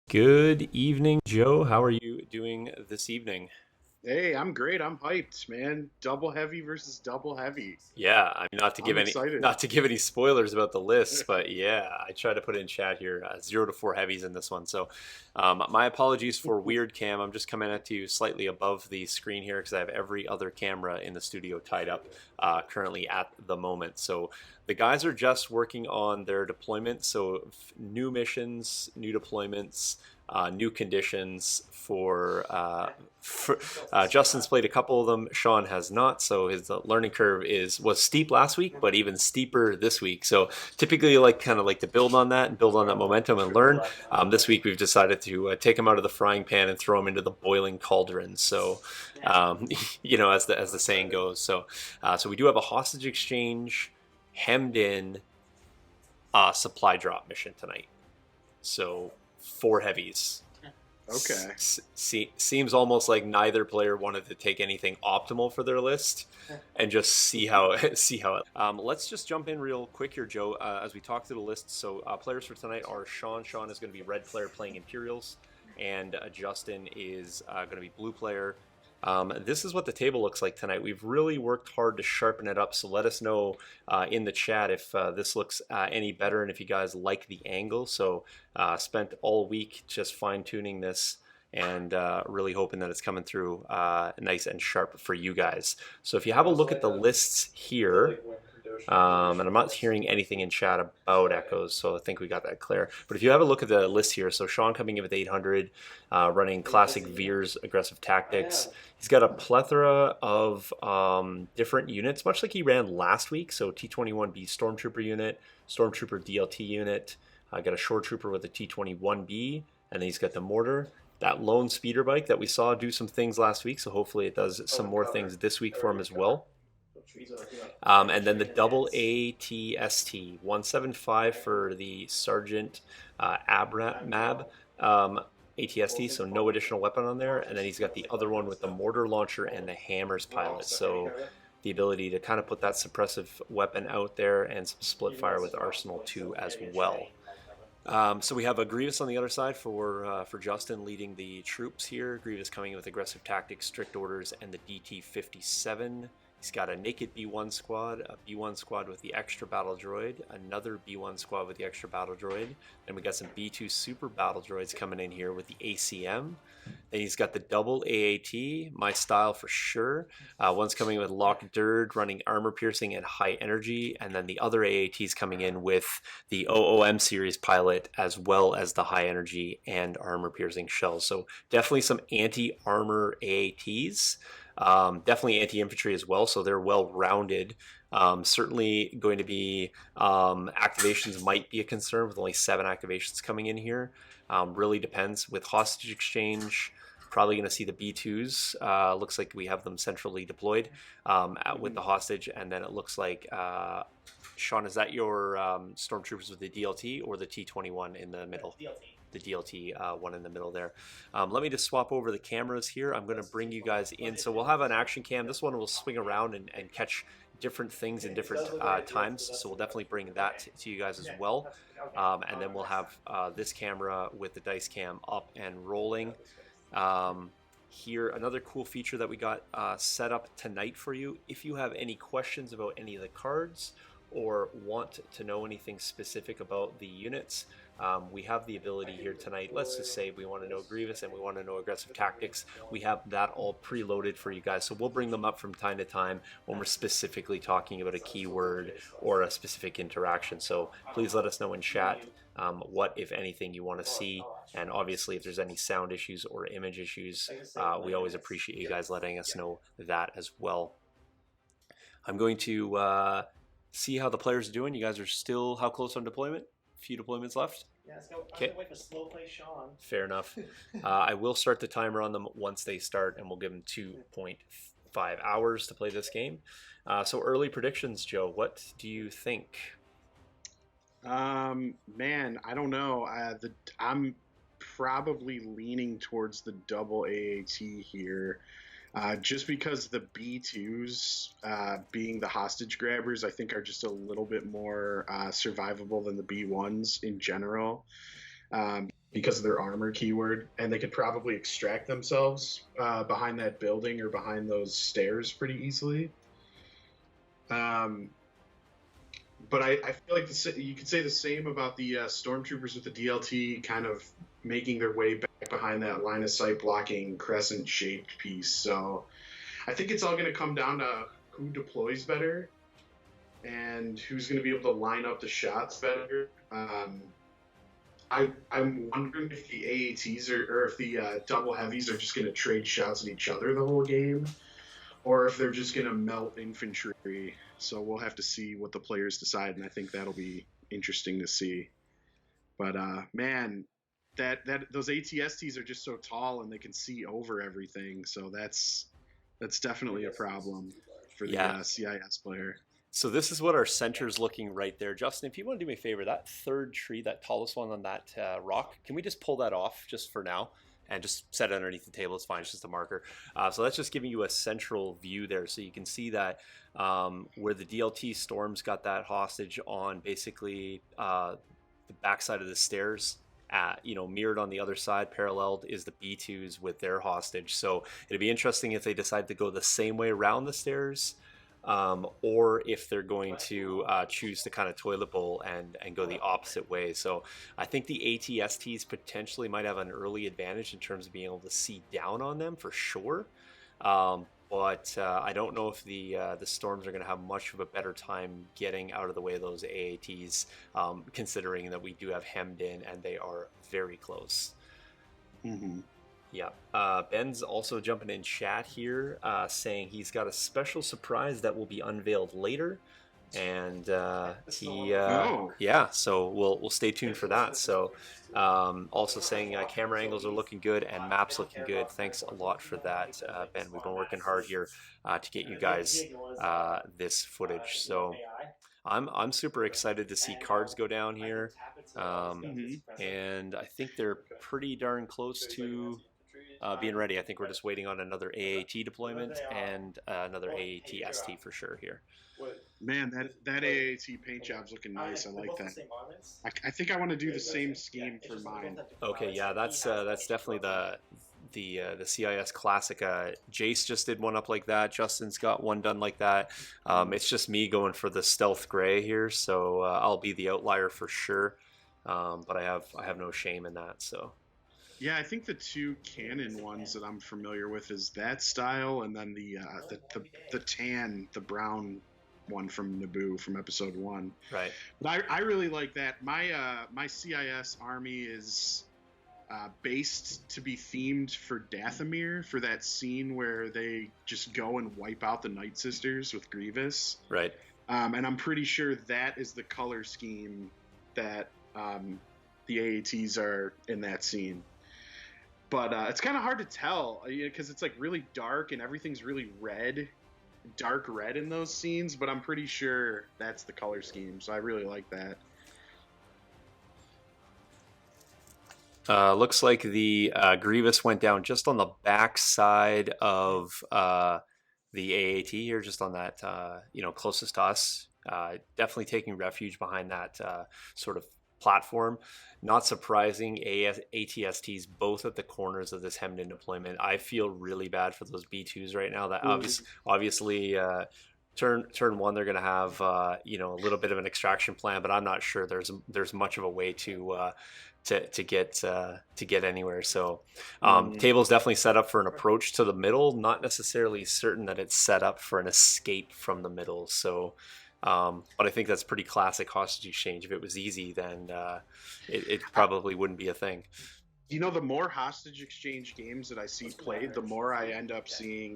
Good evening, Joe. How are you doing this evening? Hey, I'm great. I'm hyped, man. Double heavy versus double heavy. Yeah, I mean, not to give I'm any excited. not to give any spoilers about the list, but yeah, I try to put in chat here 0 to 4 heavies in this one. So, my apologies for weird cam. I'm just coming at you slightly above the screen here because I have every other camera in the studio tied up currently at the moment. So the guys are just working on their deployment. So new missions, new deployments. New conditions for Justin's played a couple of them. Sean has not, so his learning curve was steep last week, but even steeper this week. So typically, you like kind of like to build on that and build on that momentum and learn. This week, we've decided to take him out of the frying pan and throw him into the boiling cauldron. So, as the saying goes. So we do have a hostage exchange hemmed in supply drop mission tonight. So 4 heavies. Okay. Seems almost like neither player wanted to take anything optimal for their list and just see how see how it. Let's just jump in real quick here, Joe, as we talk through the list. So players for tonight are Sean. Sean is going to be red player playing Imperials, and Justin is going to be blue player. This is what the table looks like tonight. We've really worked hard to sharpen it up, so let us know in the chat if this looks any better and if you guys like the angle. So spent all week just fine-tuning this and really hoping that it's coming through nice and sharp for you guys. So if you have a look at the lists here, and I'm not hearing anything in chat about echoes, so I think we got that clear. But if you have a look at the list here, so Sean coming in with 800, running classic Veers aggressive tactics. He's got a plethora of different units, much like he ran last week. So T21B Stormtrooper unit, Stormtrooper DLT unit. I got a Shore Trooper with a T21B, and then he's got the mortar. That lone speeder bike that we saw do some things last week, so hopefully it does some more things this week for him as well. And then the double ATST 175 for the Sergeant Mab ATST, so no additional weapon on there. And then he's got the other one with the mortar launcher and the hammers pilot. So the ability to kind of put that suppressive weapon out there and some split fire with Arsenal 2 as well. So we have a Grievous on the other side for Justin leading the troops here. Grievous coming in with aggressive tactics, strict orders, and the DT-57. He's got a naked B1 squad, a B1 squad with the extra battle droid, another B1 squad with the extra battle droid. Then we got some B2 super battle droids coming in here with the ACM. Then he's got the double AAT, my style for sure. One's coming with Lock Dird, running armor piercing and high energy. And then the other AAT is coming in with the OOM series pilot, as well as the high energy and armor piercing shells. So definitely some anti-armor AATs. Definitely anti-infantry as well, so they're well rounded. Certainly going to be activations might be a concern with only 7 activations coming in here. Really depends with hostage exchange. Probably going to see the B2s. Looks like we have them centrally deployed with the hostage, and then it looks like Sean, is that your stormtroopers with the DLT or the T21 in the middle? The DLT one in the middle there. Let me just swap over the cameras here. I'm going to bring you guys in. So we'll have an action cam. This one will swing around and catch different things in different times. So we'll definitely bring that to you guys as well. And then we'll have this camera with the dice cam up and rolling. Here, another cool feature that we got set up tonight for you. If you have any questions about any of the cards or want to know anything specific about the units, we have the ability here tonight. Let's just say we want to know Grievous and we want to know aggressive tactics. We have that all preloaded for you guys. So we'll bring them up from time to time when we're specifically talking about a keyword or a specific interaction. So please let us know in chat what, if anything, you want to see. And obviously, if there's any sound issues or image issues, we always appreciate you guys letting us know that as well. I'm going to see how the players are doing. You guys are still how close on deployment? A few deployments left. Yeah, let's go. I'm gonna wait for slow play Sean. Fair enough. I will start the timer on them once they start, and we'll give them 2.5 hours to play this game. So early predictions, Joe. What do you think? Man, I don't know. I'm probably leaning towards the double AAT here. Just because the B2s, being the hostage grabbers, I think are just a little bit more survivable than the B1s in general. because of their armor keyword, and they could probably extract themselves behind that building or behind those stairs pretty easily. But I feel like you could say the same about the stormtroopers with the DLT kind of making their way back behind that line of sight blocking crescent shaped piece. So I think it's all going to come down to who deploys better and who's going to be able to line up the shots better. I'm wondering if the AATs or if the double heavies are just going to trade shots at each other the whole game, or if they're just going to melt infantry. So we'll have to see what the players decide, and I think that'll be interesting to see. But man, that those ATSTs are just so tall and they can see over everything. So that's definitely a problem for the CIS player. So this is what our center is looking right there. Justin, if you want to do me a favor, that third tree, that tallest one on that rock, can we just pull that off just for now and just set it underneath the table? It's fine. It's just a marker. So that's just giving you a central view there. So you can see that where the DLT Storms got that hostage on basically the backside of the stairs. Mirrored on the other side, paralleled is the B2s with their hostage. So it'd be interesting if they decide to go the same way around the stairs, or if they're going to choose to kind of toilet bowl and go the opposite way. So I think the ATSTs potentially might have an early advantage in terms of being able to see down on them for sure. But I don't know if the Storms are going to have much of a better time getting out of the way of those AATs, considering that we do have hemmed in and they are very close. Mm-hmm. Yeah. Ben's also jumping in chat here, saying he's got a special surprise that will be unveiled later. And so we'll stay tuned for that. So also saying camera angles are looking good and maps looking good. Thanks a lot for that, Ben. We've been working hard here to get you guys this footage. So I'm super excited to see cards go down here, and I think they're pretty darn close to being ready. I think we're just waiting on another AAT deployment and another AAT ST for sure here. Man, that AAT paint job's looking nice. I like that. I think I want to do the same scheme for mine. Okay, yeah, that's definitely the CIS classic. Jace just did one up like that. Justin's got one done like that. It's just me going for the stealth gray here, so I'll be the outlier for sure. But I have no shame in that. So. Yeah, I think the two canon ones that I'm familiar with is that style, and then the tan, the brown one from Naboo from episode 1. Right. But I really like that. My CIS army is based to be themed for Dathomir, for that scene where they just go and wipe out the Night Sisters with Grievous. Right. And I'm pretty sure that is the color scheme that the AATs are in that scene. But it's kind of hard to tell because it's like really dark and everything's really red, dark red in those scenes. But I'm pretty sure that's the color scheme, so I really like that. Looks like the Grievous went down just on the back side of the AAT here, just on that closest to us. Definitely taking refuge behind that sort of platform. Not surprising, ATSTs both at the corners of this hemmed in deployment. I feel really bad for those B2s right now. That obviously turn one they're going to have a little bit of an extraction plan, but I'm not sure there's much of a way to get anywhere. So table's definitely set up for an approach to the middle, not necessarily certain that it's set up for an escape from the middle. So but I think that's pretty classic hostage exchange. If it was easy, then it probably wouldn't be a thing. The more hostage exchange games that I see played, the more I end up seeing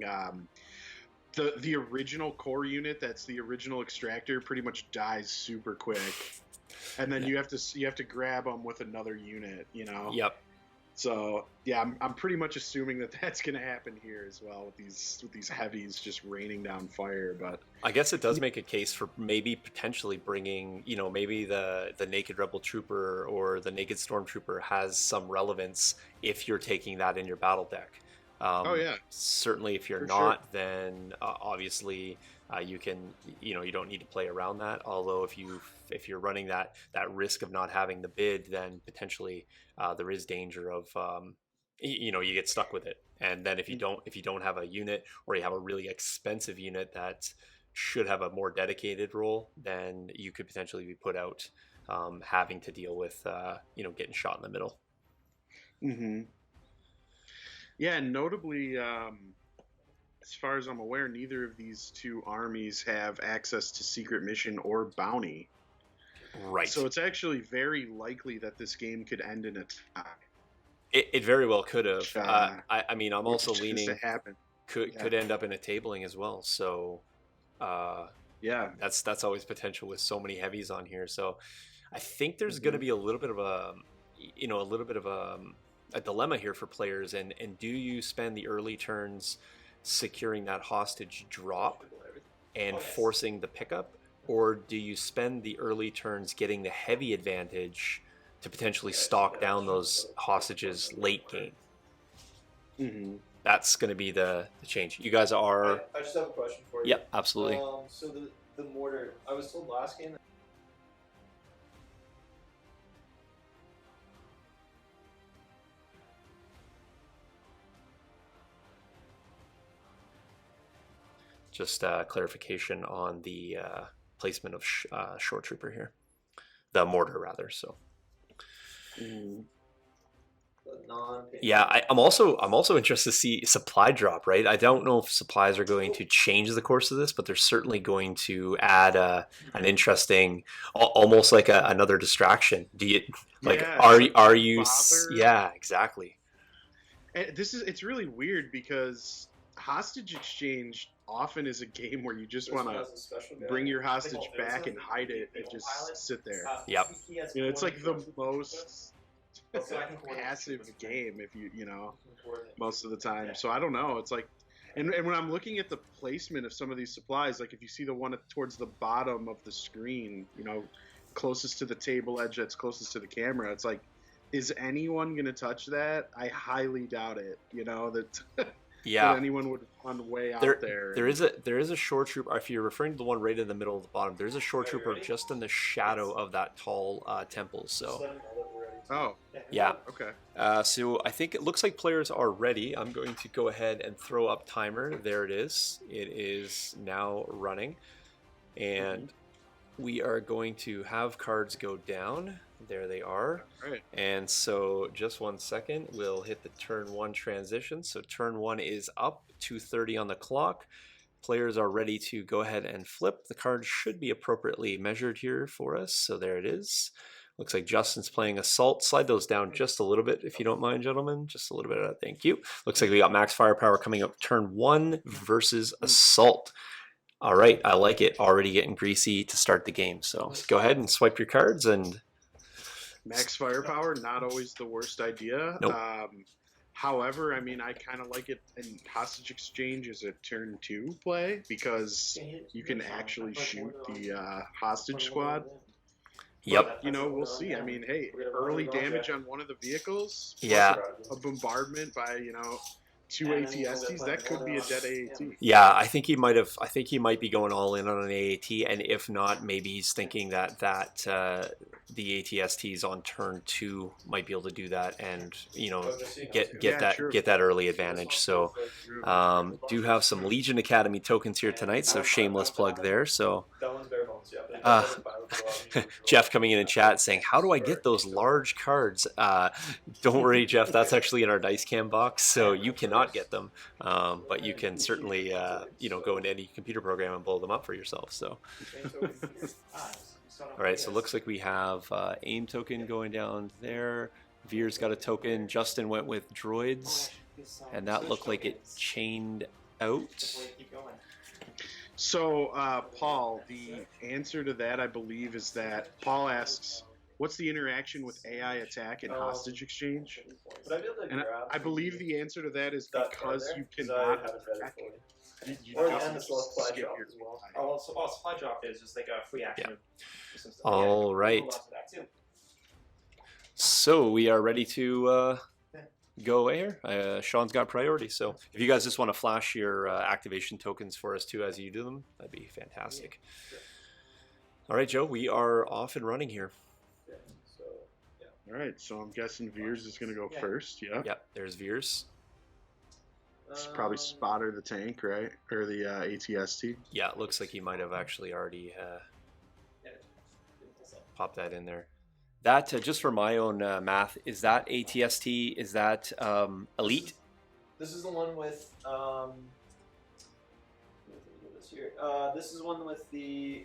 the original core unit, that's the original extractor, pretty much dies super quick, and then you have to grab them with another unit. Yep. So yeah, I'm pretty much assuming that that's going to happen here as well with these heavies just raining down fire. But I guess it does make a case for maybe potentially bringing, maybe the naked rebel trooper or the naked stormtrooper has some relevance if you're taking that in your battle deck. Certainly, if you're not, then obviously you can, you don't need to play around that. Although if you're running that risk of not having the bid, then potentially there is danger of you get stuck with it. And then if you don't have a unit, or you have a really expensive unit that should have a more dedicated role, then you could potentially be put out, having to deal with getting shot in the middle. Mm-hmm. Yeah, and notably, as far as I'm aware, neither of these two armies have access to secret mission or bounty. Right. So it's actually very likely that this game could end in a tie. It very well could have. I mean, I'm also leaning could end up in a tabling as well. So yeah, that's always potential with so many heavies on here. So I think there's going to be a little bit of a dilemma here for players. And do you spend the early turns securing that hostage drop and forcing the pickup, or do you spend the early turns getting the heavy advantage to potentially stalk down those hostages late game? Mm-hmm. That's going to be the change. You guys are... I just have a question for you. Yep, absolutely. So the mortar, I was told last game... Just clarification on the placement of short trooper here. The mortar, rather, so... Yeah, I'm also interested to see supply drop, right? I don't know if supplies are going to change the course of this, but they're certainly going to add an interesting, almost like another distraction. Do you are you? Yeah, exactly. And it's really weird because hostage exchange often is a game where you just want to bring your hostage back and hide it and just sit there. Yep. It's like the most passive game if most of the time. So I don't know. It's like, and when I'm looking at the placement of some of these supplies, like if you see the one towards the bottom of the screen, closest to the table edge that's closest to the camera, it's like, is anyone going to touch that? I highly doubt it. That anyone would run way out there. There is a short trooper. If you're referring to the one right in the middle of the bottom, there's a short trooper just in the shadow of that tall temple. So. Oh. Yeah. Okay. So I think it looks like players are ready. I'm going to go ahead and throw up timer. There it is. It is now running. And we are going to have cards go down. There they are. All right. And so just 1 second, we'll hit the turn 1 transition. So turn 1 is up, 2:30 on the clock. Players are ready to go ahead and flip. The cards should be appropriately measured here for us. So there it is. Looks like Justin's playing Assault. Slide those down just a little bit, if you don't mind, gentlemen. Just a little bit of that. Thank you. Looks like we got max firepower coming up turn 1 versus Assault. All right, I like it. Already getting greasy to start the game. So go ahead and swipe your cards. And max firepower, not always the worst idea. Nope. However, I mean, I kind of like it in hostage exchange as a turn 2 play because you can actually shoot the hostage squad. Yep. But, we'll see. I mean, hey, early damage on one of the vehicles. Yeah. A bombardment by, 2 ATSTs, that could be a dead AAT. Yeah, I think he might be going all in on an AAT, and if not, maybe he's thinking that the ATSTs on turn 2 might be able to do that and get that early advantage. So do have some Legion Academy tokens here tonight, so shameless plug there. So Jeff coming in chat saying, how do I get those large cards? Don't worry, Jeff, that's actually in our dice cam box, so you cannot get them, but you can certainly go into any computer program and blow them up for yourself. So all right, so it looks like we have aim token going down there. Veer's got a token. Justin went with droids, and that looked like it chained out. So, Paul, the answer to that, I believe, is that Paul asks, what's the interaction with AI attack and hostage exchange? And I believe the answer to that is because you cannot attack. You just skip your supply drop is just like a free action. Yeah. All right. So we are ready to go away here. Sean's got priority. So if you guys just want to flash your activation tokens for us too as you do them, that'd be fantastic. Sure. All right, Joe, we are off and running here. Okay, so, yeah. All right, so I'm guessing Veers is going to go Yeah. first. Yep. Yep, there's Veers. It's probably Spotter the tank, right? Or the ATST. Yeah, it looks like he might have actually already popped that in there. That, just for my own math, is that ATST? Is that Elite? This is the one with this is the one with the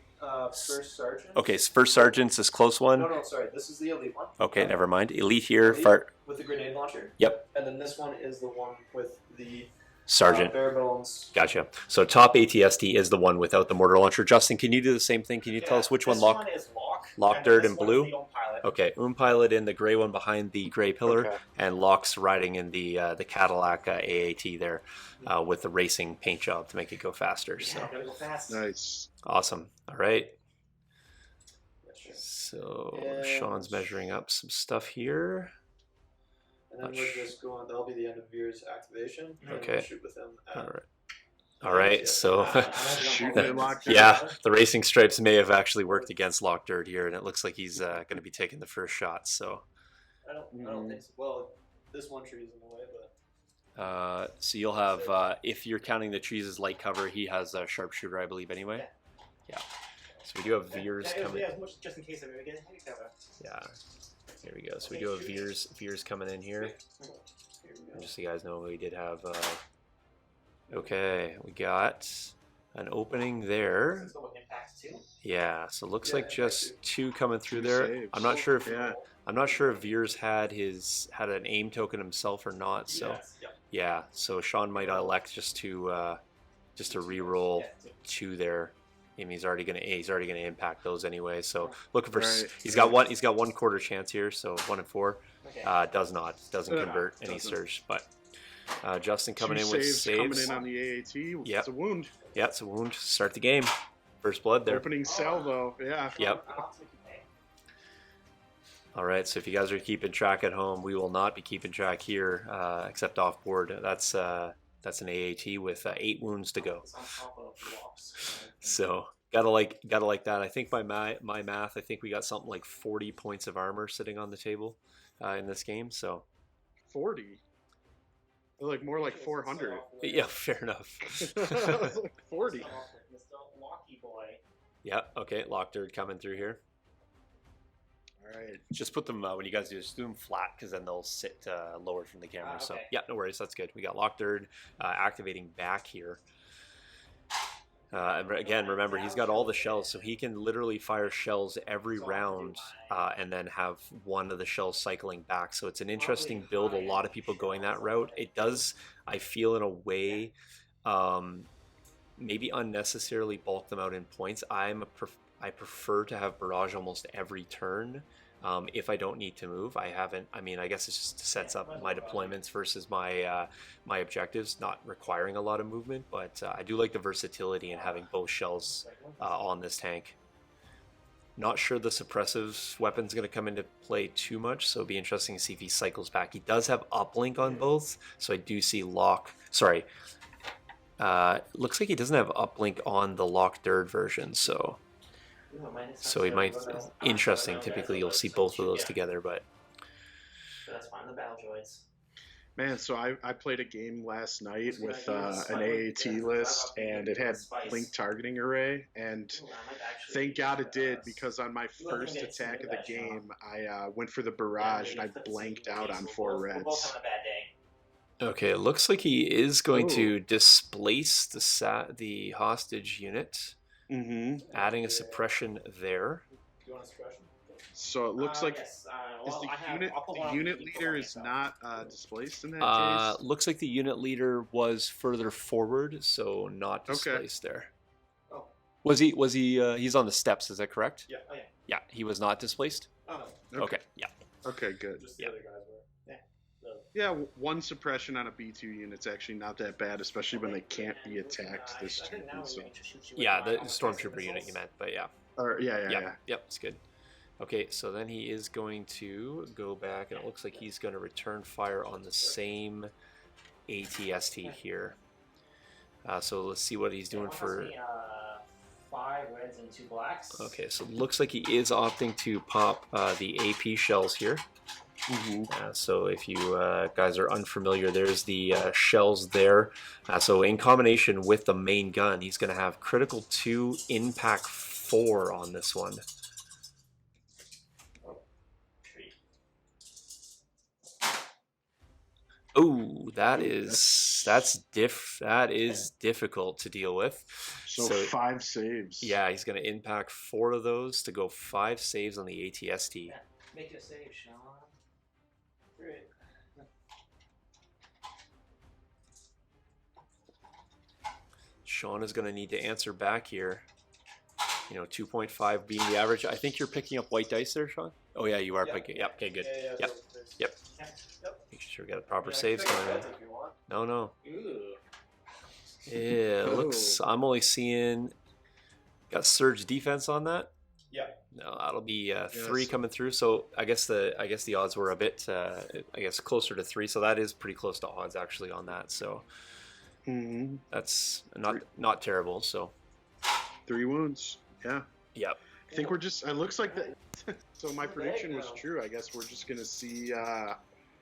first sergeant. Okay, so first sergeant's this close one. No, sorry. This is the elite one. Okay, never mind. Elite here. Elite with the grenade launcher. Yep. And then this one is the one with the Sergeant. bare bones. Gotcha. So top ATST is the one without the mortar launcher. Justin, can you do the same thing? Can you tell us which one This lock? one is lock. Lock, and dirt, this and one's blue? the pilot. Okay, Pilot in the gray one behind the gray pillar, Okay. and Locke's riding in the Cadillac AAT there with the racing paint job to make it go faster. So Yeah, gotta go fast. Nice. awesome. All right. Yeah, sure. So And- Sean's measuring up some stuff here. And then we're just going. That'll be the end of Veer's activation. And Okay. We'll shoot with him. All right. All right. So Shooting it locked in. yeah, the racing stripes may have actually worked against Lock Dirt here, and it looks like he's going to be taking the first shot. So I don't think so. Well, this one tree is in the way, but so you'll have if you're counting the trees as light cover, he has a sharpshooter, I believe, anyway. Yeah. So we do have Veers coming. Yeah, just in case I maybe get heavy cover. Yeah. Here we go. So we do have Veers coming in here. And just so you guys know, we did have. Okay, we got an opening there. Let's go with impact too. Yeah. So it looks Yeah, like just impact two coming through Two there. saves. I'm not sure if Yeah. Veers had an aim token himself or not. So Yes, yep. yeah. So Sean might elect just to re-roll Yeah, two there. I mean, he's already gonna impact those anyway. So looking for Right. he's got one quarter chance here. So 1 and 4 Okay. doesn't convert any doesn't. surge. But Justin coming Two in with saves saves. coming in on the AAT. Yep. It's a wound. Yeah, it's a wound. Start the game. First blood there. Opening salvo. Yeah. Yep. All right. So if you guys are keeping track at home, we will not be keeping track here, except off board. That's an AAT with 8 wounds to go. It's on top of blocks. So gotta like that. I think by my math, I think we got something like 40 points of armor sitting on the table in this game. So 40. Like more like 400. yeah, fair enough. 40. Mr. Locky boy. Yeah. Okay. Lockdirt coming through here. All right. Just put them when you guys do them flat because then they'll sit lower from the camera. So Okay. yeah, no worries. That's good. We got Lockdirt activating back here. And again, remember he's got all the shells, so he can literally fire shells every round, and then have one of the shells cycling back. So it's an interesting build. A lot of people going that route. It does, I feel, in a way, maybe unnecessarily bulk them out in points. I prefer to have barrage almost every turn. If I don't need to move, I guess it just sets up my deployments versus my my objectives, not requiring a lot of movement. But I do like the versatility in having both shells on this tank. Not sure the suppressive weapon's going to come into play too much, so it'll be interesting to see if he cycles back. He does have uplink on both, so I do see lock. Sorry, looks like he doesn't have uplink on the Lock Dirt version, so. So he might. Interesting. Typically, you'll see both of those together, but That's fine. The battle droids. Man, so I played a game last night with an AAT list, and it had link targeting array, and thank God it did, because on my first attack of the game, I went for the barrage, and I blanked out on 4 We're both reds. having a bad day. okay. It looks like he is going Ooh. to displace the hostage unit, Mm-hmm. adding a suppression there. you want a suppression? So it looks like Yes. is Well, the I have, unit I'll put the one on unit the leader default is myself. not displaced in that case. Looks like the unit leader was further forward, so not Okay. displaced there. Oh. Was he? He's on the steps. Is that correct? Yeah. Oh yeah. Yeah, he was not displaced. Oh no. Okay. Yeah. Okay, good. Just the Yeah. other guys were. Yeah, one suppression on a B2 unit's actually not that bad, especially when they can't be attacked this I think now turn. we're So. going to shoot you with Yeah, my the offensive stormtrooper unit missiles. you meant, but yeah. Or, yeah. Yep, it's good. Okay, so then he is going to go back, and it looks like he's going to return fire on the same ATST here. So let's see what he's doing for... 5 reds and 2 blacks. Okay, so it looks like he is opting to pop the AP shells here. So if you guys are unfamiliar, there's the shells there. So in combination with the main gun, he's going to have critical 2, impact 4 on this one. Oh, that is difficult to deal with. So 5 saves. Yeah, he's going to impact 4 of those to go 5 saves on the ATST. Yeah. Make a save, Sean. Great. Sean is going to need to answer back here. 2.5 being the average. I think you're picking up white dice there, Sean? Oh, yeah, you are picking. Yep, okay, good. Yeah, Yep. Make sure we got a proper saves going in. No. Yeah, it looks... I'm only seeing... Got surge defense on that? Yeah. No, that'll be 3 coming through. So I guess the odds were a bit closer to 3. So that is pretty close to odds actually on that. So that's not terrible. So 3 wounds. Yeah. Yep. I think we're just... It looks like that... So my prediction was true. I guess we're just going to see...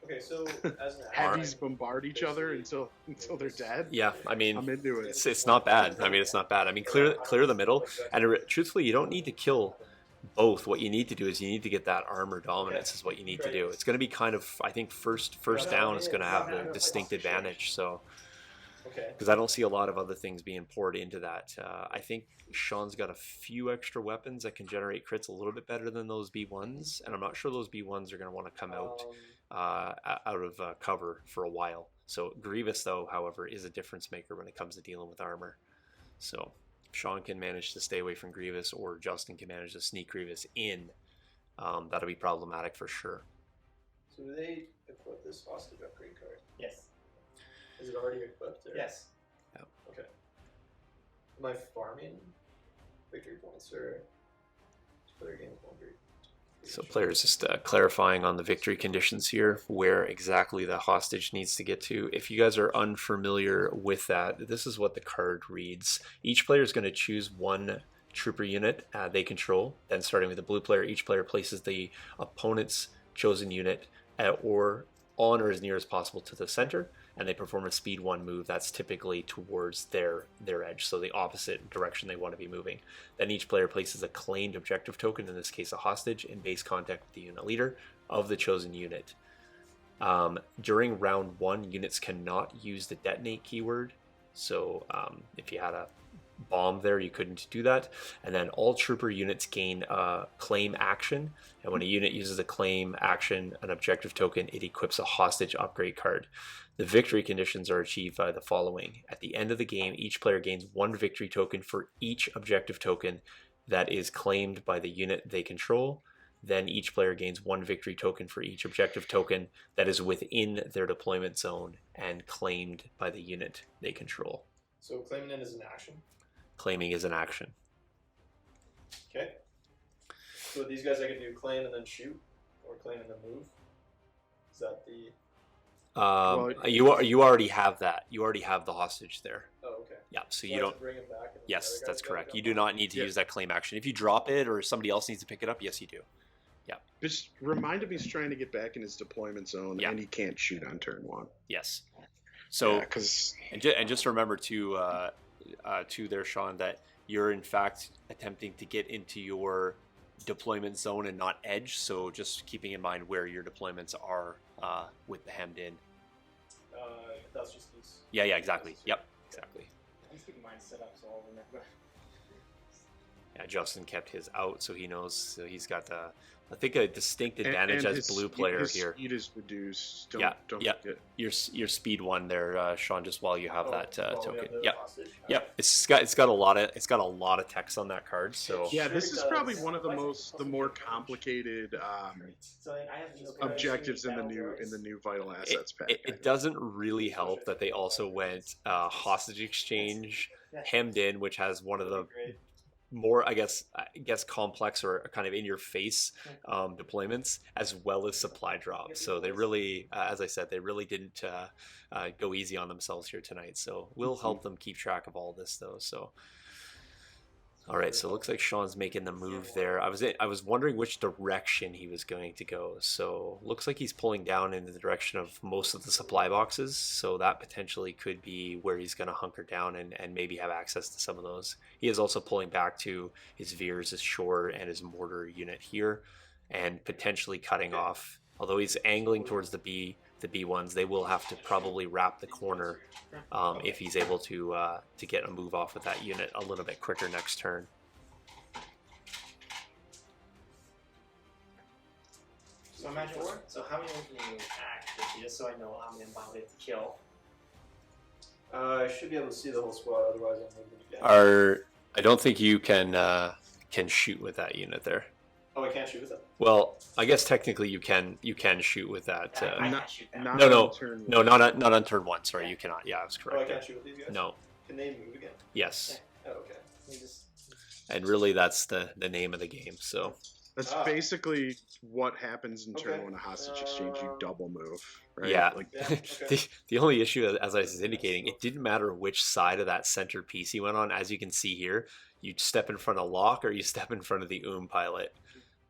Okay, so as an heavies bombard each other until they're dead. Yeah, I mean, I'm into it. It's not bad. I mean, it's not bad. I mean, clear the middle, and truthfully, you don't need to kill both. What you need to do is you need to get that armor dominance. Is what you need to do. It's going to be kind of, I think, first down is going to have the distinct advantage. So, because I don't see a lot of other things being poured into that. I think Sean's got a few extra weapons that can generate crits a little bit better than those B1s, and I'm not sure those B1s are going to want to come out of cover for a while. So Grievous, though, however, is a difference maker when it comes to dealing with armor. So Sean can manage to stay away from Grievous, or Justin can manage to sneak Grievous in. That'll be problematic for sure. So do they equip this hostage upgrade card? Yes. Is it already equipped? Or? Yes. Yeah. Okay. Am I farming victory points or player gains 1 victory? So players just clarifying on the victory conditions here, where exactly the hostage needs to get to. If you guys are unfamiliar with that, this is what the card reads. Each player is going to choose 1 trooper unit they control. Then starting with the blue player, each player places the opponent's chosen unit or on or as near as possible to the center, and they perform a speed 1 move that's typically towards their edge, so the opposite direction they want to be moving. Then each player places a claimed objective token, in this case a hostage, in base contact with the unit leader of the chosen unit. During round 1, units cannot use the detonate keyword, so if you had a bomb there, you couldn't do that. And then all trooper units gain a claim action, and when a unit uses a claim action, an objective token, it equips a hostage upgrade card. The victory conditions are achieved by the following. At the end of the game, each player gains 1 victory token for each objective token that is claimed by the unit they control. Then each player gains 1 victory token for each objective token that is within their deployment zone and claimed by the unit they control. So claiming it is an action? Claiming is an action. Okay. So with these guys, I can do claim and then shoot, or claim and then move. Is that the... you already have that. You already have the hostage there. Oh, okay. Yeah, so I you have don't... to bring him back and Yes, that's gotta correct. jump You do on not need to use that claim action. If you drop it or somebody else needs to pick it up, yes, you do. Yeah. Just remind him he's trying to get back in his deployment zone, Yeah. and he can't shoot on turn 1. Yes. So, Yeah, and just remember to there, Sean, that you're in fact attempting to get into your deployment zone and not edge. So just keeping in mind where your deployments are with the hemmed in. That's just these. Yeah, exactly. Yep, exactly. I'm keeping mine set up so I'll remember. Yeah, Justin kept his out, so he knows. So he's got I think a distinct advantage and as blue player his here. Speed is reduced. Don't Yeah. forget. Your speed 1 there, Sean. Just while you have that token. Yep. Hostage? Yep. It's got a lot of text on that card. So Yeah, Sure this is does. probably one of the more complicated So I have these objectives in the new vital assets pack. it doesn't really help that they also went hostage exchange hemmed in, which has one of the more, I guess complex or kind of in your face deployments, as well as supply drops. So they really, as I said, they really didn't go easy on themselves here tonight. So we'll help them keep track of all this though. So. All right, so it looks like Sean's making the move there. I was wondering which direction he was going to go. So looks like he's pulling down in the direction of most of the supply boxes. So that potentially could be where he's going to hunker down and maybe have access to some of those. He is also pulling back to his veers, his shore, and his mortar unit here, and potentially cutting off. Although he's angling towards the B ones, they will have to probably wrap the corner if he's able to get a move off with that unit a little bit quicker next turn. So imagine so how many can you act, just so I know how many I'm about to kill? I should be able to see the whole squad, otherwise I'm moving again. I don't think you can shoot with that unit there. Oh, I can't shoot with it? Well, I guess technically you can shoot with that. I can't shoot that. Not on turn 1. Sorry, you cannot. Yeah, I was correct. Oh, I can't shoot with these guys? No. Can they move again? Yes. Oh, okay. And really, that's the name of the game. So that's basically what happens in turn 1 of hostage exchange. You double move, right? Yeah. Okay. The only issue, as I was indicating, it didn't matter which side of that center piece he went on. As you can see here, you step in front of Locke or you step in front of the pilot.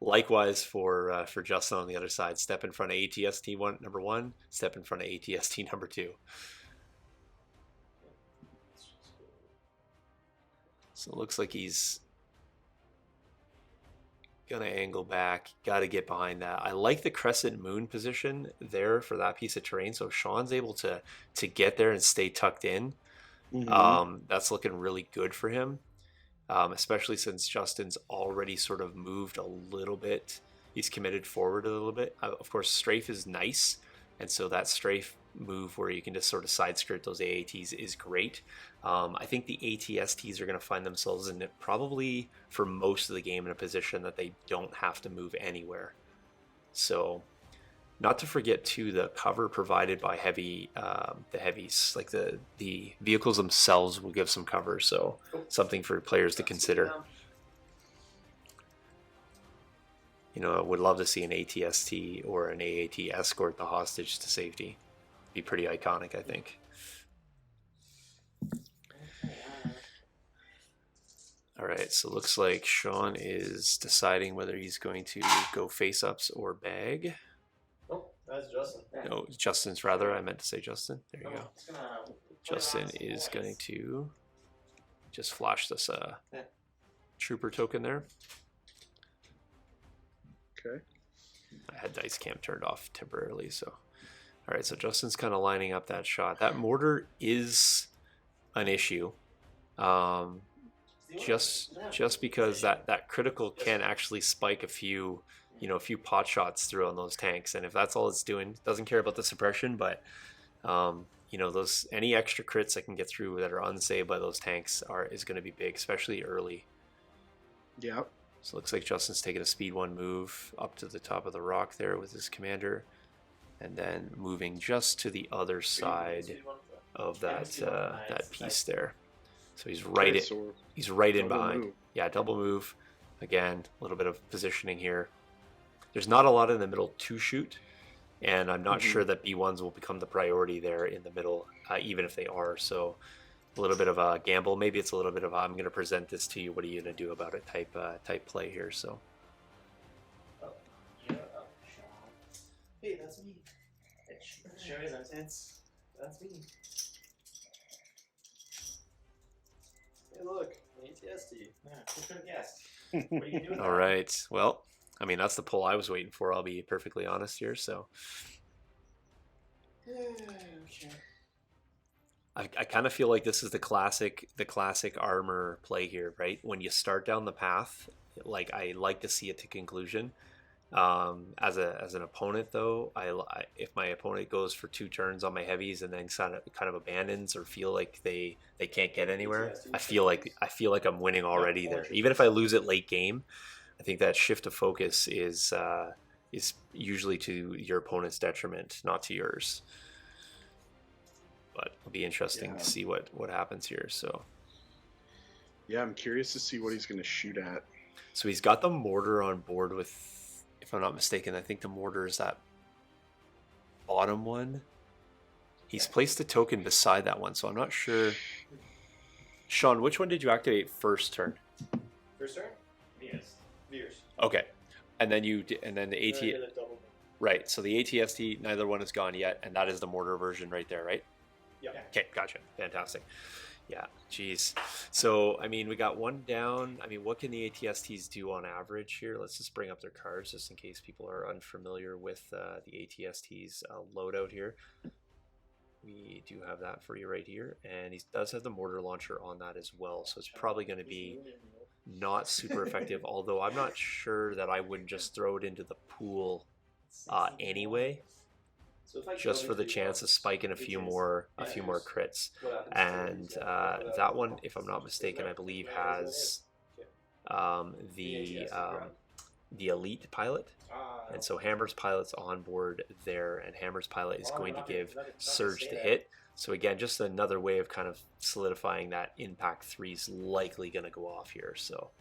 Likewise for Justin on the other side, step in front of ATST number 1, step in front of ATST number 2. So it looks like he's gonna angle back. Got to get behind that. I like the crescent moon position there for that piece of terrain. So Sean's able to get there and stay tucked in. That's looking really good for him. Especially since Justin's already sort of moved a little bit. He's committed forward a little bit. Of course, strafe is nice, and so that strafe move where you can just sort of side skirt those AATs is great. I think the ATSTs are going to find themselves in it probably for most of the game in a position that they don't have to move anywhere. So, not to forget too, the cover provided by the heavies, like the vehicles themselves will give some cover, so something for players to consider. You know, I would love to see an ATST or an AAT escort the hostage to safety. Be pretty iconic, I think. All right, so looks like Sean is deciding whether he's going to go face-ups or bag. Oh, that's Justin. No, Justin's rather. I meant to say Justin. There you go. Justin is going to just flash this trooper token there. Okay. I had dice cam turned off temporarily, so. All right, so Justin's kind of lining up that shot. That mortar is an issue. Just because that critical can actually spike a few pot shots through on those tanks, and if that's all it's doing, doesn't care about the suppression, but those any extra crits that can get through that are unsaved by those tanks is going to be big, especially early. Yep. So it looks like Justin's taking a speed 1 move up to the top of the rock there with his commander, and then moving just to the other side of that piece there. So he's right in behind. Move. Yeah, double move. Again, a little bit of positioning here. There's not a lot in the middle to shoot, and I'm not sure that B1s will become the priority there in the middle, even if they are. So a little bit of a gamble. Maybe it's a little bit of I'm going to present this to you. What are you going to do about it? Type play here. So. Hey, that's me. It sure is intense. That's me. Hey, look, ATST. Yeah, who could have guessed? What are you doing? All right. Well, I mean, that's the pull I was waiting for. I'll be perfectly honest here. So. Okay. I kind of feel like this is the classic armor play here, right? When you start down the path, like I like to see it to conclusion. As an opponent, though, if my opponent goes for 2 turns on my heavies and then kind of abandons or feel like they can't get anywhere, I feel like I'm winning already there. Even if I lose it late game, I think that shift of focus is usually to your opponent's detriment, not to yours. But it'll be interesting to see what happens here. So Yeah, I'm curious to see what he's going to shoot at. So he's got the mortar on board with, if I'm not mistaken, I think the mortar is that bottom one. He's placed a token beside that one, so I'm not sure. Sean, which one did you activate first turn? First turn? Yes. Veers. Okay. And then the And then I AT, get a double. right? So the ATST, neither one is gone yet, and that is the mortar version right there, right? Yeah. Okay, gotcha. Fantastic. Yeah, geez. So, I mean, we got one down. I mean, what can the ATSTs do on average here? Let's just bring up their cards just in case people are unfamiliar with the ATSTs loadout here. We do have that for you right here, and he does have the mortar launcher on that as well, so it's probably going to be not super effective, although I'm not sure that I wouldn't just throw it into the pool anyway, So if I just kill for the these chance of spiking a few more crits. And that one, if I'm not mistaken, I believe has the elite pilot, and so Hammer's pilot's on board there, and Hammer's pilot is going to give surge to hit. So again, just another way of kind of solidifying that impact 3 is likely going to go off here. So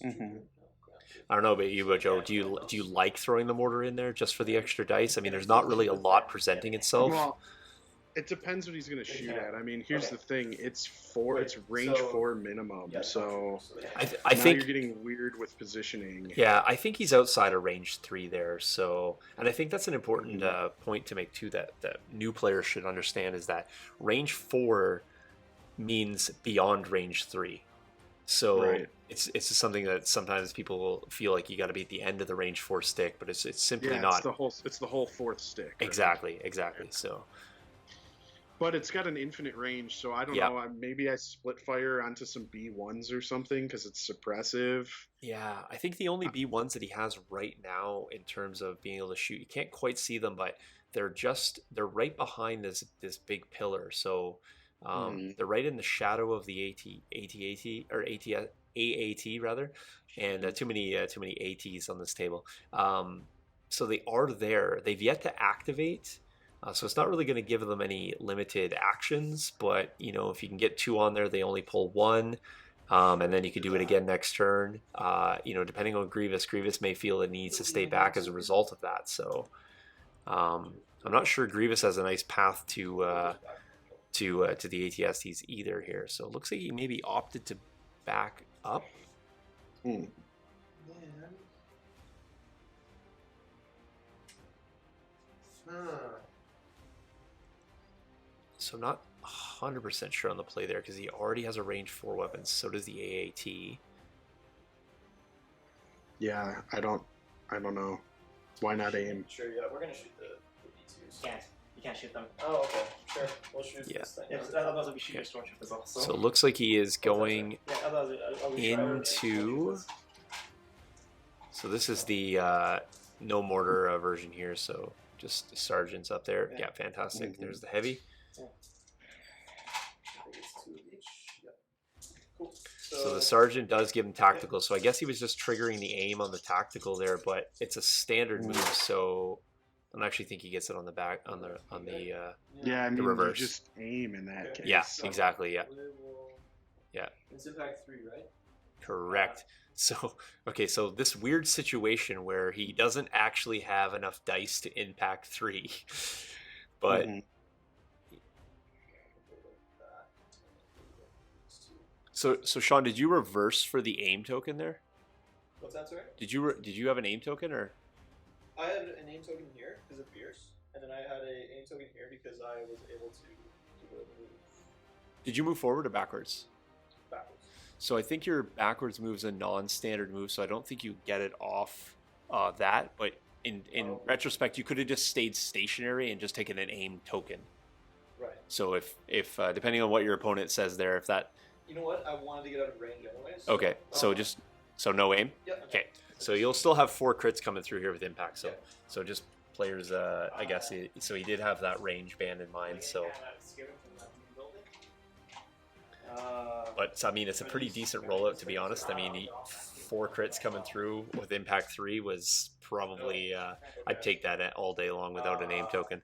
I don't know about you, but Joe, do you like throwing the mortar in there just for the extra dice? I mean, there's not really a lot presenting itself. Well, it depends what he's going to shoot at. I mean, here's the thing: it's range 4 minimum. So I think you're getting weird with positioning. Yeah, I think he's outside of range 3 there. So, and I think that's an important point to make too, that new players should understand, is that range 4 means beyond range 3. So Right. it's just something that sometimes people will feel like you got to be at the end of the range 4 stick, but it's simply Yeah, not. it's the whole fourth stick. Right? Exactly. So But it's got an infinite range, so I don't know. Maybe I split fire onto some B1s or something because it's suppressive. yeah, I think the only B1s that he has right now in terms of being able to shoot, you can't quite see them, but they're right behind this big pillar. So they're right in the shadow of the AAT rather, and too many ATs on this table. So they are there. They've yet to activate. So it's not really going to give them any limited actions, but if you can get 2 on there, they only pull 1, and then you could do it again next turn. Depending on Grievous may feel it needs to stay back as a result of that. So I'm not sure Grievous has a nice path to the ATSTs either here. So it looks like he maybe opted to back up. Hmm. So not 100% sure on the play there because he already has a range 4 weapon. So does the AAT. Yeah, I don't know. Why not aim? Sure, yeah, we're gonna shoot the B2s. You can't shoot them. Oh, okay, sure. We'll shoot Yeah. this thing. Yeah, otherwise we shoot your stormtroopers also. So it looks like he is going Yeah, otherwise I'll be into. So this is the no mortar version here. So just the sergeants up there. Yeah, fantastic. Mhm. There's the heavy. I think it's 2 of each. Yep. Cool. So the sergeant does give him tactical. So I guess he was just triggering the aim on the tactical there, but it's a standard move. So I don't actually think he gets it on the back on the Yeah, I mean, reverse. you just aim in that case. Yeah, exactly. Yeah, Yeah. It's impact 3, right? correct. So okay, so this weird situation where he doesn't actually have enough dice to impact 3, but. Mhm. So Sean, did you reverse for the aim token there? What's that, sorry? Did you have an aim token or? I had a name token here because of Pierce, and then I had a name token here because I was able to do a move Did you move forward or backwards? backwards. So I think your backwards move's a non-standard move, so I don't think you get it off that. But in retrospect, you could have just stayed stationary and just taken an aim token. Right. So if depending on what your opponent says there, if that. You know what? I wanted to get out of range anyways. Okay, so no aim. Yeah. Okay, so you'll still have 4 crits coming through here with impact. So just players, I guess. So he did have that range band in mind. So. But I mean, it's a pretty decent rollout, to be honest. I mean, 4 crits coming through with impact 3 was probably I'd take that all day long without a name token.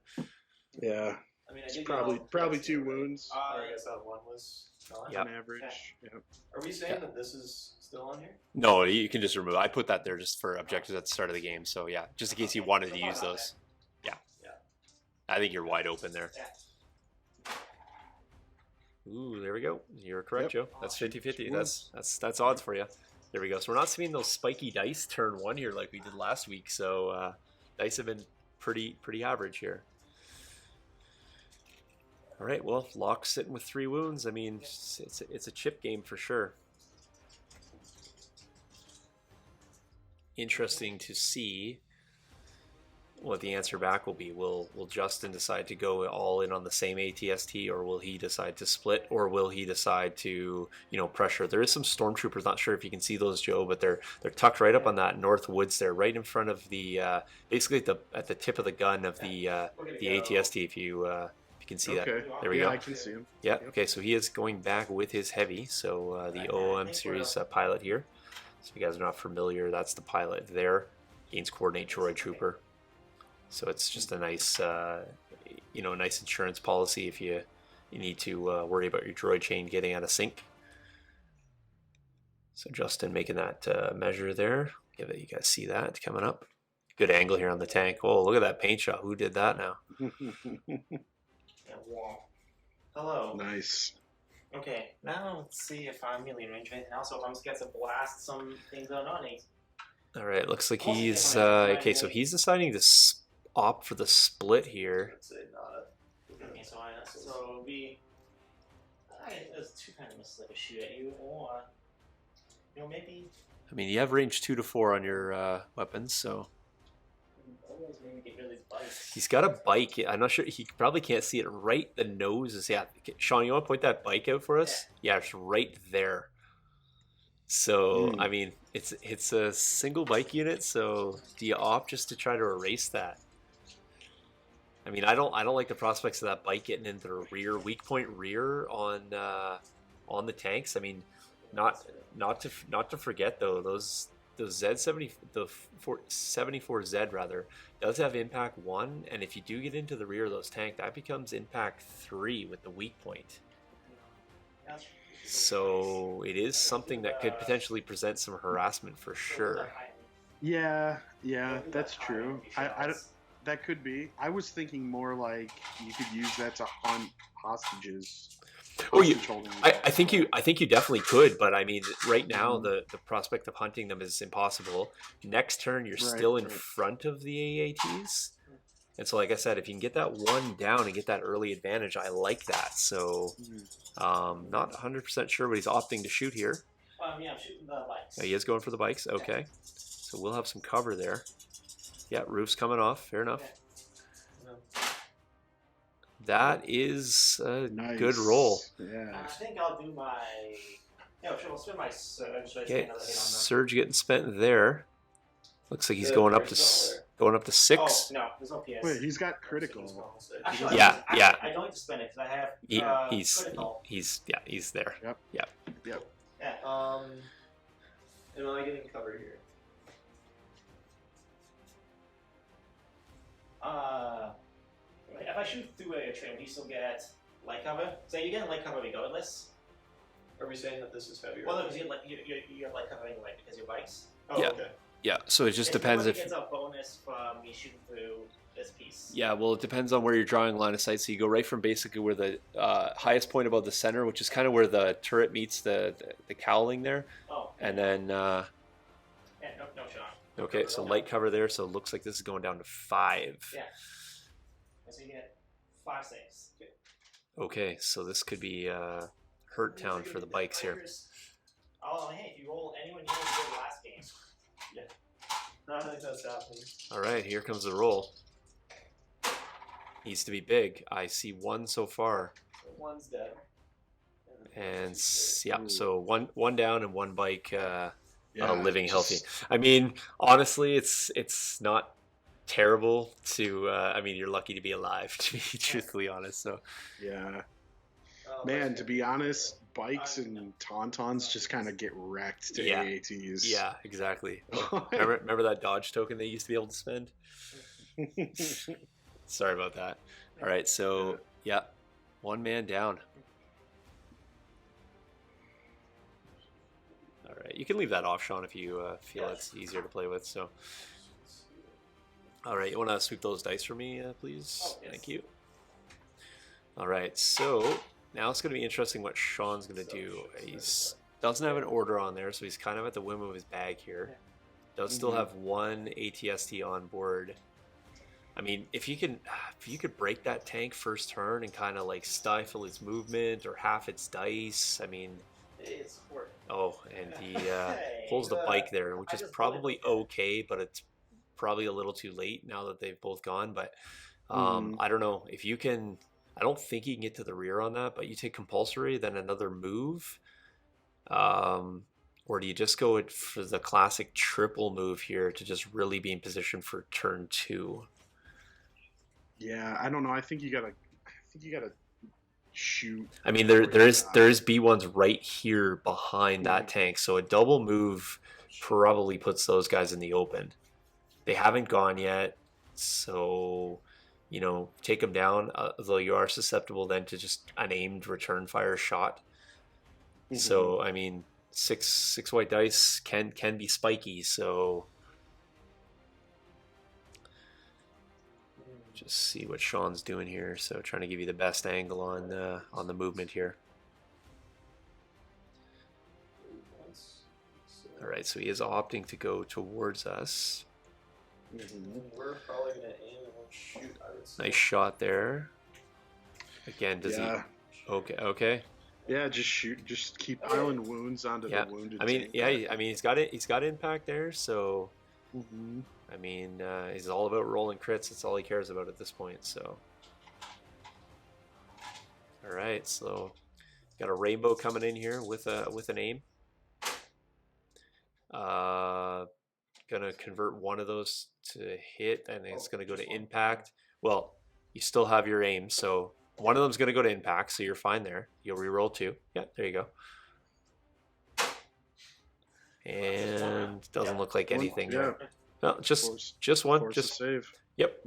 Yeah. I mean, I It's did probably 2 wounds I guess that one was gone. Yep. on average. Yep. Are we saying that this is still on here? No, you can just remove. I put that there just for objectives at the start of the game. So yeah, just in case you wanted to use those. Yeah. Yeah. I think you're wide open there. Yeah. Ooh, there we go. You're correct, Yep. Joe. That's 50-50. Ooh. That's odds for you. There we go. So we're not seeing those spiky dice turn 1 here like we did last week. So dice have been pretty average here. All right. Well, Locke's sitting with 3 wounds. I mean, it's a chip game for sure. Interesting to see what the answer back will be. Will Justin decide to go all in on the same ATST, or will he decide to split, or will he decide to, you know, pressure? There is some stormtroopers. Not sure if you can see those, Joe, but they're tucked right up on that north woods there, right in front of the basically at the tip of the gun of the ATST. If you can see that, there we yeah, go. I can see him. Yeah. Okay. So he is going back with his heavy. So the OOM series pilot here. So if you guys are not familiar, that's the pilot there. Gains coordinate droid trooper. So it's just a nice, nice insurance policy if you need to worry about your droid chain getting out of sync. So Justin making that measure there. Give it, you guys see that coming up. Good angle here on the tank. Oh, look at that paint shot. Who did that now? Hello. Nice. Okay, now let's see if I'm really in range of anything else. If I'm scared to blast some things that are not easy. All right, looks like he's okay. So he's deciding to opt for the split here. I'd say not. Okay, so it'll be. There's 2 kind of misses I could shoot at you, or maybe. I mean, you have range 2 to 4 on your weapons, so. Otherwise, maybe get rid of these bikes. He's got a bike. I'm not sure. He probably can't see it. Right, the nose is. Yeah, Sean, you want to point that bike out for us? Yeah, it's right there. So I mean, it's a single bike unit. So do you opt just to try to erase that? I mean, I don't like the prospects of that bike getting into the rear, weak point rear on the tanks. I mean, not to forget though, those Z70, the 74Z rather, does have impact 1, and if you do get into the rear of those tanks, that becomes impact 3 with the weak point. So it is something that could potentially present some harassment for sure. Yeah, that's true. I that could be. I was thinking more like you could use that to hunt hostages. Oh, I think you definitely could, but I mean, right now the prospect of hunting them is impossible. Next turn, you're still in front of the AATs, and so like I said, if you can get that 1 down and get that early advantage, I like that. So, not 100% sure what he's opting to shoot here. Yeah, I'm shooting the bikes. He is going for the bikes. Okay, so we'll have some cover there. Yeah, roof's coming off. Fair enough. That is a good roll. Yeah. I think I'll do my. Yeah, sure. I'll spend my surge. Okay, surge getting spent there. Looks like he's going up to 6. Oh no, there's no PS. Wait, he's got critical. Actually, Yeah. I don't need to spend it because I have. He's there. Yep. Yeah. Am I getting cover here? If I shoot through a train, do you still get light cover? So you're getting light cover regardless. Are we saying that this is heavier? Well, no, because you have light cover anyway because your bikes. Oh, Yeah. okay. Yeah, so it just depends if. It's a bonus from me shooting through this piece. Yeah, well, it depends on where you're drawing line of sight. So you go right from basically where the highest point above the center, which is kind of where the turret meets the cowling there, Oh. and then. Yeah, no shot. Okay, so light cover there. So it looks like this is going down to 5. Yeah. And so you get 5 saves. Okay, so this could be hurt town for the bikes here. Oh, hey, if you roll anyone you did last game. Yeah. No, I think that's happening. All right, here comes the roll. Needs to be big. I see 1 so far, One's dead. and yeah, so one down and 1 bike living healthy. I mean, honestly, it's not terrible to. I mean, you're lucky to be alive, to be truthfully honest. So Yeah. Man, to be honest, bikes and tauntauns just kind of get wrecked to Yeah. AATs. yeah, exactly. Remember that dodge token they used to be able to spend? Sorry about that. All right, so Yeah, one man down. All right, you can leave that off, Sean, if you feel it's easier to play with. So, all right, you want to sweep those dice for me, please? Oh, yes. Thank you. All right, so now it's going to be interesting what Sean's going to do. He's doesn't have an order on there, so he's kind of at the whim of his bag here. Does still have one ATST on board. I mean, if you could break that tank first turn and kind of like stifle its movement or half its dice, I mean, It's important. oh, and he pulls the bike there, which is probably okay, but it's probably a little too late now that they've both gone. But I don't know if you can. I don't think you can get to the rear on that, but you take compulsory, then another move. Or do you just go for the classic triple move here to just really be in position for turn 2? Yeah, I don't know. I think you gotta shoot. I mean, there is B1s right here behind that tank, so a double move probably puts those guys in the open. They haven't gone yet, so take them down. Though you are susceptible then to just an aimed return fire shot. So I mean, six white dice can be spiky. So just see what Sean's doing here. So trying to give you the best angle on the movement here. All right, so he is opting to go towards us. We're probably gonna aim and we'll shoot. I would say. Nice shot there. Again, does he? Okay. Yeah, just shoot. Just keep piling wounds onto the wounded. I mean, tank. I mean, he's got impact there. So, I mean, he's all about rolling crits. That's all he cares about at this point. So, all right. So, got a rainbow coming in here with an aim. Gonna convert one of those to hit, and it's gonna go to impact. Well, you still have your aim, so one of them's gonna go to impact, so you're fine there. You'll reroll 2. Yeah, there you go. And doesn't look like anything. Yeah. No, just one. Just save. Yep.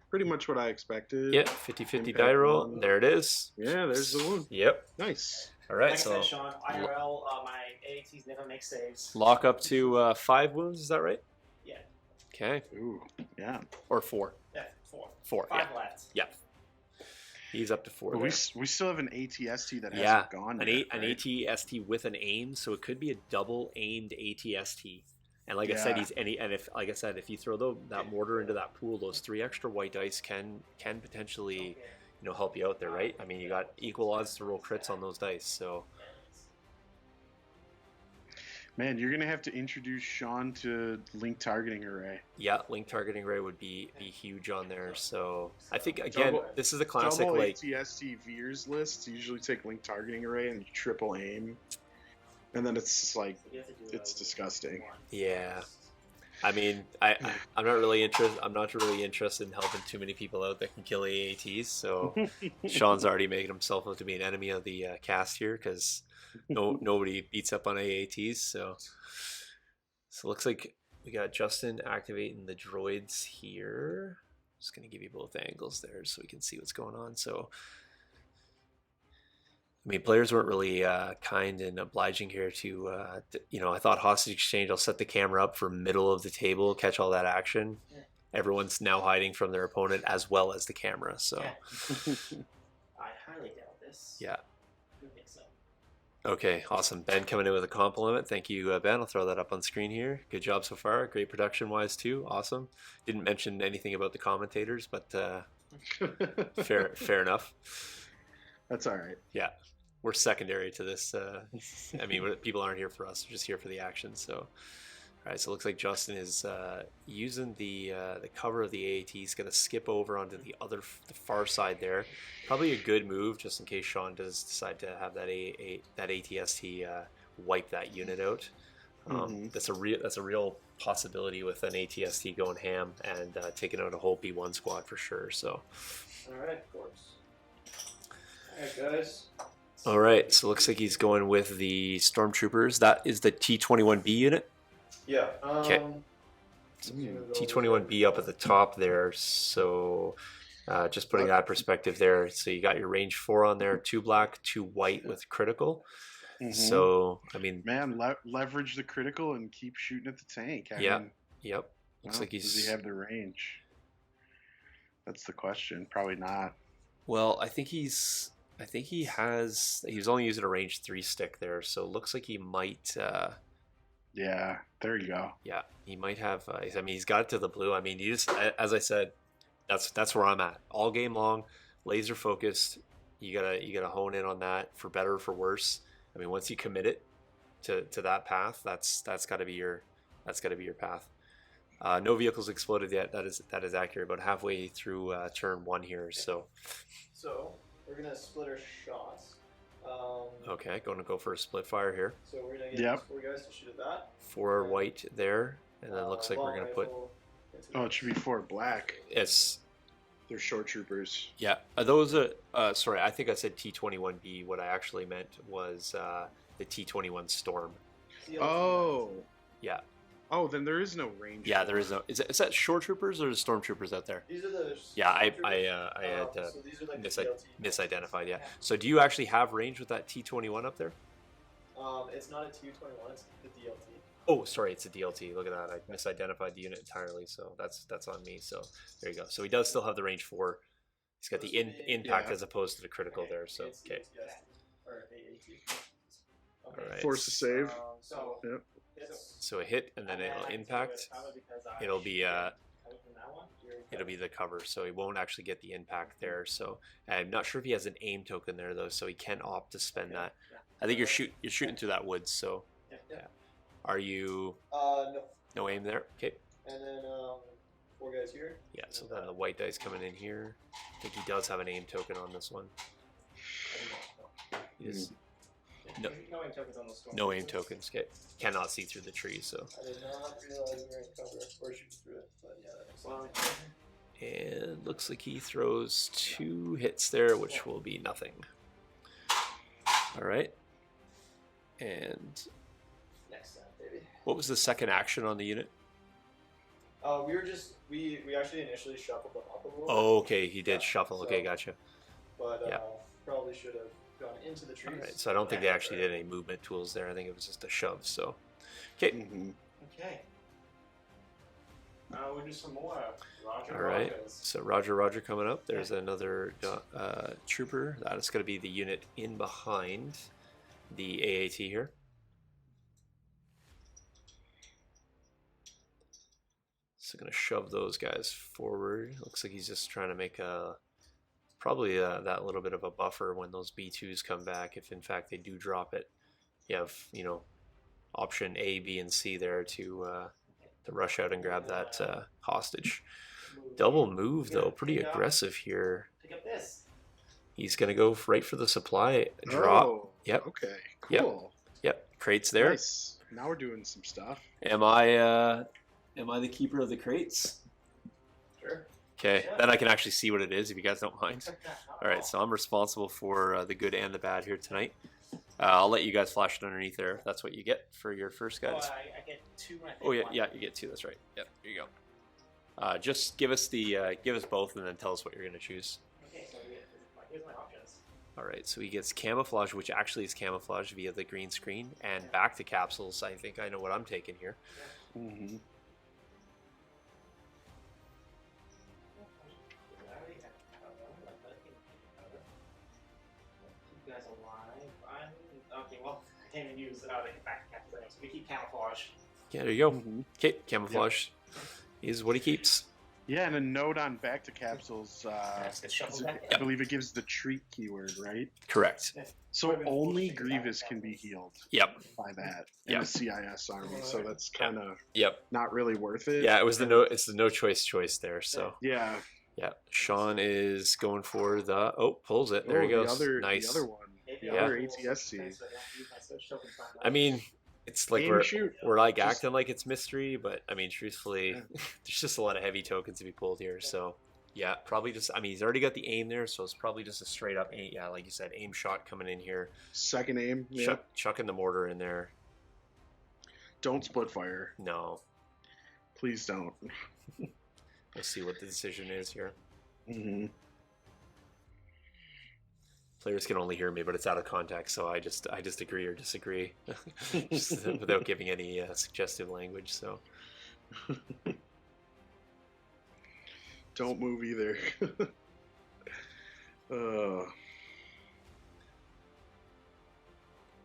Pretty much what I expected. Yeah, 50-50 die roll. There it is. Yeah, there's the wound. Yep. Nice. All right, Like so I said, Sean, IRL, my AATs never make saves. lock up to 5 wounds. Is that right? Yeah. Okay. Ooh, yeah. Or 4. Yeah, 4. 4. 5 left. Yeah. He's up to 4. But we still have an ATST that hasn't gone an yet. An right? ATST with an aim, so it could be a double aimed ATST. And like I said, if you throw that mortar into that pool, those 3 extra white dice can potentially help you out there, right? I mean, you got equal odds to roll crits on those dice, so. Man, you're gonna have to introduce Sean to link targeting array. Yeah, link targeting array would be huge on there. So I think again, this is a classic double like ATST Veers lists usually take link targeting array and triple aim, and then it's like it's disgusting. Yeah. I mean, I'm not really interested in helping too many people out that can kill AATs. So Sean's already making himself out to be an enemy of the cast here because nobody beats up on AATs. So it looks like we got Justin activating the droids here. Just gonna give you both angles there so we can see what's going on. So. I mean, players weren't really kind and obliging here to, I thought hostage exchange, I'll set the camera up for middle of the table, catch all that action. Yeah. Everyone's now hiding from their opponent as well as the camera, so. Yeah. I highly doubt this. Yeah. I don't think so. Okay, awesome. Ben coming in with a compliment. Thank you, Ben. I'll throw that up on screen here. Good job so far. Great production-wise, too. Awesome. Didn't mention anything about the commentators, but fair enough. That's all right. Yeah. We're secondary to this. I mean, people aren't here for us; they're just here for the action. So, all right. So it looks like Justin is using the cover of the AAT. He's going to skip over onto the far side there. Probably a good move, just in case Sean does decide to have that ATST wipe that unit out. That's a real possibility with an ATST going ham and taking out a whole B1 squad for sure. So, all right, of course. All right, guys. All right, so it looks like he's going with the Stormtroopers. That is the T-21B unit? Yeah. Okay. T-21B up at the top there. So Just putting that perspective there. So you got your range 4 on there, 2 black, 2 white with critical. Mhm. So, I mean, Man, leverage the critical and keep shooting at the tank. I Yeah. mean, yep. Looks well, like does he have the range? That's the question. Probably not. Well, I think he was only using a range 3 stick there, so it looks like he might Yeah, there you go. yeah, he might have I mean, he's got it to the blue. I mean, you just, as I said, that's where I'm at. All game long, laser focused. You gotta hone in on that, for better or for worse. I mean, once you commit it to that path, that's gotta be your path. No vehicles exploded yet. That is accurate. About halfway through turn 1 here. So we're gonna split our shots. okay, going to go for a split fire here. So we're gonna get Yep. these 4 guys to shoot at that. 4 white there, and then it looks like we're gonna put. Oh, it should be 4 black. It's They're short troopers. yeah. Are those sorry, I think I said T-21B. What I actually meant was the T-21 Storm. Oh. Yeah. Oh, then there is no range. Yeah, there is no. Is that shore troopers or storm troopers out there? These are the. Yeah, I had So these are like the DLT. misidentified. Yeah. So do you actually have range with that T-21 up there? It's not a T-21. It's the DLT. Oh, sorry, it's a DLT. Look at that. I misidentified the unit entirely, so that's on me. So there you go. So he does still have the range 4. He's got the impact Yeah. as opposed to the critical there. So It's okay. yes, or AAT. Okay. All right. Force to save. So Yep. it's So a hit, and then it'll impact. It'll be the cover, so he won't actually get the impact there. So I'm not sure if he has an aim token there though, so he can opt to spend that. I think you're shooting through that woods. So Yeah. are you no aim there? Okay. And then 4 guys here. Yeah. So then the white dice coming in here. I think he does have an aim token on this one. He is, No. No aim tokens on the storm. no aim tokens. Okay. Cannot see through the tree. So I did not realize we were in cover or shooting through it, but yeah, that makes sense. and looks like he throws 2 hits there, which will be nothing. All right. And Next time, baby. what was the second action on the unit? We were just we actually initially shuffled them up a little. Oh, okay, he did Yeah, shuffle. Okay, so- gotcha. But yeah. probably should have gone into the trees. All right, so I don't think they actually did any movement tools there. I think it was just a shove. So, okay, Mm-hmm. Okay. We'll do some more. Roger. all right. Rogers. So Roger coming up. There's another trooper. That is going to be the unit in behind the AAT here. So going to shove those guys forward. Looks like he's just trying to make probably that little bit of a buffer when those B2s come back, if in fact they do drop it. You have, option A, B, and C there to rush out and grab that hostage. Double move though, pretty aggressive here. Pick up this. He's gonna go right for the supply drop. Oh, Yep. Okay. Yep. Cool. Yep, crates there. Nice. Now we're doing some stuff. Am I the keeper of the crates? Sure. Okay, Yeah. then I can actually see what it is if you guys don't mind. All right, so I'm responsible for the good and the bad here tonight. I'll let you guys flash it underneath there. If that's what you get for your first Oh, guys. I get 2. I think Oh yeah, one. yeah, you get 2. That's right. Yep, here you go. Just give us both, and then tell us what you're gonna choose. Okay, so here's my options. All right, so he gets camouflage, which actually is camouflage via the green screen, and back to capsules. I think I know what I'm taking here. Mm-hmm. Keep you guys alive. Okay, well, I can't even use the back captain, so we keep camouflage. Yeah, there you go. Mm-hmm. Okay, camouflage is what he keeps. Yeah, and a note on back to capsules. That's good shuffle back. I believe it gives the treat keyword, right? Correct. So only Grievous can be healed Yep. by that in Yep. a CIS army. So that's kind of Yep. not really worth it. Yeah, it's the no choice there. So Yeah. yeah, Sean is going for the pulls it. There he goes. Nice. The other one. Maybe The Yeah. other ATSC. So I don't use my switch token time. I mean, it's like Aim we're shoot. like Just- acting like it's mystery, but I mean, truthfully, Yeah. there's just a lot of heavy tokens to be pulled here. So yeah, probably just. I mean, he's already got the aim there, so it's probably just a straight up aim. Yeah, like you said, aim shot coming in here. Second aim. Yeah. Chucking the mortar in there. Don't split fire. No, Please don't. we'll see what the decision is here. Mm-hmm. Players can only hear me, but it's out of context, so I just agree or disagree, just without giving any suggestive language. So Don't move either. I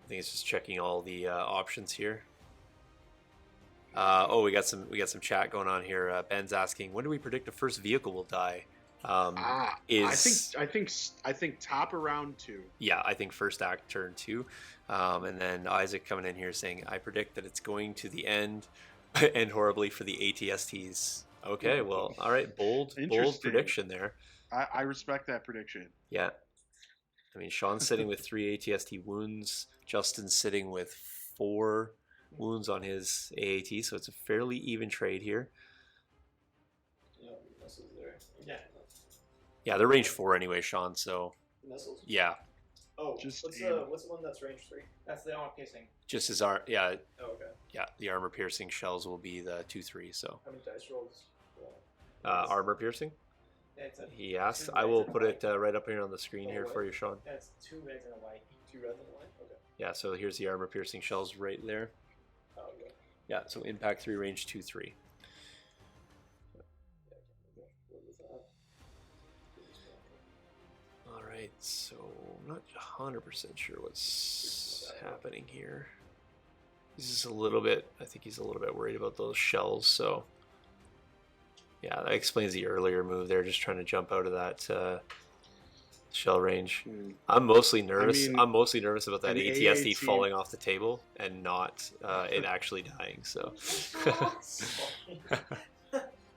think it's just checking all the options here. We got some chat going on here. Ben's asking, when do we predict the first vehicle will die? I think top around 2. Yeah, I think first act turn 2. And then Isaac coming in here saying, I predict that it's going to the end horribly for the ATSTs. Okay, well, all right, bold prediction there. I respect that prediction. Yeah. I mean, Sean's sitting with 3 ATST wounds. Justin's sitting with 4 wounds on his AAT, so it's a fairly even trade here. Yeah, missiles there. Yeah. Yeah, they're range 4 anyway, Sean, so Missiles? yeah. Oh, Just what's the one that's range 3? That's the armor piercing. Just as Oh, okay. the armor piercing shells will be the 2-3, so. How many dice rolls? Armor piercing? It's a, He asked. 2 I reds will and a put white. it right up here on the screen here what? for you, Sean. That's 2 reds and a white. 2 red and a white? Okay. Yeah, so here's the armor piercing shells right there. Oh, okay. Yeah, so impact 3, range 2-3. All right, so I'm not 100% sure what's happening here. He's just a little bit, I think he's a little bit worried about those shells, so yeah, that explains the earlier move there, just trying to jump out of that shell range. I'm mostly nervous. I'm mostly nervous about that an ATSD AAT falling off the table and not it actually dying. So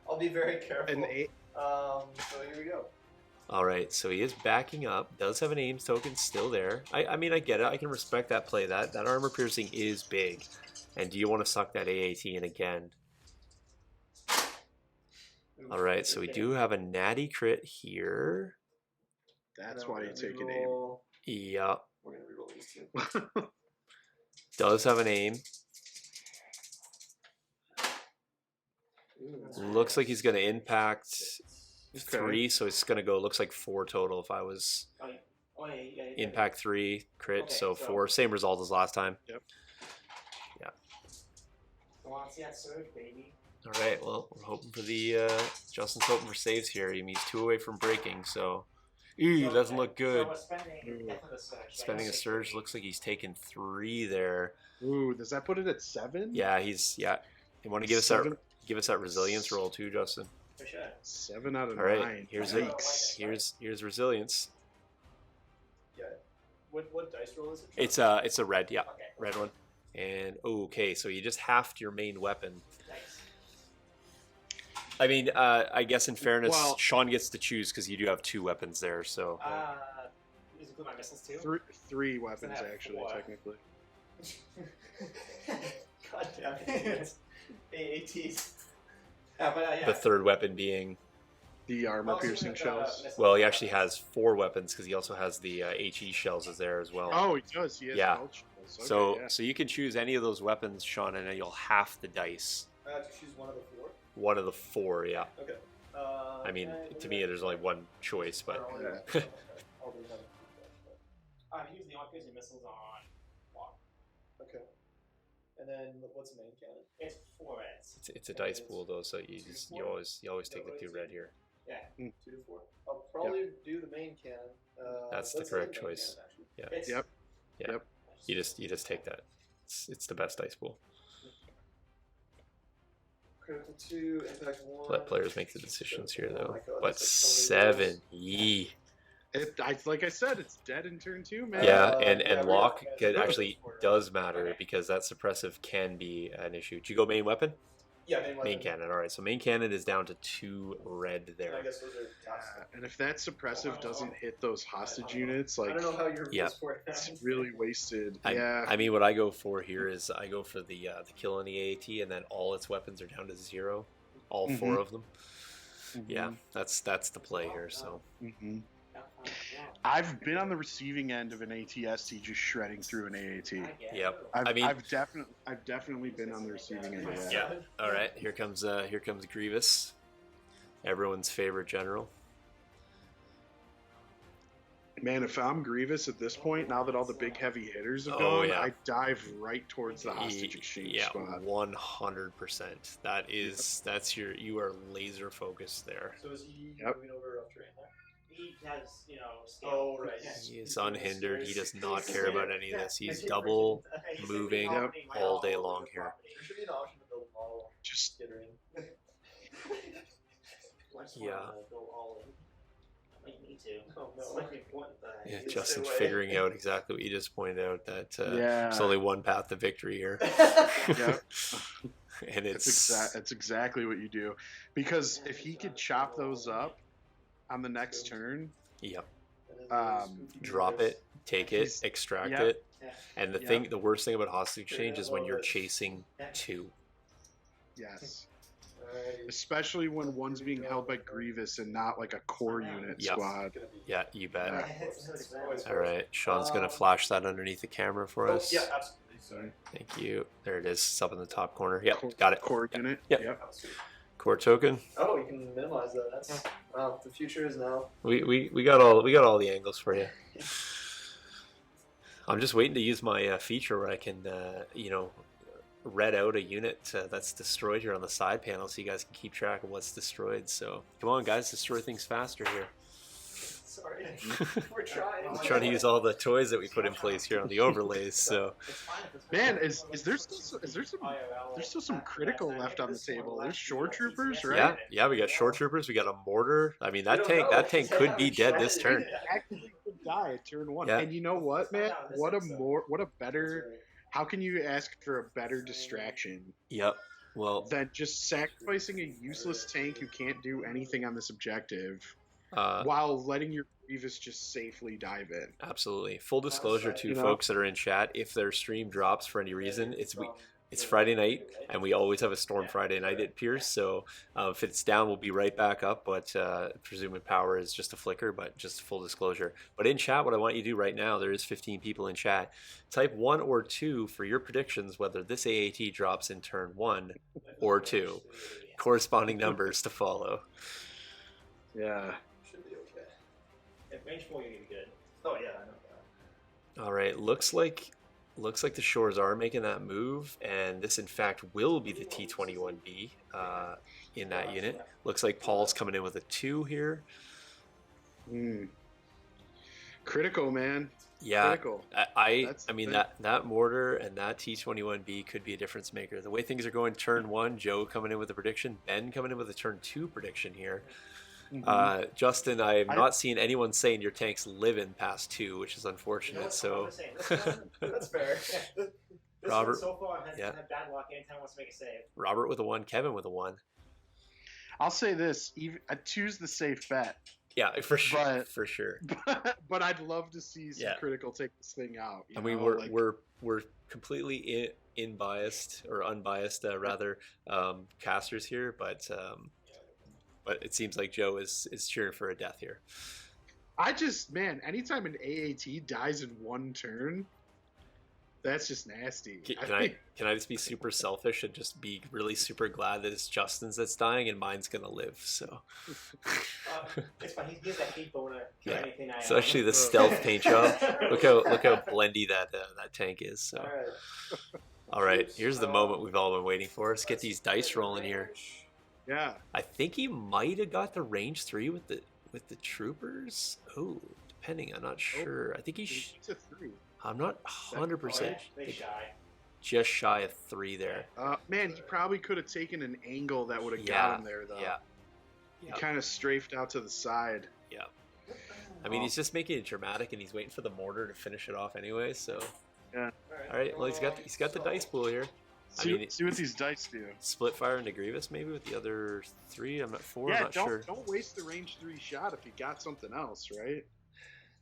I'll be very careful. An So here we go. all right, so he is backing up. Does have an aim token still there. I mean, I get it. I can respect that play. That armor piercing is big. And do you want to suck that AAT in again? All right, so we do have a natty crit here. That's why you take an aim. Yep. We're going to reroll these 2. Does have an aim. Looks like he's going to impact 3, so it's going to go, looks like 4 total if I was impact 3, crit, Okay, so so- 4. Same result as last time. Yep. Yeah. I want to see that surge, baby. All right, well, we're hoping for the, Justin's hoping for saves here. He's 2 away from breaking, so. Ooh, doesn't look good. So we're spending definitely the surge. Spending a surge, looks like he's taken 3 there. Ooh, does that put it at 7? Yeah, You want to give us that resilience roll too, Justin? For sure. 7 out of All right, 9. here's Yikes. here's resilience. Yeah. What dice roll is it? It's a red, yeah, Okay. red one. And okay, so you just halved your main weapon. Nice. I mean, I guess in fairness, Well- Sean gets to choose because you do have 2 weapons there. So Does it include my missiles too? 3 weapons, have actually, 4. technically. God damn it. AATs. Yeah, but yeah. the third weapon being, The armor-piercing shells. well, he actually has 4 weapons because he also has the HE shells is there as well. Oh, he does. He has Yeah. belt shells. Okay, So yeah. so you can choose any of those weapons, Sean, and then you'll half the dice. I have to choose one of the 4. One of the 4, yeah. Okay. I mean, to me, there's only one choice, but I'll do that. Use the armor piercing missiles on walk. Okay. And then what's the main cannon? It's 4 reds. it's a dice pool though, so you always take the 2 red here. Yeah. 2 to 4. I'll probably do the main cannon. That's the let's correct say the main choice. cannon, actually. Yeah. It's, Yep. Yeah. Yep. You just take that. It's the best dice pool. Critical 2, impact 1. Let players make the decisions here Oh though. my God, But that's like so many 7, yee. Like I said, it's dead in turn 2, man. Yeah, Uh, and yeah, we're lock not- can we're not actually for it. does matter Okay. because that suppressive can be an issue. Do you go main weapon? Yeah, main weapon. Main cannon. All right, so main cannon is down to 2 red And I there. guess those are taps. And if that suppressive doesn't hit those hostage units, I like, don't know how your Yeah. rules work. it's really wasted. I Yeah. mean, what I go for here is I go for the kill on the AAT, and then all its weapons are down to 0, all 4 of them. Yeah, that's the play here. So hmm I've been on the receiving end of an ATST just shredding through an AAT. Yep. I've, I mean- I've definitely been on the receiving end of that. yeah. All right, here comes Grievous, everyone's favorite general. Man, if I'm Grievous at this point, now that all the big heavy hitters have Oh, gone, yeah. I dive right towards the hostage exchange Yeah, spot. 100%. That's you are laser focused there. So is he Yep. moving over off terrain there? He has, scale. Oh, right. He is unhindered. He does not care about any of this. He's double moving Yep. all day long here. There should be an option to build a model. Just Get her in. Yeah. Go all in. I might need to. Oh, It's no. like important that I Yeah, use Justin it. figuring out exactly what you just pointed out, that Yeah. there's only one path to victory here. Yep. And That's exactly what you do. Because if he could chop those up on the next turn, Yep. Drop it, take it, He's- extract yep. it. Yeah. And Yep. the worst thing about hostage exchange is when you're chasing two. yes. Alright. Especially when one's being held by Grievous and not like a core unit Yep. squad. Yeah, you bet. Yeah. All right, Sean's gonna flash that underneath the camera for us. Yeah, absolutely. Sorry. Thank you. There it is. It's up in the top corner. Yep, Core- got it. Core unit. Yep. Yep. Core token. Oh, you can minimize that. That's the future is now. We got all the angles for you. I'm just waiting to use my feature where I can red out a unit that's destroyed here on the side panel, so you guys can keep track of what's destroyed. So come on, guys, destroy things faster here. Sorry, we're trying. I'm trying to use all the toys that we put in place here on the overlays. So Man, is there still some critical left on the table? There's shore troopers, right? yeah, we got shore troopers, we got a mortar. I mean, that tank could be dead this turn. Actually could die at turn one. Yeah. And you know what, man? What a better. How can you ask for a better distraction Yep. Well, than just sacrificing a useless tank who can't do anything on this objective uh, while letting your Grievous just safely dive in? absolutely. Full disclosure to You know? folks that are in chat, if their stream drops for any reason, it's Friday night, and we always have a storm Friday night at Pierce. So if it's down, we'll be right back up. But presuming power is just a flicker, but just full disclosure. But in chat, what I want you to do right now, there is 15 people in chat. Type 1 or 2 for your predictions whether this AAT drops in turn 1 or 2. Corresponding numbers to follow. Yeah. Should be okay. At range 4, you're gonna be good. Oh yeah, I know that. All right, looks like the shores are making that move, and this in fact will be the T21B in that unit. Looks like Paul's coming in with a 2 here. Critical, man. Yeah, Critical. I That's the mean thing. that mortar and that T21B could be a difference maker. The way things are going, turn 1, Joe coming in with a prediction, Ben coming in with a turn 2 prediction here. Justin, I'm not seeing anyone saying your tanks live in past 2, which is unfortunate. So That's fair. This Robert, one so far has yeah. had bad luck anytime he wants to make a save. Robert with a 1, Kevin with a 1. I'll say this: I choose the safe bet, Yeah, for sure, But- for sure. but I'd love to see some Yeah. critical take this thing out. I mean, we're completely unbiased rather casters here, but it seems like Joe is cheering for a death here. Anytime an AAT dies in one turn, that's just nasty. Can I just be super selfish and just be really super glad that it's Justin's that's dying and mine's gonna live? So It's fine. He gives that hate boner for Yeah. anything I it's actually the stealth paint job. Look how blendy that tank is. So all right, here's the moment we've all been waiting for. Let's get these dice rolling here. Yeah. I think he might have got the range 3 with the troopers. Oh, depending, I'm not sure. I think It's a 3. I'm not 100%. They shy. Just shy of 3 there. Man, he probably could have taken an angle that would have Yeah, got him there, though. yeah. He kind of strafed out to the side. Yeah. I mean, he's just making it dramatic, and he's waiting for the mortar to finish it off anyway. So, Yeah. all right. Well, he's got the dice pool here. See, I mean, see what these dice do. split fire into Grievous maybe with the other 3. I'm not 4. Yeah, I'm not sure. don't waste the range 3 shot if you got something else, right?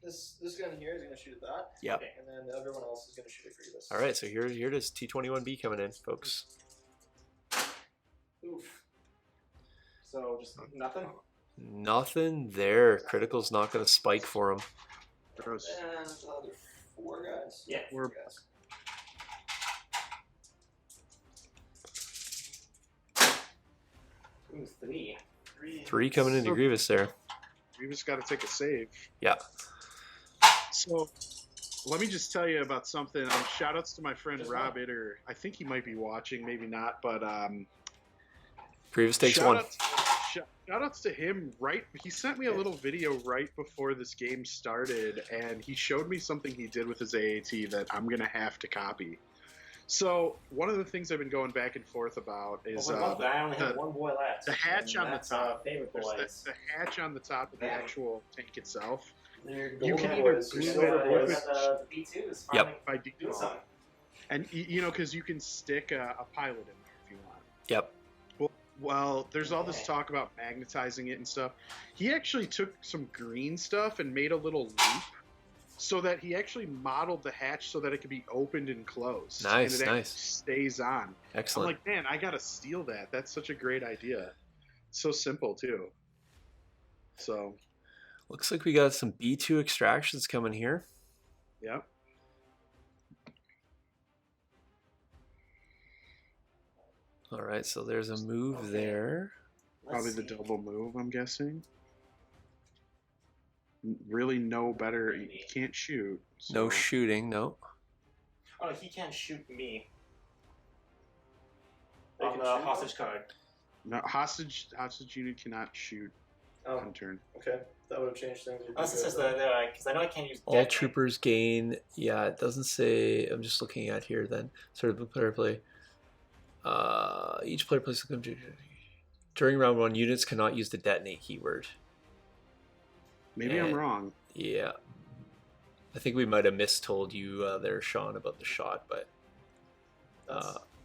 This gun here is going to shoot at that. Yep. Okay. And then everyone else is going to shoot at Grievous. All right. So here it is. T21B coming in, folks. Oof. So just nothing. Nothing there. Critical's not going to spike for him. Gross. And the other 4 guys. Yeah. We're- 4 guys. Ooh, 3. 3 coming into Grievous there. We just got to take a save. Yeah. So let me just tell you about something. Shout outs to my friend Rob Itter. I think he might be watching, maybe not, but Previous takes one. Shout outs to him. He sent me a little video right before this game started, and he showed me something he did with his AAT that I'm gonna have to copy. So one of the things I've been going back and forth about is I only have one boy left. the hatch on the top. Favorite There's boys. the hatch on the top of the actual tank itself. They're You can golden either boys. glue They're it silver or boys. The B2 is Yep. finally by doing default, something. and because you can stick a pilot in there if you want. Yep. Well, there's all this talk about magnetizing it and stuff. He actually took some green stuff and made a little loop so that he actually modeled the hatch so that it could be opened and closed. Nice, and it nice. stays on. Excellent. I'm like, man, I gotta steal that. That's such a great idea. So simple too. So, Looks like we got some B2 extractions coming here. yeah. All right, so there's a move there. Probably the double move, I'm guessing. Really no better. You can't shoot. So. No shooting, no. Oh, he can't shoot me They on can the shoot hostage card. No, hostage unit cannot shoot Oh, on turn. okay. That would have changed things. Unless it says because I know I can't use All dead troopers gain. Yeah, it doesn't say. I'm just looking at here then. Sort of player play. Each player plays during round one. Units cannot use the detonate keyword. Maybe I'm And- wrong. Yeah, I think we might have mistold you there, Sean, about the shot, but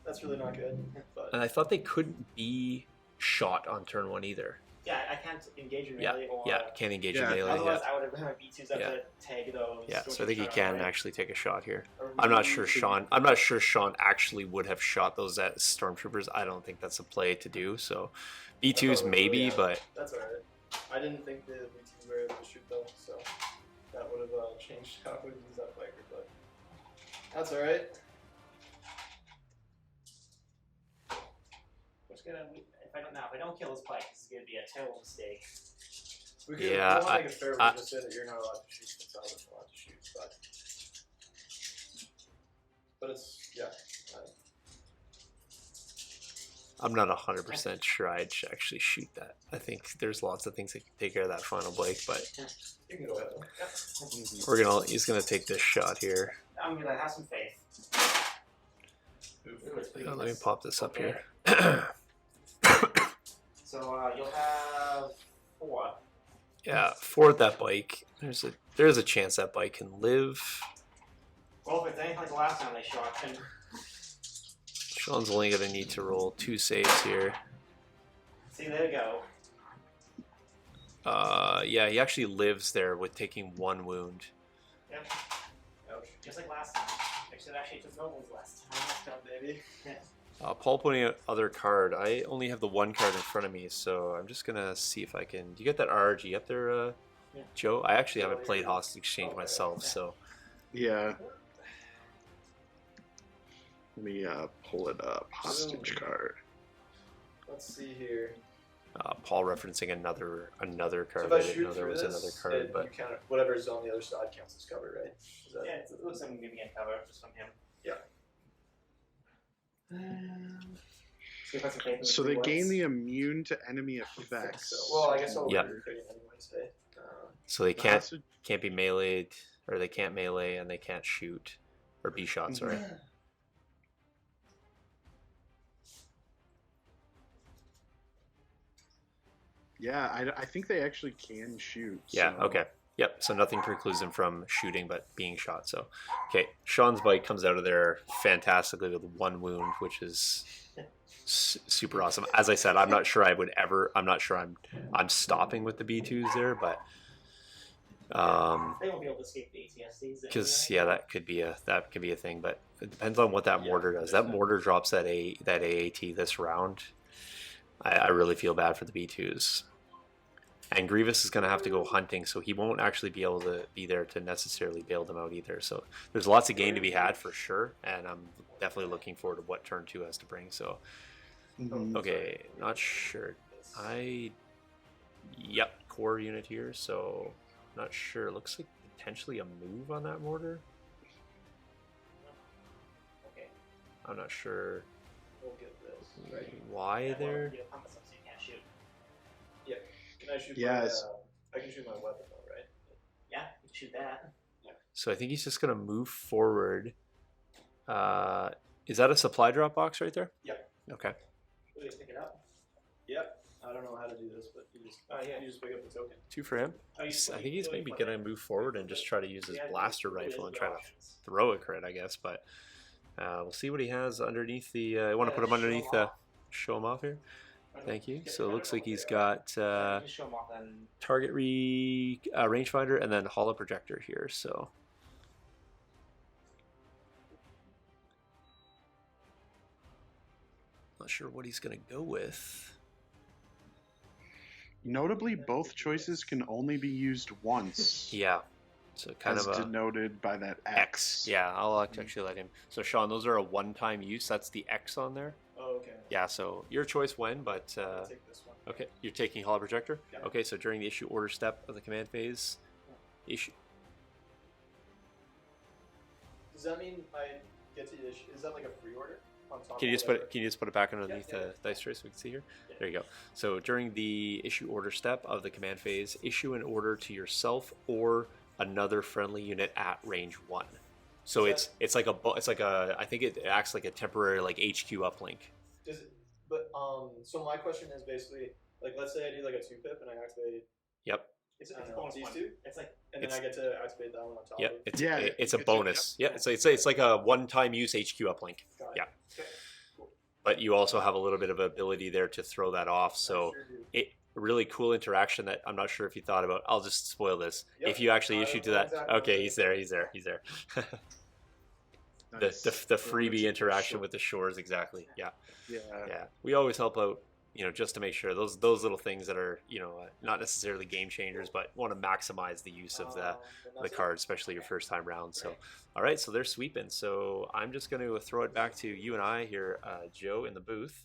That's really not good. But and I thought they couldn't be shot on turn one either. Yeah, I can't engage in Yeah, melee or yeah, can't engage in Yeah. melee. otherwise Yeah, I would have my B2s up Yeah. to tag those. yeah. don't So I think he shot can on, right? actually take a shot here. I'm not sure Sean. I'm not sure Sean actually would have shot those at stormtroopers. I don't think that's a play to do. So B2s maybe, yeah. but that's alright. I didn't think the B2s were able to shoot though, so that would have changed how we use that flanker, but that's alright. Which gonna if I don't kill this pike, this is gonna be a terrible mistake. We could Yeah, we want to make it fair. We I- just say that you're not allowed to shoot. That's all that's allowed to shoot, but it's I'm not 100% sure I'd actually shoot that. I think there's lots of things that can take care of that final Blake, but you can go ahead. he's gonna take this shot here. I'm gonna have some faith. Ooh, it's pretty Let me close. pop this up Okay. here. So you'll have 4. Yeah, for that bike, there's a chance that bike can live. Well, if it's anything like the last time they shot, then Sean's only gonna need to roll 2 saves here. see, there you go. Yeah, he actually lives there with taking 1 wound. Yep. Just like last time. Except actually took no ones last time. Last time, baby. Paul putting out other card. I only have the 1 card in front of me, so I'm just gonna see if I can. Do you get that RRG up there, Yeah. Joe? I actually haven't played Hostage Exchange Oh, myself, yeah. so Yeah. Let me pull it up. Hostage card. Let's see here. Paul referencing another So card. if I I didn't shoot know there through was this, another card, it, but you count whatever's on the other side counts as cover, right? Is that, Yeah, it looks like I'm gonna get cover just from him. Yeah. See if I can take So they gain the immune to enemy effects. So, well, I guess I'll Yeah. be creating anyways. Hey. so they The can't hostage- be meleeed, or they can't melee, and they can't shoot or be shot. Sorry. Yeah, I think they actually can shoot. Yeah. so- Okay. Yep. So nothing precludes him from shooting, but being shot. So, okay. Sean's bite comes out of there fantastically with 1 wound, which is super awesome. As I said, I'm not sure I would ever. I'm not sure I'm stopping with the B2s there, but They won't be able to escape the ATSDs. because yeah, that could be a thing. But it depends on what that mortar does. That mortar drops that AAT this round. I really feel bad for the B2s. And Grievous is going to have to go hunting, so he won't actually be able to be there to necessarily bail them out either. So there's lots of gain to be had for sure, and I'm definitely looking forward to what turn 2 has to bring. So, Mhm. okay, not sure. Yep, core unit here, so not sure. Looks like the potentially a move on that mortar. Okay. I'm not sure We'll get this. Right. why Yeah, well, there. you have compass up so you can't shoot. Yeah. Can I shoot Yes. I can shoot my weapon though, right? Yeah, you can shoot that. So I think he's just gonna move forward. Is that a supply drop box right there? Yep. Okay. Will you pick it up? Yep. I don't know how to do this, but you just pick up the token. 2 for him. Oh, you- I think he's you- maybe you- gonna move forward and just try to use his Yeah, blaster you- rifle and you- try to options. throw a crit, I guess. But we'll see what he has underneath the. I want to Yeah, put him show underneath him the. off. Show him off here. Thank you. Get So it rid looks of like him. he's got Yeah, just show him off and target rangefinder and then holo projector here. So not sure what he's gonna go with. Notably, both choices can only be used once. Yeah. So kind as of a denoted by that X. X. Yeah, I'll actually let him. So Sean, those are a one-time use. That's the X on there. Oh, okay. Yeah. So your choice when, but I'll take this one. okay, you're taking holo projector. Yeah. Okay, so during the issue order step of the command phase, issue. Does that mean I get to issue? Is that like a free order on top? Can you of just put whatever? it? Can you just put it back underneath Yeah, yeah. the dice tray so we can see here? Yeah. There you go. So during the issue order step of the command phase, issue an order to yourself or another friendly unit at range 1. So Is it's like a I think it acts like a temporary like HQ uplink. Does it? But so my question is basically like, let's say I do like a 2-pip and I activate, Yep. it's I a don't know, bonus these one. two, It's like and then I get to activate that one on top. Yep. Of It's Yeah, it's a it's a- bonus. Yeah. It's like a one-time use HQ uplink. Got it. Yeah. Okay. Cool. But you also have a little bit of ability there to throw that off. So I sure do. it really cool interaction that I'm not sure if you thought about. I'll just spoil this. Yep. If you actually I issue to know that, exactly what okay, it he's is. there. Nice. the freebie With interaction shore. with the shores, exactly. Yeah, Yeah. yeah. We always help out, just to make sure those little things that are not necessarily game changers, but want to maximize the use of Then the that's it. card, especially your first time round. So, all right, so they're sweeping. So I'm just going to throw it back to you and I here, Joe, in the booth,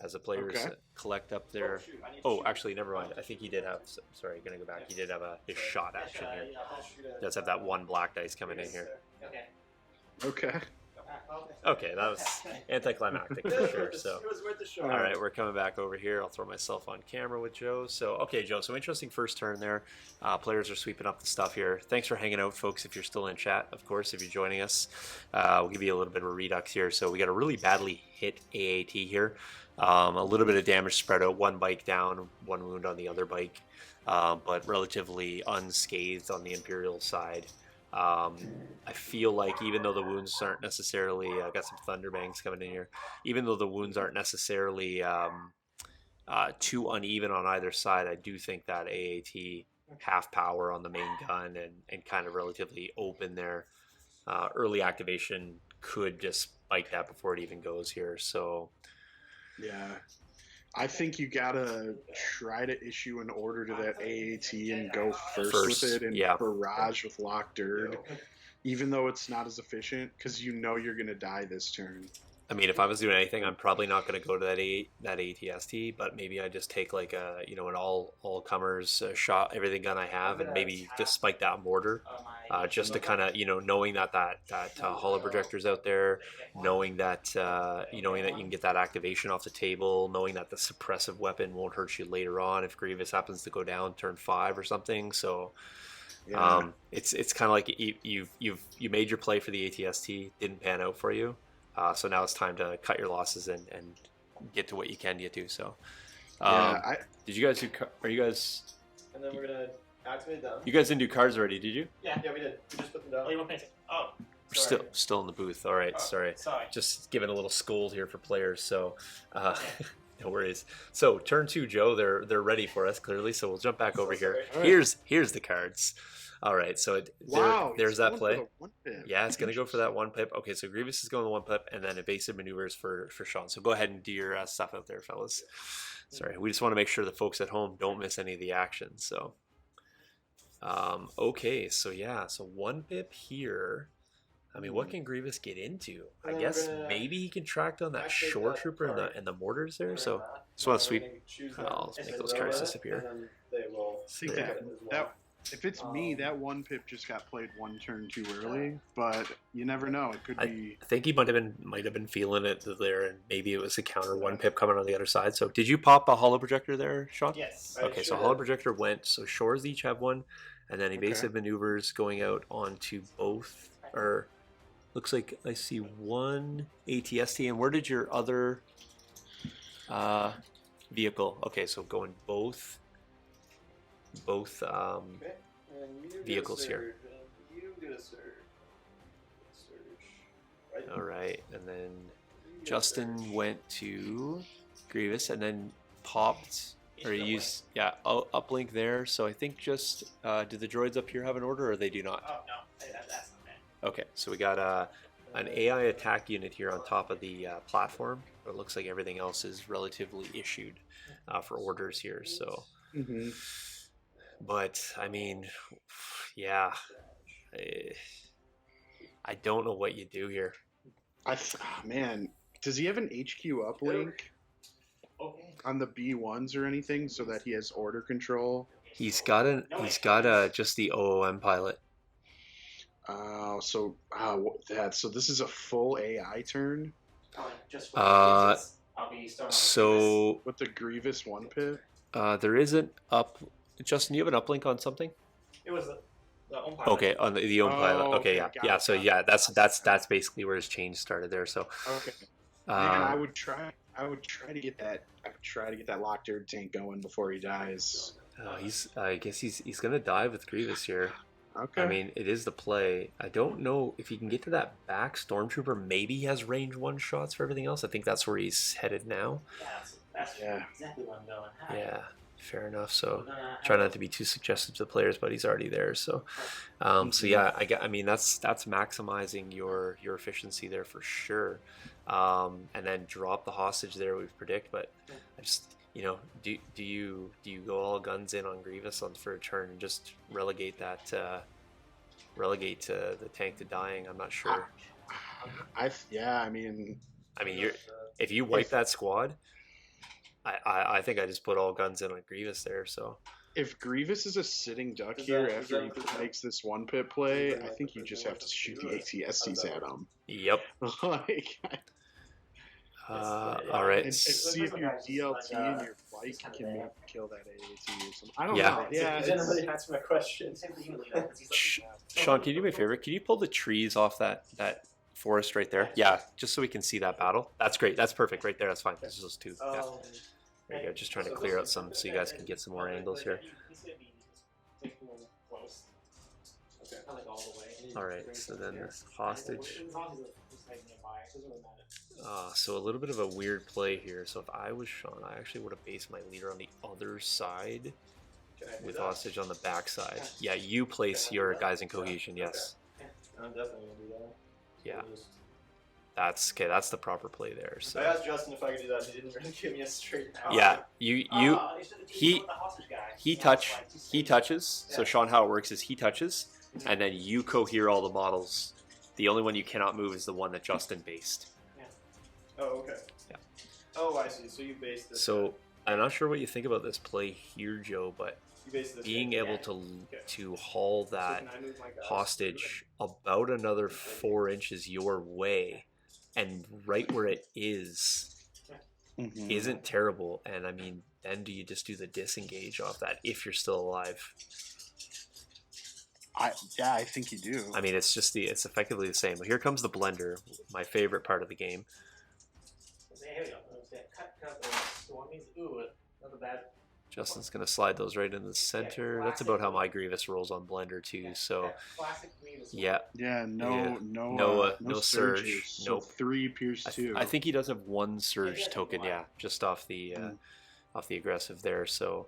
as the players Okay. collect up their. shoot, I need to Oh, shoot. actually, never mind. I think he did have. Sorry, gonna go back. He did have his shot Yeah, action here. yeah, I'll shoot it. Does have that one black dice coming in here. Okay. Okay. Okay, that was anticlimactic for sure. So. It was worth the shot. All right, we're coming back over here. I'll throw myself on camera with Joe. So, okay, Joe. So interesting first turn there. Players are sweeping up the stuff here. Thanks for hanging out, folks. If you're still in chat, of course, if you're joining us, we'll give you a little bit of a redux here. So we got a really badly hit AAT here. A little bit of damage spread out. One bike down, one wound on the other bike, but relatively unscathed on the Imperial side. I feel like even though the wounds aren't necessarily, I got some thunderbangs coming in here, even though the wounds aren't necessarily too uneven on either side, I do think that AAT half power on the main gun and kind of relatively open there. Early activation could just bite that before it even goes here. So Yeah. I think you gotta try to issue an order to that AAT and go first with it and yeah. barrage with locked dirt, even though it's not as efficient, because you know you're gonna die this turn. I mean, if I was doing anything, I'm probably not going to go to that ATST, but maybe I just take like a an all comers shot everything gun I have, and maybe just spike that mortar, just to kind of knowing that holo projector's out there, knowing that you can get that activation off the table, knowing that the suppressive weapon won't hurt you later on if Grievous happens to go down turn 5 or something. So. Yeah. It's kind of like you made your play for the ATST, didn't pan out for you. So now it's time to cut your losses and get to what you can get to. So, did you guys are you guys? And then we're gonna activate them. You guys didn't do cards already, did you? Yeah. Yeah, we did. We just put them down. Oh, you want painting? Oh, We're sorry. still in the booth. All right, Oh, sorry. Sorry. Just giving a little scold here for players. So, no worries. So turn 2, Joe. They're ready for us clearly. So we'll jump back over here. All right. Here's the cards. All right, so Wow. there's he's that going play. for the one pip. Yeah, it's going to go for that 1 pip. Okay, so Grievous is going to 1 pip, and then evasive maneuvers for Sean. So go ahead and do your stuff out there, fellas. Sorry, we just want to make sure the folks at home don't miss any of the action. So, okay, so yeah, so 1 pip here. I mean, what can Grievous get into? I And then guess we're gonna maybe he can track down that activate shore that trooper card. and the mortars there. Whatever So that. just want to We're sweep. gonna choose I'll them make as those a cards robot, disappear. And then they will See take that? it as well. If it's me, that one pip just got played one turn too early, but you never know. It could be. I think he might have been feeling it there, and maybe it was a counter one pip coming on the other side. So did you pop a hollow projector there, Sean? Yes. Okay, so hollow projector went. So shores each have one, and then evasive maneuvers going out onto both. Or looks like I see one ATST. And where did your other vehicle? Okay, so going both. Okay. And you Vehicles get a here. surge, and you get a surge. Right. All right, and then You get a Justin surge. went to Grievous and then popped or used uplink there. So I think just do the droids up here have an order or they do not? Oh no, that's not bad. Okay, so we got an AI attack unit here on top of the platform. But it looks like everything else is relatively issued for orders here. So, Mhm. but I mean, yeah, I don't know what you do here. Man, does he have an HQ uplink Okay. on the B1s or anything so that he has order control? He's got just the OOM pilot. So this is a full AI turn Just for I'll be starting So with the Grievous one pip. there isn't up. Justin, you have an uplink on something? It was the umpire. Okay, on the OOM pilot. Okay, yeah, got yeah. it, So got yeah, it. that's basically where his change started there. So Okay. Man, I would try to get that. I would try to get that locked air tank going before he dies. I guess he's gonna dive with Grievous here. Okay. I mean, it is the play. I don't know if he can get to that back stormtrooper. Maybe he has range one shots for everything else. I think that's where he's headed now. That's exactly where I'm going. Yeah, fair enough. So try not to be too suggestive to the players, but he's already there. So, so yeah, I mean that's maximizing your efficiency there for sure. And then drop the hostage there. We predict, but I just. Do you go all guns in on Grievous for a turn and just relegate the tank to dying? I'm not sure. I mean, if you wipe that squad, I think I just put all guns in on Grievous there. So if Grievous is a sitting duck here after he makes this one pit play, I think you just have to shoot the ATSTs at him. Yep. Like. All right. And see if your DLT and your bike can maybe kill that AAT or something. I don't Yeah. know. Yeah, You didn't really answer my question. Sean, can you do me a favor? Can you pull the trees off that forest right there? Yeah, just so we can see that battle. That's great. That's perfect right there. That's fine. This is those two. Yeah. There you go. Just trying to clear out some so you guys can get some more angles here. All right. So then this hostage. So a little bit of a weird play here. So if I was Sean, I actually would have based my leader on the other side with hostage on the back side. Yeah, you place your guys in cohesion. Yes. I'm definitely gonna do that. Yeah. That's okay. That's the proper play there. So I asked Justin if I could do that. He didn't really give me a straight out. yeah, he touches. So Sean, how it works is he touches, and then you cohere all the models. The only one you cannot move is the one that Justin based. Oh, okay. Yeah. Oh, I see. So you based this. So I'm not sure what you think about this play here, Joe, but You based this being able to haul that can I move my guys? hostage about another 4 inches your way, and right where it is isn't terrible. And I mean, then do you just do the disengage off that if you're still alive? I think you do. I mean, it's effectively the same. Here comes the blender, my favorite part of the game. Justin's going to slide those right in the center. That's about how my Grievous rolls on blender too. So yeah. Yeah, no surge. surges. So Nope. 3 Pierce 2. I think he does have 1 surge token, yeah, just off the aggressive there. So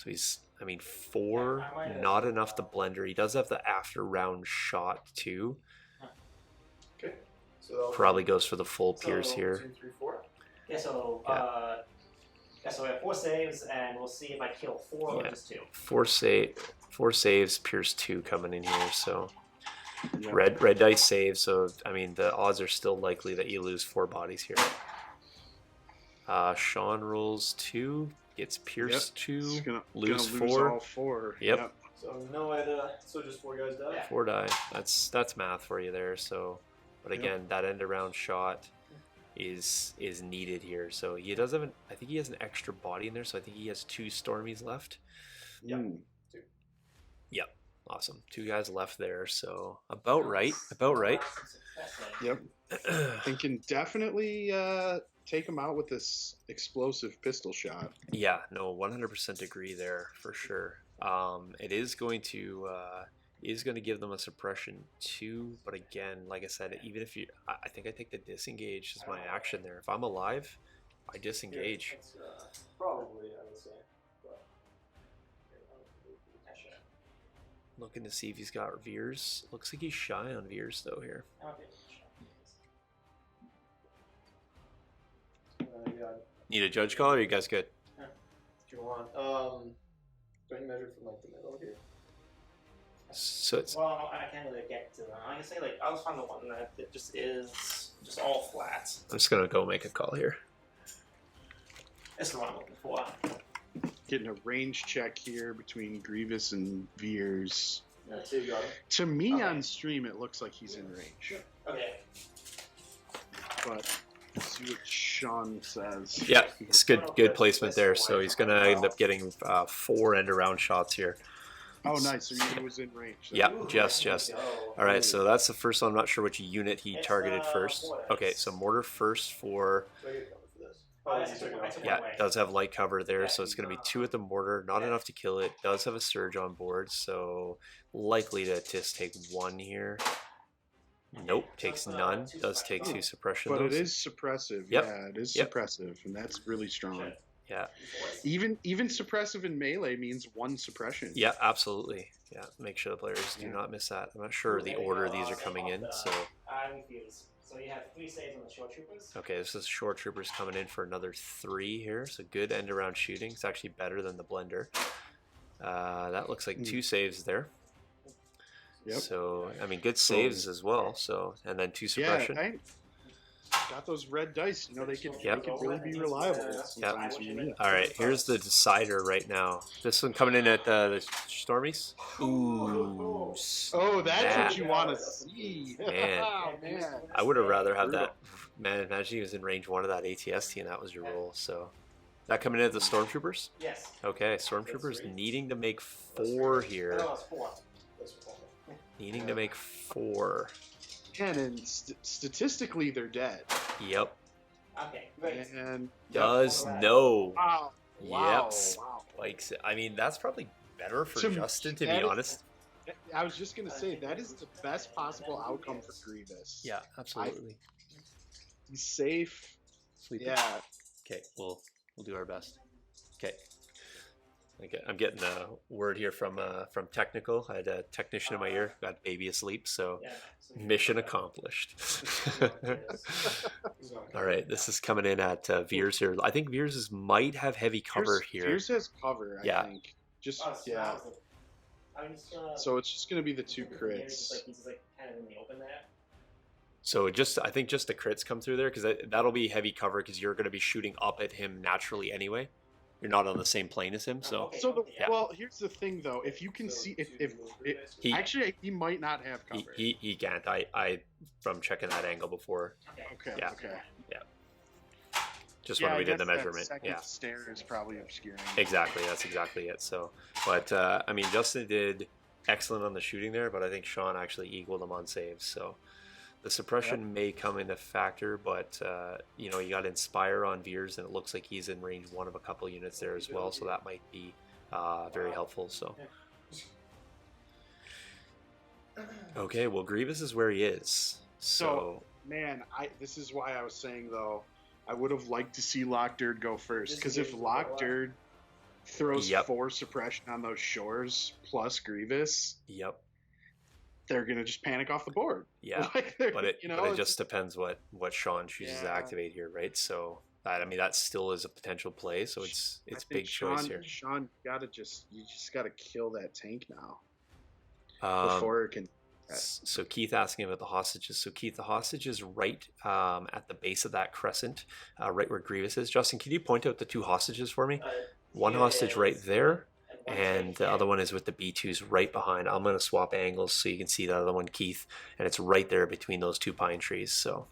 he's, I mean, 4, not enough to blender. He does have the after round shot too. Okay. So Probably goes for the full Pierce here. 2, 3, 4. Yeah, so so we have 4 saves, and we'll see if I kill 4 or just 2. 4 saves, Pierce 2 coming in here. So Yeah. red dice save. So I mean, the odds are still likely that you lose 4 bodies here. Sean rolls 2, gets Pierce 2, Gonna lose lose 4. all 4. Yep. So no idea. So just 4 guys die. Yeah. 4 die. That's math for you there. So, but again, that end around shot is needed here. So he does have I think he has an extra body in there. So I think he has 2 Stormies left. Yep. 2. Yep. Awesome. 2 guys left there. So about right. About right. Yep. And can definitely take him out with this explosive pistol shot. Yeah. No. 100% agree there for sure. It is going to give them a suppression 2, but again, like I said, even if I think I take the disengage as my action there. If I'm alive, I disengage. Probably, I would say. But, Looking to see if he's got Veers. Looks like he's shy on Veers though here. yeah, Need a judge call, or are you guys good? if you want. Do I measure from like the middle here? So it's Well, I can't really get to them. I can say like I'll find the one that it just is just all flat. I'm just gonna go make a call here. That's the one I'm looking for. Getting a range check here between Grievous and Veers. Yeah, 2 got him. To me Okay. on stream, it looks like he's in range. Okay. But let's see what Sean says. Yeah, it's good placement there. So he's gonna end up getting 4 end around shots here. Oh, nice. So he was in range. Yeah, Ooh, just. there we go. All right, so that's the first one. I'm not sure which unit he It's, targeted first. mortars. Okay, so mortar first for, Do I get cover for this? Oh, this I is took taken one- I off. took yeah, away. it does have light cover there, Yeah. so it's going to be 2 at the mortar. Not enough to kill it. Does have a surge on board, so likely to just take 1 here. Nope, takes none. Does take 2 suppression. But it though, so- is suppressive. Yep. Yeah, it is Yep. suppressive, and that's really strong. Shit. Yeah, Even suppressive in melee means 1 suppression. yeah, absolutely. Yeah, make sure the players do Yeah. not miss that. I'm not sure the There we order go. these are coming in, so. I'm confused. So you have 3 saves on the short troopers. Okay, this is short troopers coming in for another 3 here. So good end around shooting. It's actually better than the blender. That looks like 2 saves there. Yep. So I mean, good saves as well. So and then 2 Yeah, suppression. I got those red dice. You know, they could Yep. really be reliable sometimes when you need it. All right, here's the decider right now. This one coming in at the Stormies. Ooh, Oh, that's snap. what you want to see. Man. Oh, man. I would have rather had that. Man, imagine he was in range 1 of that ATST and that was your roll. So that coming in at the Stormtroopers. Yes. Okay, Stormtroopers needing to make 4 here. No, it's 4. That's 4. Needing to make 4. And statistically, they're dead. Yep. Okay, great. And Does Alright. no. wow, Yep. wow. Spikes it. I mean, that's probably better for To- Justin, to be that is- honest. I was just gonna say that is the best possible outcome for Grievous. Yeah, absolutely. He's safe. Sleep. Yeah. Okay, we'll do our best. Okay. Okay, I'm getting a word here from technical. I had a technician in my ear, got baby asleep, so Yeah. mission accomplished. All right, this is coming in at Veers here. I think Veers might have heavy cover here. Here's his cover, I Yeah. think. Just Oh, so yeah. that was the- I mean, So it's just gonna be the 2 He's crits. just like kind of in the open there. So I think just the crits come through there because that'll be heavy cover because you're going to be shooting up at him naturally anyway. You're not on the same plane as him, so Okay. So Yeah. well, here's the thing though. If you can see if he actually he might not have cover. he can't. I from checking that angle before, Okay. Yeah. Okay. just Yeah, when I we did the guess that measurement. second Yeah, stare is probably obscuring. exactly. That's exactly it. So, but I mean, Justin did excellent on the shooting there, but I think Sean actually equaled him on saves. So the suppression may come into factor, but you got Inspire on Veers, and it looks like he's in range 1 of a couple units there as well. So that might be very helpful. So. Okay, well, Grievous is where he is. So Man, this is why I was saying though, I would have liked to see Lockdurd go first because if Lockdurd throws Yep. 4 suppression on those shores plus Grievous, yep, they're gonna just panic off the board. yeah. Like, they're- But it it's- just depends what Sean chooses to Yeah. activate here, right? So I mean that still is a potential play. So it's I think big choice here. Sean, you just gotta kill that tank now Um, before it can. so Keith asking about the hostages. So Keith, the hostage is right at the base of that crescent, right where Grievous is. Justin, can you point out the 2 hostages for me? One Here hostage right is- there, one and the other one is with the B2s right behind. I'm going to swap angles so you can see the other one, Keith, and it's right there between those two pine trees. So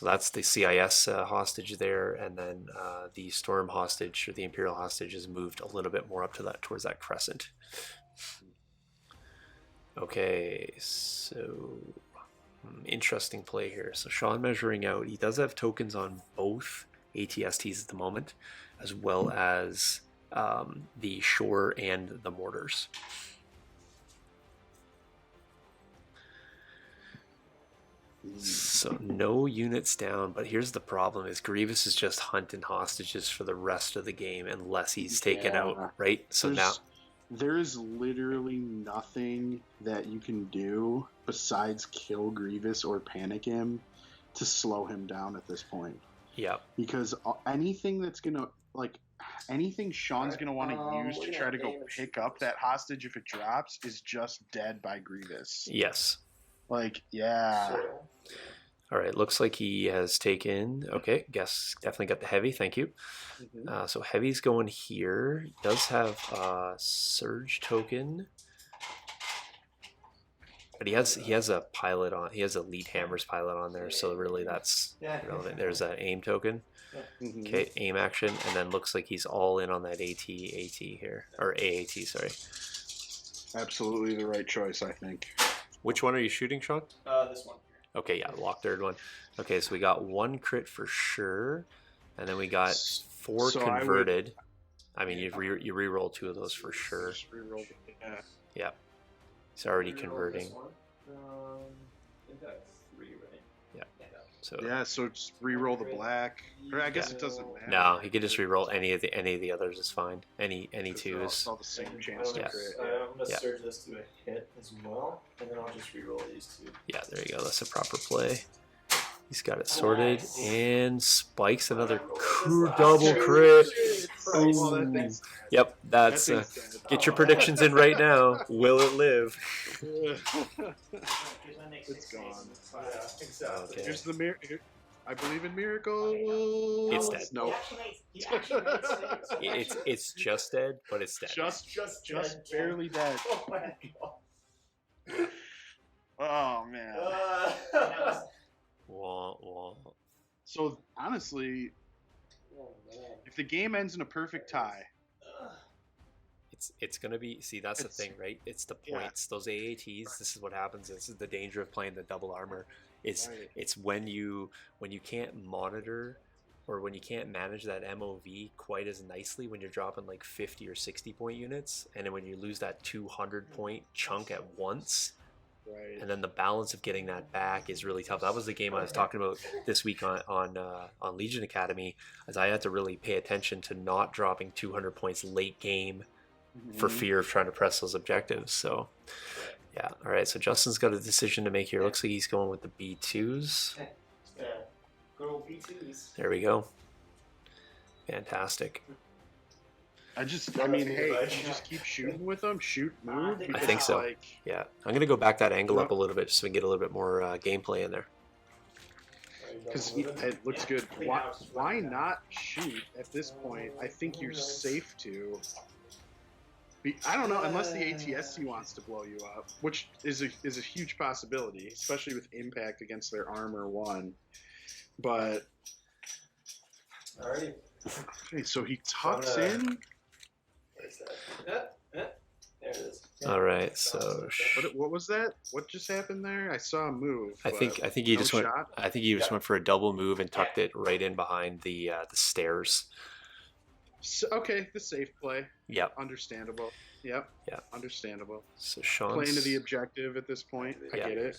that's the CIS hostage there, and then the Storm hostage, or the Imperial hostage, is moved a little bit more up to that, towards that crescent. Okay, so interesting play here. So Sean measuring out. He does have tokens on both ATSTs at the moment, as well as the shore and the mortars. So no units down, but here's the problem: is Grievous is just hunting hostages for the rest of the game unless he's taken out, right? So there is literally nothing that you can do besides kill Grievous or panic him to slow him down at this point. Yeah. Because anything that's gonna anything Sean's gonna want to use to try to go pick up that hostage if it drops is just dead by Grievous. Yes. Yeah. All right, looks like he has taken, okay, guess definitely got the heavy, thank you. So heavy's going here. He does have a surge token, but he has a pilot on, he has a lead hammers pilot on there, so really that's irrelevant. There's that aim token. Okay, aim action, and then looks like he's all in on that AT here, or AAT, sorry. Absolutely the right choice, I think. Which one are you shooting, Sean? This one. Okay, yeah, lock third one. Okay, so we got one crit for sure, and then we got 4 converted. I mean, you re-roll 2 of those for sure. Just re-rolled it, yeah. Yeah, he's already converting. I think that's 3, right? Yeah. So So just re-roll the black. Or I guess it doesn't matter. no, he could just re-roll any of the others is fine. Any twos. It's all the same chance to crit. I'm gonna surge this to a hit as well, and then I'll just re-roll these 2. Yeah, there you go. That's a proper play. He's got it sorted and spikes another double crit. Ooh. Yep, that's get your predictions in right now. Will it live? It's gone. Exactly. Okay. Here's the mirror. I believe in miracles. It's dead. No. It's just dead, but it's dead. Just barely dead. Oh my god. Oh man. Wah, wah. So honestly, if the game ends in a perfect tie, It's gonna be, see, that's the thing, right? It's the points. Those AATs, this is what happens. This is the danger of playing the double armor. It's when you can't monitor, or when you can't manage that MOV quite as nicely when you're dropping like 50 or 60 point units, and then when you lose that 200 point chunk at once. right? And then the balance of getting that back is really tough. That was the game I was talking about this week on Legion Academy, as I had to really pay attention to not dropping 200 points late game for fear of trying to press those objectives. So yeah, all right, so Justin's got a decision to make here. Looks like he's going with the B2s. Good old B2s. There we go. Fantastic. I mean, hey, you just keep shooting with them, shoot, move. I think so. Yeah, I'm going to go back that angle up a little bit so we can get a little bit more gameplay in there. Because it looks good. Why not shoot at this point? I think you're safe to. I don't know, unless the ATSC wants to blow you up, which is a huge possibility, especially with impact against their armor 1. But Alrighty. okay, so he tucks in. Where's that? There it is. All right, so What was that? What just happened there? I saw a move. I think he just went. I think he just went for a double move and tucked it right in behind the stairs. So, okay, the safe play. Yep. Understandable. Yep. Yeah. Understandable. So Sean's Playing to the objective at this point. I get it.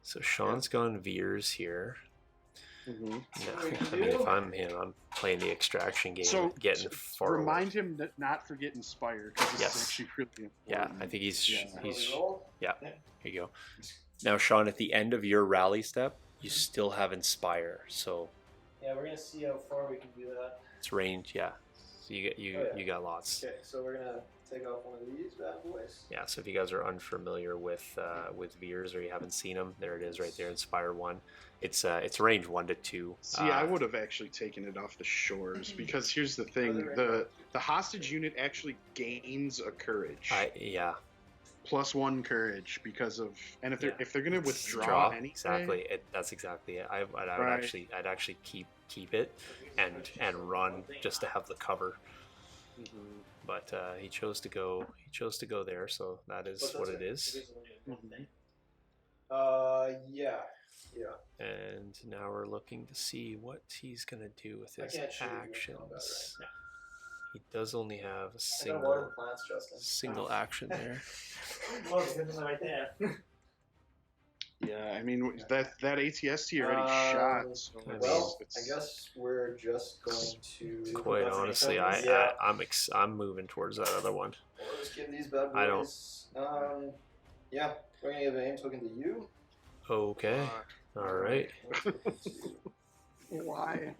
So Sean's gone Veers here. Mm-hmm. No, I mean, if I'm him, I'm playing the extraction game, So getting forward. remind him that not forget Inspire, because this is actually really important. Yeah, I think he's Yeah. Here you go. Now, Sean, at the end of your rally step, you still have Inspire, so Yeah, we're gonna see how far we can do that. it's range. Yeah, so you got lots. Okay, so we're gonna take off one of these bad boys. Yeah, so if you guys are unfamiliar with Veers, or you haven't seen them, there it is right there, Inspire 1. It's range 1 to 2. See, I would have actually taken it off the shores because here's the thing: the hostage unit actually gains a courage, Yeah. +1 courage because of, and if they're gonna withdraw Draw, anyway, exactly. That's exactly it. I would Right. I'd actually keep it and run just to have the cover. Mhm. But he chose to go there, so that is what it is. Mhm. Yeah. And now we're looking to see what he's gonna do with I his can't shoot you in actions. combat right He does only have a I got water plants, Justin. single action there. Well, it's right there. Yeah, I mean that ATST already shot. So I Well, it's, I guess we're just going to Quite honestly, Yeah. I'm moving towards that other one. We'll just give these bad I don't- boys. Yeah, we're gonna give an aim token to you. Okay, all right. Why?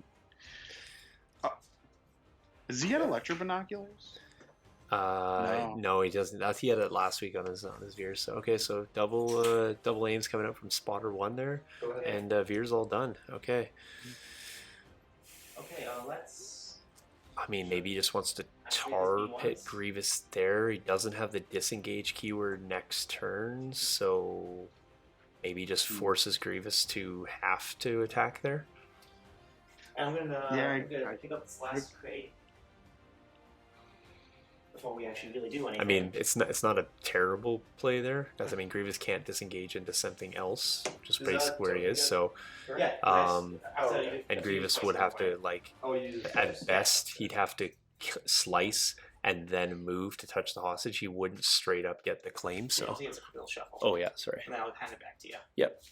Does he get electro binoculars? No, he doesn't. He had it last week on his Veers. So okay, so double aims coming up from spotter 1 there, Go ahead. and Veers all done. Okay. Okay, let's. I mean, maybe he just wants to tar pit Grievous there. He doesn't have the disengage keyword next turn, so maybe just forces Grievous to have to attack there. I'm gonna I pick up this last crate before we actually really do anything. I mean, it's not a terrible play there, because I mean Grievous can't disengage into something else, which is Is basically that where he is. So, yeah. and Grievous would have to at best he'd have to slice and then move to touch the hostage. He wouldn't straight up get the claim. So, it's a quill shuffle. oh yeah, sorry. And I'll hand it back to you. Yep.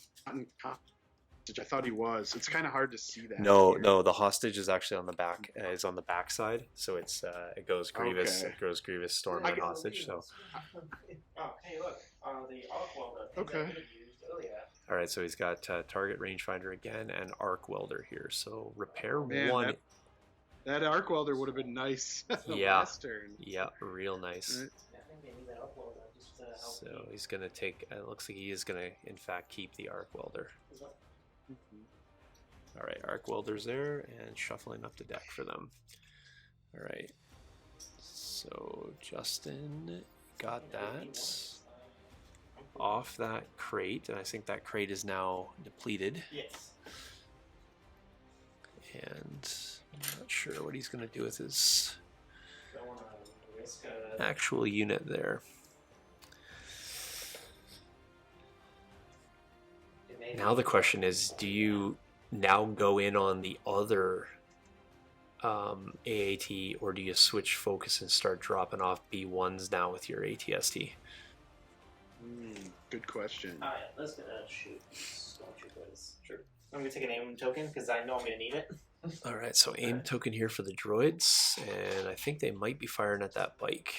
I thought he was. It's kind of hard to see that. No, here. no, the hostage is actually on the back. Is on the back side, so it goes Grievous, Okay. it goes Grievous, Storm, I and can- hostage. So, Oh, hey, look, the arc welder. Okay. That we used earlier. all right, so he's got target rangefinder again and arc welder here. So repair Man, 1. That arc welder would have been nice. The Yeah. last turn. Yeah, real nice. Right. I think they need that arc welder just to help. So he's gonna take. It looks like he is gonna, in fact, keep the arc welder. Mhm. All right, arc welder's there and shuffling up the deck for them. All right. So Justin got that off that crate, and I think that crate is now depleted. Yes. And I'm not sure what he's gonna do with his Don't want to risk a. actual unit there. Now the question is, do you now go in on the other AAT, or do you switch focus and start dropping off B1s now with your ATST? Good question. Alright, let's shoot stormtroopers. Sure. I'm gonna take an aim token because I know I'm gonna need it. All right, so aim token here for the droids, and I think they might be firing at that bike.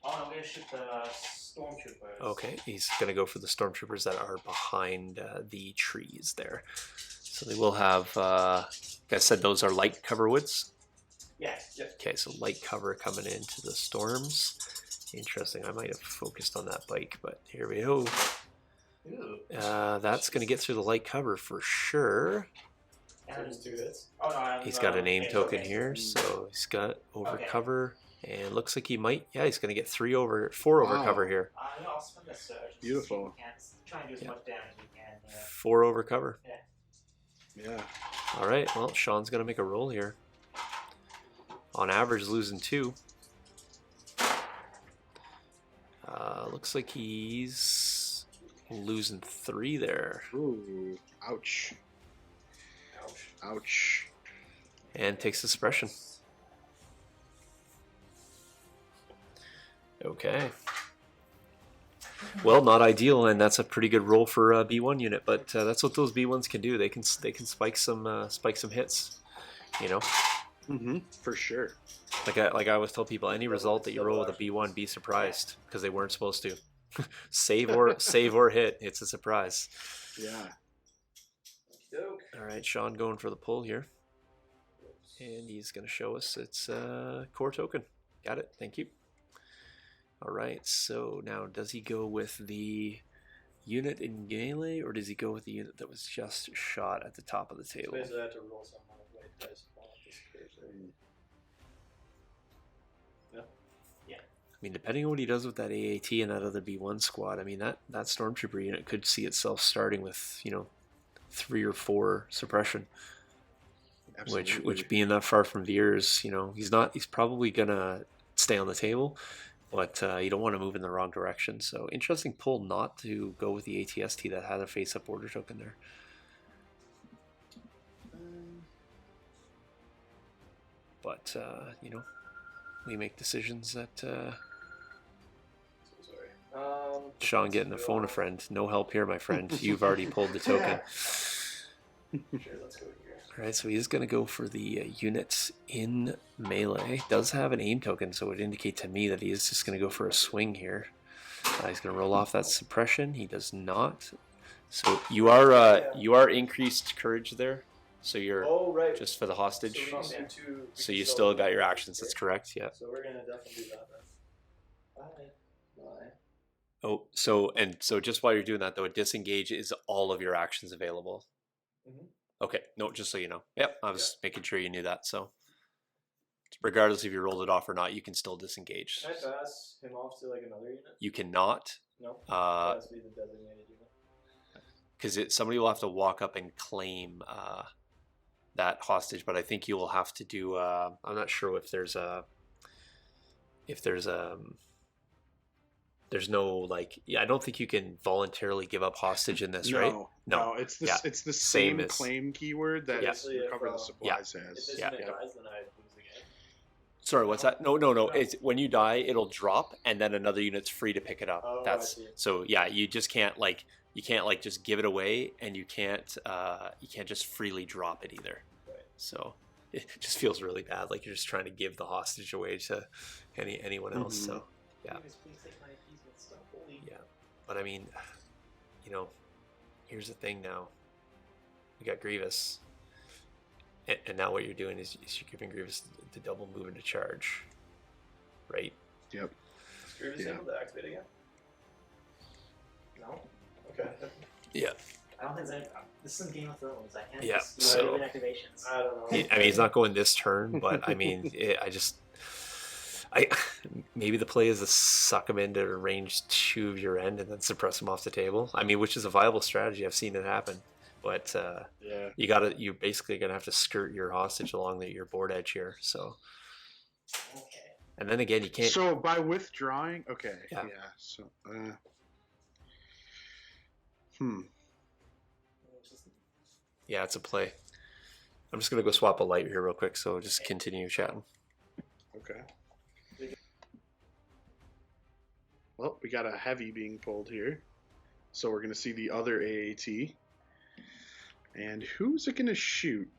Oh, I'm gonna shoot the stormtroopers. Okay, he's going to go for the stormtroopers that are behind the trees there. So they will have, like I said, those are light cover woods. Yeah. Okay, so light cover coming into the storms. Interesting, I might have focused on that bike, but here we go. Ooh. That's going to get through the light cover for sure. And Just do this. oh no, He's got an aim token here, so he's got over Okay. cover. And looks like he might, yeah, he's going to get 4 over Wow. cover here. I'll spend the surge. just Beautiful. so we can try and do as Yeah. much damage as we can. Yeah. 4 over cover. Yeah. All right, well, Sean's going to make a roll here. On average, losing 2. Looks like he's losing 3 there. Ooh. Ouch. Ouch. Ouch. And takes the suppression. Okay. Well, not ideal, and that's a pretty good roll for a B1 unit. But that's what those B1s can do. They can spike some hits. You know, For sure. like I always tell people, any result that you roll with a B1, be surprised because they weren't supposed to. save or hit. It's a surprise. Yeah. Doke. All right, Sean going for the pull here, and he's going to show us its core token. Got it. Thank you. All right, so now does he go with the unit in melee, or does he go with the unit that was just shot at the top of the So table? basically, I have to roll some on a white dice while this occurs. I mean, depending on what he does with that AAT and that other B1 squad, I mean, that Stormtrooper unit could see itself starting with, 3 or 4 suppression. Absolutely. Which being that far from Veers, he's probably gonna stay on the table, but you don't want to move in the wrong direction. So interesting pull not to go with the ATST that had a face-up order token there. But we make decisions that So sorry. Sean getting a phone a friend. No help here, my friend. You've already pulled the token. Sure, let's go here. All right, so he is going to go for the units in melee. Does have an aim token, so it would indicate to me that he is just going to go for a swing here. He's going to roll off that suppression. He does not. So you are increased courage there. So you're right. just for the hostage. So, we can do two, So you still got your actions. That's correct. Yeah. So we're gonna definitely do that then. Bye. Oh, so just while you're doing that though, a disengage is all of your actions available. Mhm. Okay. No, just so you know. Yep. I was making sure you knew that. So regardless if you rolled it off or not, you can still disengage. Can I pass him off to like another unit? You cannot. No. It has to be the designated unit. Because somebody will have to walk up and claim that hostage, but I think you will have to do. I'm not sure if there's no like. Yeah, I don't think you can voluntarily give up hostage in this, right? No, it's the it's the Same same as- claim keyword that Recover the Supplies If has. this Yeah. unit dies, then I lose the game. Sorry, what's that? No. It's when you die, it'll drop, and then another unit's free to pick it up. Oh, I That's see. so. Yeah, you just can't like. You can't like just give it away, and you can't just freely drop it either. Right. So it just feels really bad, like you're just trying to give the hostage away to anyone else. Mhm. So yeah, Please take my appeasement stuff. Holy. yeah. But I mean, here's the thing. Now we got Grievous, and now what you're doing is you're giving Grievous the double move into charge, right? Yep. Is Grievous Yeah. able to activate again? No, Okay. Yeah. I don't think there's any. This is Game of Thrones. I can't Yeah, just do so- so, activations. I don't know. I mean, he's not going this turn, but I mean, maybe the play is to suck him into range 2 of your end and then suppress him off the table. I mean, which is a viable strategy. I've seen it happen, but Yeah. you're basically gonna have to skirt your hostage along your board edge here. So, Okay. and then again, you can't. So by withdrawing, okay, Yeah. So, Yeah, it's a play. I'm just gonna go swap a light here real quick. So just continue chatting. Okay. Well, we got a heavy being pulled here. So we're going to see the other AAT. And who's it going to shoot?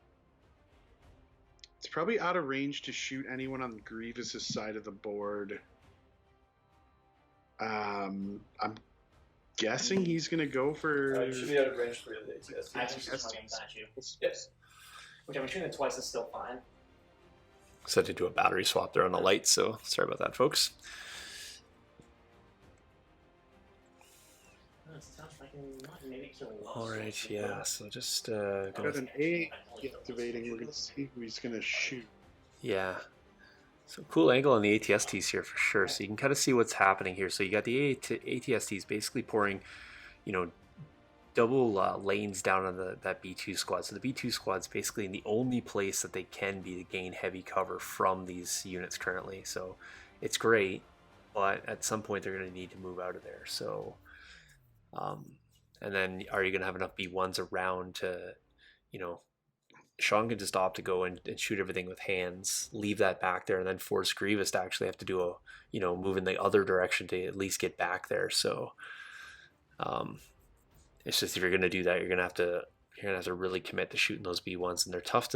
It's probably out of range to shoot anyone on Grievous's side of the board. I'm guessing he's going to go for... You should be out of range for the ATS. I can just fucking at you. Yes. Which I'm shooting it twice is still fine. So I had to do a battery swap there on the light. So sorry about that, folks. Oh, it sounds like I can maybe kill one. All right, yeah. So just Got gonna an A activating. We're going to see who he's going to shoot. Yeah. So cool angle on the ATSTs here for sure. So you can kind of see what's happening here. So you got the ATSTs basically pouring, double lanes down on that B2 squad. So the B2 squad's basically in the only place that they can be to gain heavy cover from these units currently. So it's great, but at some point they're going to need to move out of there. So, and then are you going to have enough B1s around to, Sean can just opt to go and shoot everything with hands, leave that back there, and then force Grievous to actually have to do a, move in the other direction to at least get back there. So, it's just if you're going to do that, you're going to have to really commit to shooting those B1s, and they're tough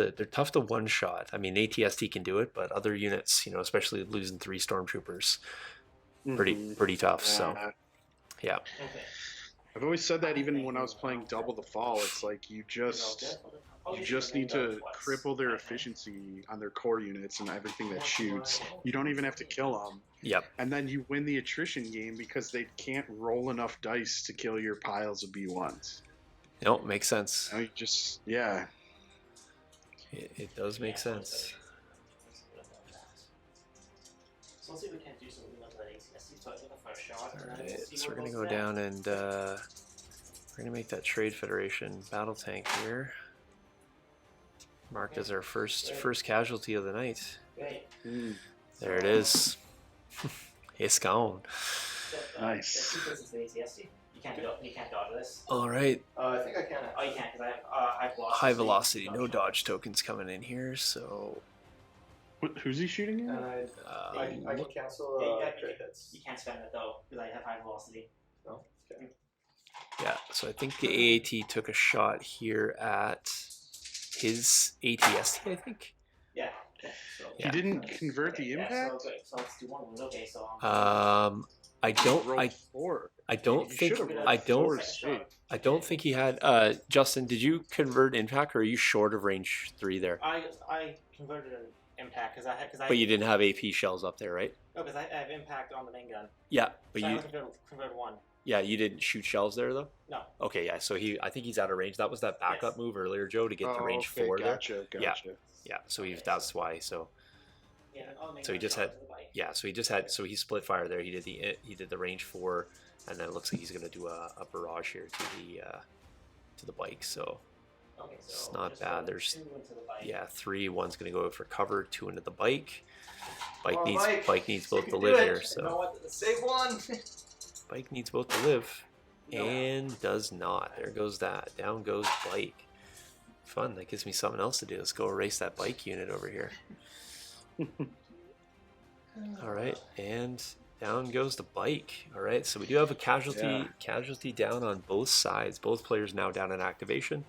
to one shot. I mean, ATST can do it, but other units, especially losing 3 stormtroopers, pretty tough. So, yeah. Okay. I've always said that even when I was playing Double the Fall, it's like you just... You just need to cripple their efficiency on their core units and everything that shoots. You don't even have to kill them. Yep. And then you win the attrition game because they can't roll enough dice to kill your piles of B1s. No, makes sense. You just, yeah. It does make sense. So let's see if we can do some movement with that ATST. So I think the first shot. Alright, so we're going to go down and we're going to make that Trade Federation battle tank here. Marked as our first casualty of the night. Great. There it is. It's gone. Nice. You can't dodge this. Alright. I think I can. Oh, you can't because I have High velocity, no dodge tokens coming in here, so... Who's he shooting And at? I can cancel crit hits. You can't spend it though because I have high velocity. No? Okay. Yeah, so I think the AAT took a shot here at his ATST, I think. Yeah. So, He didn't convert the yeah, impact? so let's do one. Okay, so I don't Rolled 4. I don't You think should've rolled I don't 4 straight. I don't think he had Justin, did you convert impact or are you short of range 3 there? I converted an impact because I But you didn't have AP shells up there, right? no because I have impact on the main gun. Yeah, but So I you only convert one. yeah, you didn't shoot shells there though? No. Okay, yeah, so I think he's out of range. That was that backup Yes. move earlier, Joe, to get to range 4 there. Gotcha. Yeah. Yeah, so that's why. So Yeah. I'll make So he one just shot had- to the bike. yeah, so he split fire there. He did the range 4, and then it looks like he's gonna do a barrage here to the bike. So Okay, so it's not just bad. go There's 2 into the bike. yeah, 3. One's gonna go for cover, 2 into the bike. Bike Come on, needs Mike. both You to can do live it. here. You know So what? Save one! bike needs both to live, No. and does not. There goes that. Down goes bike. Fun. That gives me something else to do. Let's go erase that bike unit over here. All right, and down goes the bike. All right, so we do have a casualty down on both sides. Both players now down in activation,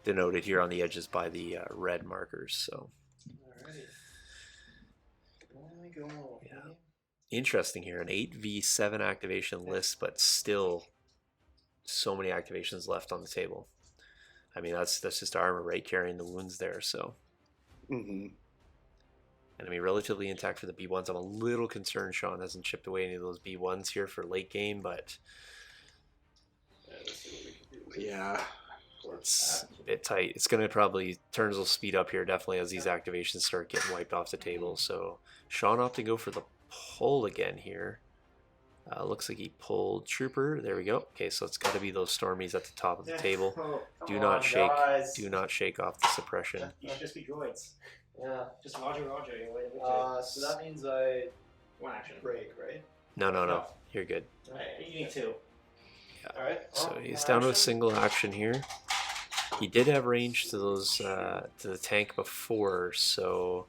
denoted here on the edges by the red markers. So Alright. There we go. Yeah. interesting here, an 8v7 activation list, but still so many activations left on the table. I mean, that's just armor, right, carrying the wounds there. So. Mm-hmm. And I mean, relatively intact for the B1s. I'm a little concerned Sean hasn't chipped away any of those B1s here for late game, but Let's see what we can do. Yeah. it's a bit tight. It's going to probably, turns will speed up here definitely as these activations start getting wiped off the table. So Sean opting to go for the pull again here. Looks like he pulled Trooper. There we go. Okay, so it's got to be those Stormies at the top of the table. Oh, Do come not on, shake. guys. Do not shake off the suppression. You should just be droids. Yeah. Just Roger, you're way to victory. So that means I One action. break, right? No. You're good. Right, you need 2. Alright. So he's down to a single action here. He did have range to those to the tank before, so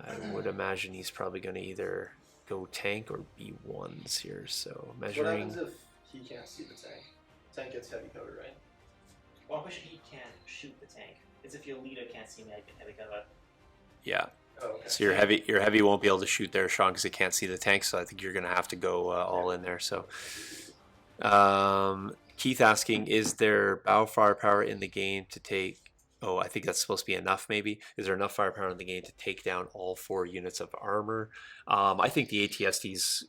I would imagine he's probably going to either go tank or B1s here. So What measuring. happens if he can't see the tank? Tank gets heavy cover, right? Well, I'm pretty sure he can't shoot the tank. It's if your leader can't see me, I can heavy cover. Yeah. Oh, okay. So your heavy won't be able to shoot there, Sean, because it can't see the tank. So I think you're going to have to go all in there. So Keith asking, is there bow firepower in the game to take? Oh, I think that's supposed to be enough. Maybe is there enough firepower in the game to take down all 4 units of armor? I think the ATSTs,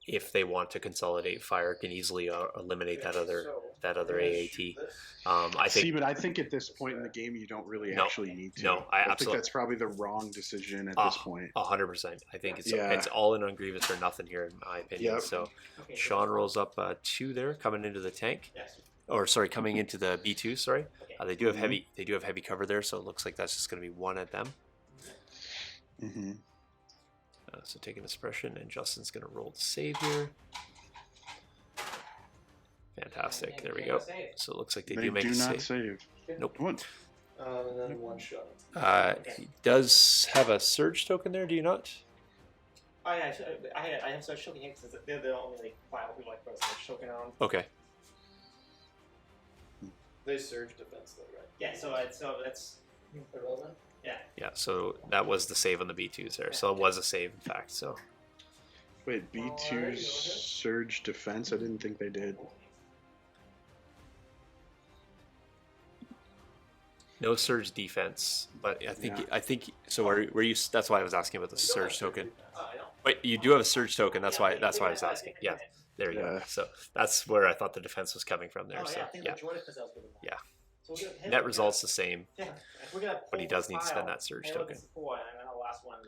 if they want to consolidate fire, can easily eliminate that other AAT. I think. See, but I think at this point in the game, you don't really No. actually need to. No, I think absolutely- that's probably the wrong decision at this point. 100%. I think it's Yeah. it's all in on Grievous or nothing here, in my opinion. Yep. So Okay, Sean rolls up 2 there, coming into the tank, Yes. or sorry, coming into the B2. Sorry, Okay. they do have heavy. They do have heavy cover there, so it looks like that's just going to be 1 at them. Mm-hmm. So taking a suppression, and Justin's going to roll the save here. Fantastic. There we go. So it looks like they do make do a not save. save. Nope. What? And then 1 shot. He does have a surge token there. Do you not? Oh yeah, I have such choking because they're the only like file who like put such choking on. Okay. They surge defense though, right? Yeah, so that's Irrelevant? Yeah. So that was the save on the B2s there. So it was a save, in fact. So. Wait, B2's surge defense? I didn't think they did. No surge defense, but I think Yeah. so. Where you? That's why I was asking about the surge token. Oh, I know. But you do have a surge token. That's why I was asking. Yeah, Okay. there you go. Yeah. So that's where I thought the defense was coming from there. Oh, So yeah, I think yeah, the Jordan because I was good with that. Yeah. So we're gonna hit net it, results the same, Yeah, if we're gonna but he pull does need to spend file, that surge halo token. gets the 4, and then the last one,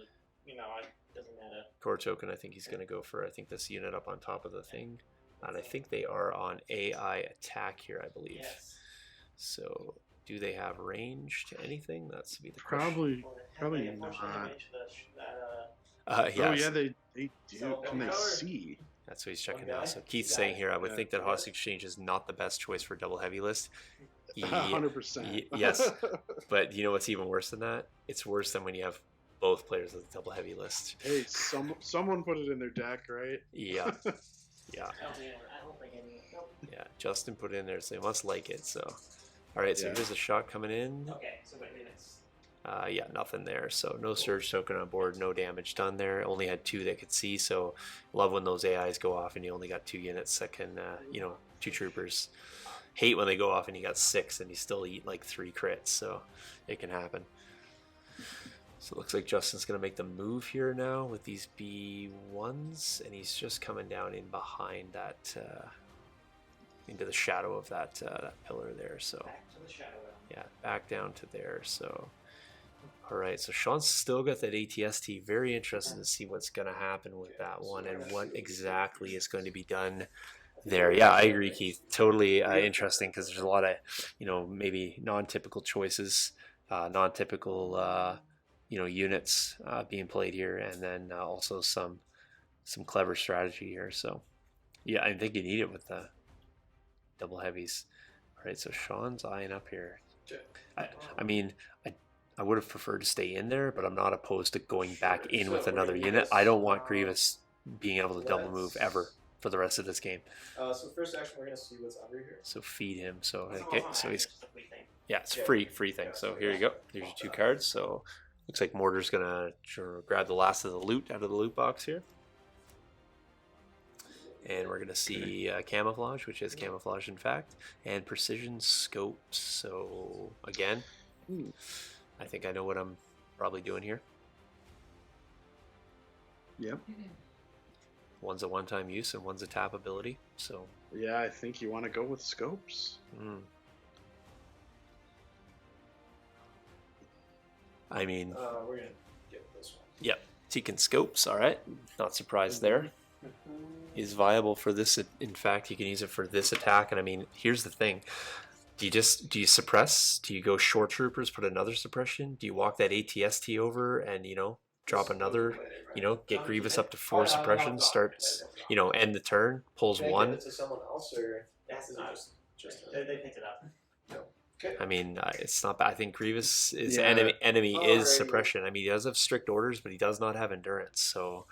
you know, it doesn't matter. Core token. I think he's going to go for. I think this unit up on top of the thing, and I think they are on AI attack here. I believe. Yes. So do they have range to anything? That's to be the question. Probably Probably not. Yes. Oh yeah, they do. So, Can they cover. see? That's what he's checking One now. guy? So Keith's Two saying guys? here, I would Yeah. think that Hostage Exchange is not the best choice for double heavy list. 100%. Yes, but you know what's even worse than that? It's worse than when you have both players of the double heavy list. Hey, someone put it in their deck, right? Yeah, yeah, I don't think any. Nope. yeah. Justin put it in there, so he must like it. So, all right. So Yeah. here's a shot coming in. Okay, so wait minutes. Yeah, nothing there. So no surge token on board, no damage done there. Only had 2 that could see. So love when those AIs go off and you only got 2 units that can, 2 troopers. Hate when they go off and you got 6 and you still eat like 3 crits. So it can happen. So it looks like Justin's going to make the move here now with these B1s, and he's just coming down in behind that, into the shadow of that pillar there. So Back to the shadow realm. yeah, back down to there. So. All right, so Sean's still got that ATST. Very interested to see what's going to happen with that one and what exactly is going to be done there. Yeah, I agree, Keith. Totally interesting because there's a lot of, maybe non-typical choices, non-typical, units being played here, and then also some clever strategy here. So, yeah, I think you need it with the double heavies. All right, so Sean's eyeing up here. I would have preferred to stay in there, but I'm not opposed to going back in with another unit. I don't want Grievous being able to double move ever for the rest of this game. So first action, we're gonna see what's under here. So feed him. So It's okay, not so he's just a free thing. yeah, it's free thing. So here you go. There's your 2 cards. So looks like Mortar's gonna grab the last of the loot out of the loot box here. And we're gonna see camouflage, which is camouflage in fact, and precision scopes. So again. I think I know what I'm probably doing here. Yep. One's a one-time use and one's a tap ability. So Yeah, I think you want to go with scopes. I mean, We're gonna get this one. yep, Tekin scopes. All right, not surprised there. Is viable for this. In fact, you can use it for this attack. And I mean, here's the thing. Do you suppress? Do you go short troopers, put another suppression? Do you walk that ATST over and, drop another, get Grievous up to 4 suppressions, starts, end the turn, pulls Can I give 1? it to someone else, or That's is it not. just They picked it up. okay? I mean, it's not bad. I think Grievous is Yeah. enemy Alrighty. is suppression. I mean, he does have strict orders, but he does not have endurance. So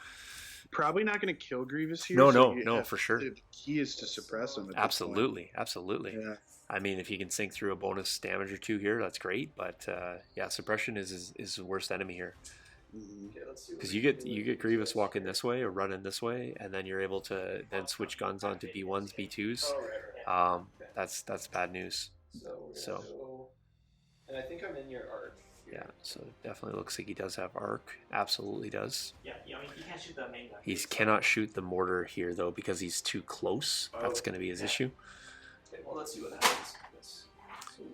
Probably not going to kill Grievous here. no, for sure. The key is to suppress him. At this Absolutely. point. Yeah. I mean, if you can sink through a bonus damage or 2 here, that's great. But yeah, suppression is the worst enemy here. Mhm. Okay, let's see what Because we you can do get with Grievous this. walking this way or running this way, and then you're able to then switch guns onto B1s, B2s. Oh, right. That's bad news. So we're gonna So. go, and I think I'm in your arc. Yeah, so it definitely looks like he does have arc. Absolutely does. Yeah, I mean, you can't shoot the main gun. He cannot shoot the mortar here though because he's too close. That's going to be his issue. Okay, well, let's see what happens.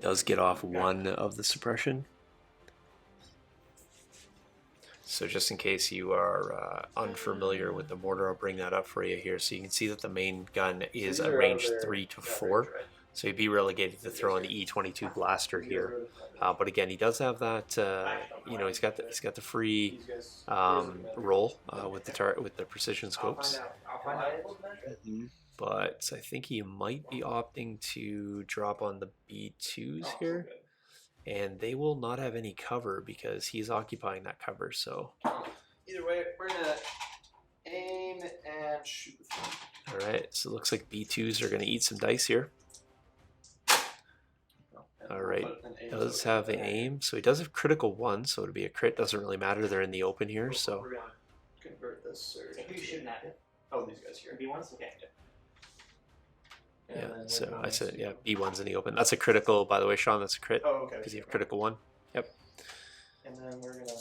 Does get off 1 of the suppression. So just in case you are unfamiliar with the mortar, I'll bring that up for you here. So you can see that the main gun is a range 3 to 4. So he'd be relegated to throw an E22 blaster here. But again, he does have that. He's got the free roll with the precision scopes. I'll find out. Mhm. But I think he might be opting to drop on the B2s here, and they will not have any cover because he's occupying that cover. So, Either way, we're gonna aim and shoot. all right. So it looks like B2s are going to eat some dice here. All right. Does have the aim, so he does have critical 1, so it'll be a crit. Doesn't really matter. They're in the open here, so We're gonna Convert this surge. Who you shooting at? Oh, these guys here. B1s? Okay. And Yeah, then so we're I going said, to- yeah, B1's in the open. That's a critical, by the way, Sean. That's a crit Oh, okay. because you have critical 1. Yep. And then we're gonna.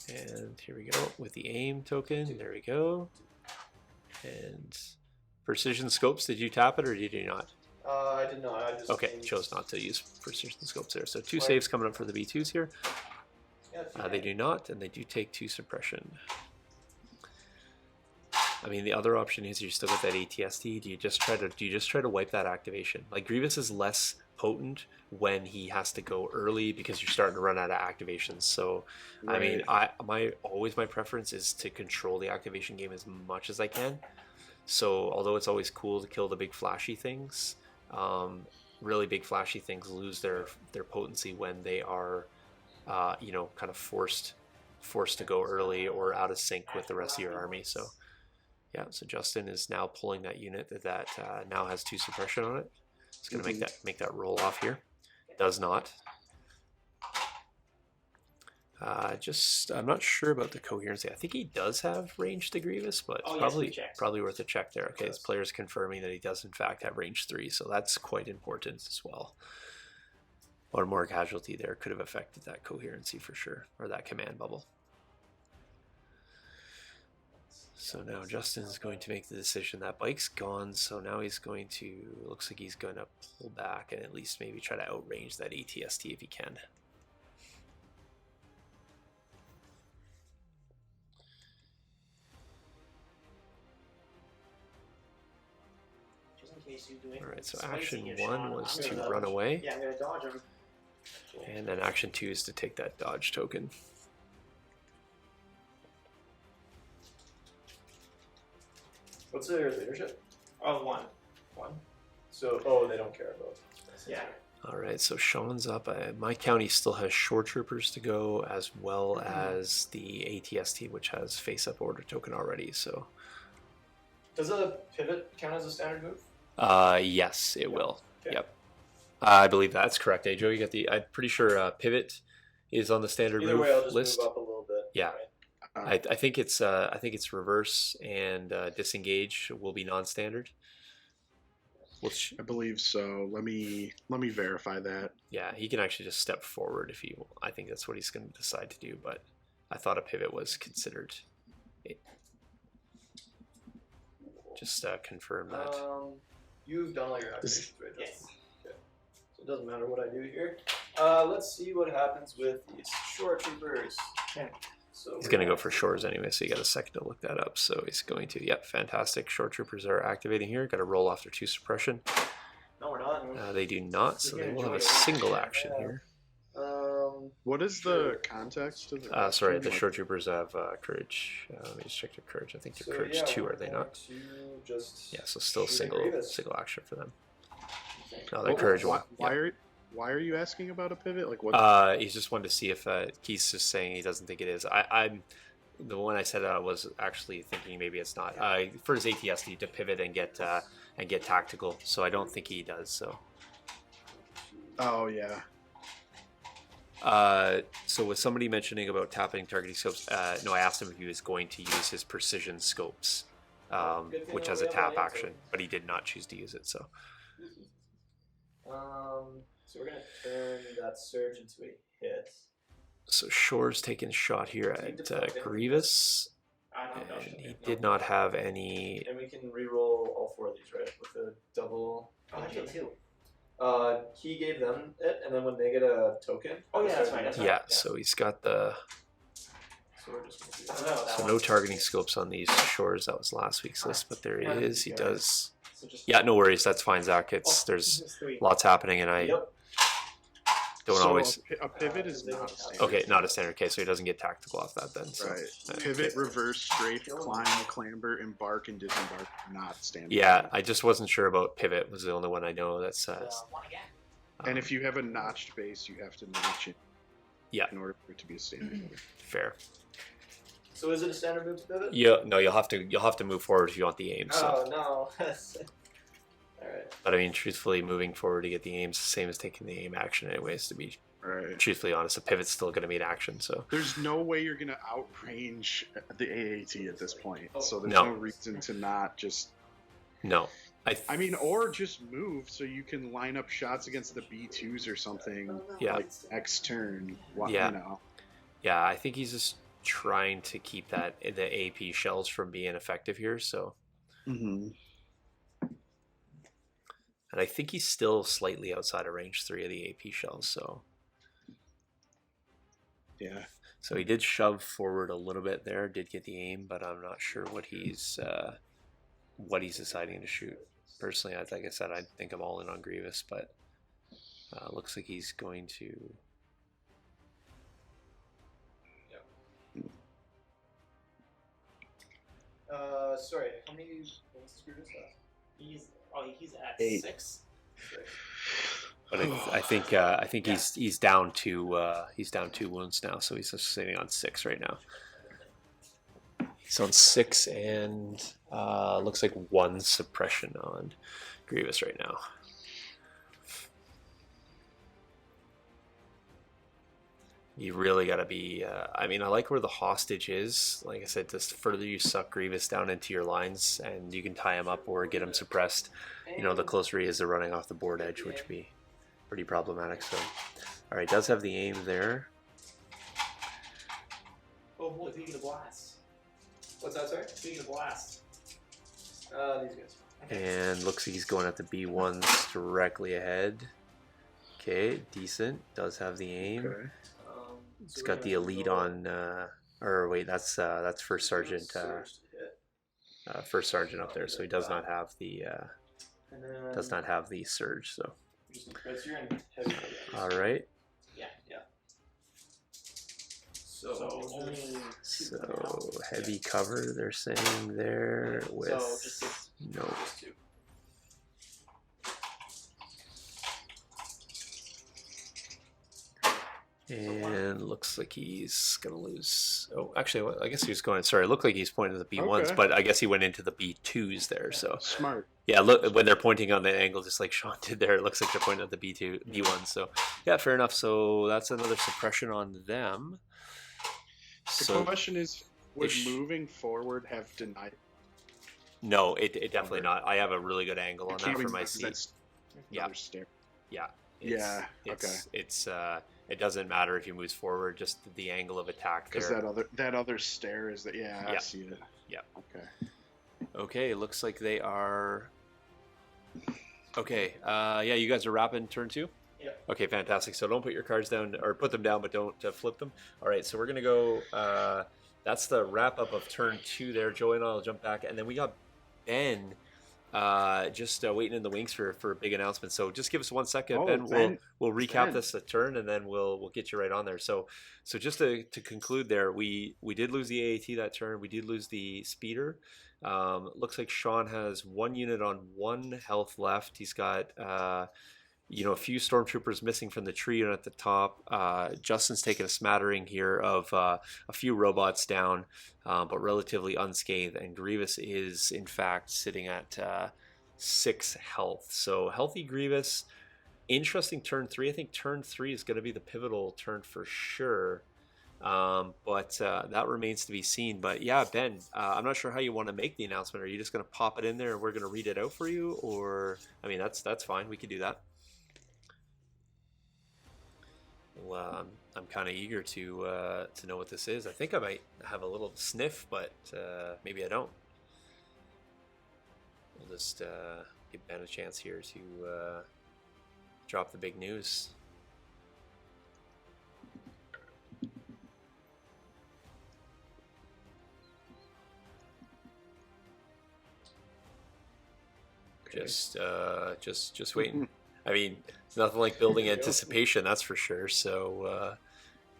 And here we go with the aim token. There we go. And precision scopes. Did you tap it or did you not? I did not. I just Okay, aimed- chose not to use precision scopes there. So 2 Right. saves coming up for the B2s here. Yeah, They do not, and they do take 2 suppression. I mean, the other option is you still got that ATST. Do you just try to wipe that activation? Like Grievous is less potent when he has to go early because you're starting to run out of activations. So, I mean, my preference is to control the activation game as much as I can. So, although it's always cool to kill the big flashy things, really big flashy things lose their potency when they are, kind of forced to go early or out of sync with the rest of your army. So. Yeah, so Justin is now pulling that unit that now has 2 suppression on it. It's going to make that roll off here. Does not. I'm not sure about the coherency. I think he does have range to Grievous, but probably worth a check there. Okay, his player's confirming that he does in fact have range 3, so that's quite important as well. Or more casualty there could have affected that coherency for sure, or that command bubble. So now Justin is going to make the decision. That bike's gone, so now he's going to, looks like he's going to pull back and at least maybe try to outrange that ATST if he can. Just in case you do it. All right, so action 1 was to run away. Yeah, I'm gonna dodge him. And then action 2 is to take that dodge token. What's their leadership? Oh, 1. 1. So, they don't care about. Yeah. All right, so Sean's up. My county still has shore troopers to go, as well as the ATST, which has face-up order token already. So, Does a pivot count as a standard move? yes, it will. Okay. Yep, I believe that's correct. Hey, Joe, you got the. I'm pretty sure pivot is on the standard Either move way, I'll just list. move up a little bit. Yeah. Right? I think it's reverse and disengage will be non-standard. Which I believe so. Let me verify that. yeah, he can actually just step forward if he. I think that's what he's going to decide to do. But I thought a pivot was considered. Just confirm that. You've done all your activations, right? Yes. Justin? Okay. So it doesn't matter what I do here. Let's see what happens with these shore troopers. Okay. So He's going to go for shores anyway, so you got a second to look that up. So he's going to. Yep, fantastic. Shore troopers are activating here. Got to roll off their 2 suppression. No, we're not. They do not, so they will have a single action here. What is the context of the Sorry, the shore troopers have courage. Let me just check their courage. I think they're courage 2, are they not? Yeah, so still shoot single action for them. No, they're courage 1. Why are you asking about a pivot? Like what? He's just wanted to see if he's just saying he doesn't think it is. I'm the one I said was actually thinking maybe it's not. For his ATSD to pivot and get tactical, so I don't think he does. So. Oh yeah. So with somebody mentioning about tapping targeting scopes, no, I asked him if he was going to use his precision scopes, which has a tap action, but he did not choose to use it. So. So we're gonna turn that surge into a hit. So Shore's taking a shot here at Grievous, and he did not have any. And we can re-roll all 4 of these, right? With a double. Oh, I did too. He gave them it, and then when they get a token. Oh yeah, that's right. That's right. Yeah, so he's got the. So we're just gonna do Oh, that. no, that So one. no targeting scopes on these Shores. That was last week's list, but there he is. He does. So just Yeah, no worries. That's fine, Zach. There's just 3. lots happening, and I Yep. don't So always. a pivot is not a standard. Okay, not a standard case, so he doesn't get tactical off that then. So. Right. Okay. Pivot, reverse, strafe, climb, clamber, embark, and disembark are not standard. Yeah, I just wasn't sure about pivot. Was the only one I know that's. One again. And if you have a notched base, you have to notch it. Yeah. In order for it to be a standard. Fair. So is it a standard move to pivot? Yeah, no, you'll have to move forward if you want the aim. So. Oh no. Alright. But I mean, truthfully, moving forward to get the aim's the same as taking the aim action, anyways. To be Right. truthfully honest, a pivot's still going to be an action. So There's no way you're gonna outrange the AAT at this point. So there's No. no reason to not just. no, I mean, or just move so you can line up shots against the B2s or something. Yeah. Like next turn. Yeah. You know. Yeah, I think he's just trying to keep the AP shells from being effective here. So, Mm-hmm. and I think he's still slightly outside of range 3 of the AP shells. So, Yeah. so he did shove forward a little bit there, did get the aim, but I'm not sure what he's deciding to shoot. Personally, like I said, I think I'm all in on Grievous, but looks like he's going to. Sorry, how many points does Grievous have? He's at 8. 6. But I think he's down two wounds now, so he's just sitting on 6 right now. He's on 6 and looks like 1 suppression on Grievous right now. You really got to be. I mean, I like where the hostage is. Like I said, just further you suck Grievous down into your lines, and you can tie him up or get him suppressed. You know, the closer he is to running off the board edge, which would be pretty problematic. So, all right, does have the aim there. Oh, boy, speaking of blast. What's that, sorry? Speaking of blast. These guys. And looks like he's going at the B1s directly ahead. Okay, decent. Does have the aim. Okay. It's got the elite on. Or wait, that's first sergeant. First sergeant up there, so he does not have the surge. So. All right. Yeah. So heavy cover, they're saying there with no. And looks like he's gonna lose. Oh, actually, I guess he was going. Sorry, it looked like he's pointing to the B1s, Okay. but I guess he went into the B2s there. So Smart. yeah, look, when they're pointing on the angle, just like Sean did there, it looks like they're pointing at the B1. So yeah, fair enough. So that's another suppression on them. The question is, would moving forward have denied? No, it definitely not. I have a really good angle on that for my seat. Yeah. Yeah. It doesn't matter if he moves forward, just the angle of attack there. Because that other stair is that. Yeah, I see it. Yeah. Okay. It looks like they are. Okay. Yeah, you guys are wrapping turn 2? Yeah. Okay, fantastic. So don't put your cards down, or put them down, but don't flip them. All right, so we're gonna go. That's the wrap up of turn 2 there. Joey and I will jump back, and then we got Ben. Just waiting in the wings for a big announcement. So just give us 1 second, Ben. We'll recap this a turn, and then we'll get you right on there. So just to conclude there, we did lose the AAT that turn. We did lose the speeder. Looks like Sean has 1 unit on 1 health left. He's got a few stormtroopers missing from the tree at the top. Justin's taken a smattering here of a few robots down, but relatively unscathed. And Grievous is, in fact, sitting at 6 health. So healthy Grievous. Interesting turn 3. I think turn 3 is going to be the pivotal turn for sure. But that remains to be seen. But yeah, Ben, I'm not sure how you want to make the announcement. Are you just going to pop it in there and we're going to read it out for you? Or, I mean, that's fine. We could do that. Well, I'm kind of eager to know what this is. I think I might have a little sniff, but maybe I don't. We'll just give Ben a chance here to drop the big news. Okay. Just waiting. I mean, it's nothing like building anticipation, that's for sure. So,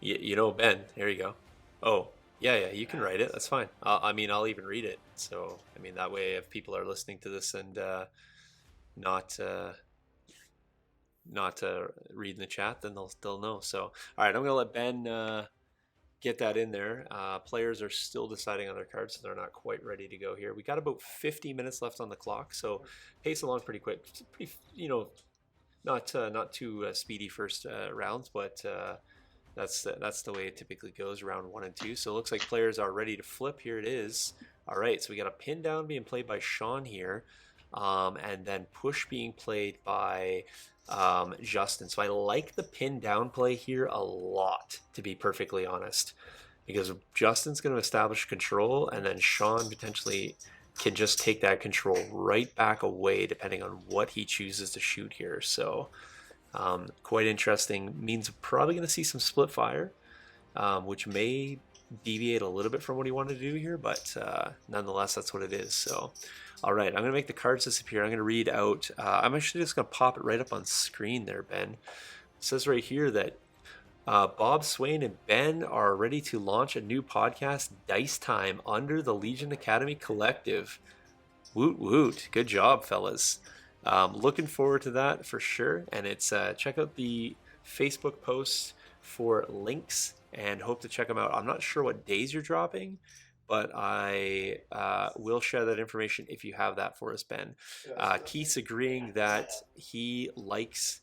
Ben, here you go. Oh, yeah, you can write it. That's fine. I'll even read it. So, I mean, that way, if people are listening to this and not reading the chat, then they'll know. So, all right, I'm gonna let Ben get that in there. Players are still deciding on their cards, so they're not quite ready to go here. We got about 50 minutes left on the clock, so pace along pretty quick. Pretty, not too speedy first rounds, but that's the way it typically goes, round 1 and 2. So it looks like players are ready to flip. Here it is. All right, so we got a pin down being played by Sean here. and then push being played by Justin. So I like the pin down play here a lot, to be perfectly honest, because Justin's going to establish control, and then Sean potentially can just take that control right back away depending on what he chooses to shoot here. So quite interesting. Means probably going to see some split fire, which may deviate a little bit from what he wanted to do here, but nonetheless, that's what it is. So, all right, I'm going to make the cards disappear. I'm going to read out. I'm actually just going to pop it right up on screen there, Ben. It says right here that Bob Swain and Ben are ready to launch a new podcast, Dice Time, under the Legion Academy Collective. Woot woot. Good job, fellas. Looking forward to that for sure. And it's check out the Facebook posts for links and hope to check them out. I'm not sure what days you're dropping, but I will share that information if you have that for us, Ben. Keith's agreeing that he likes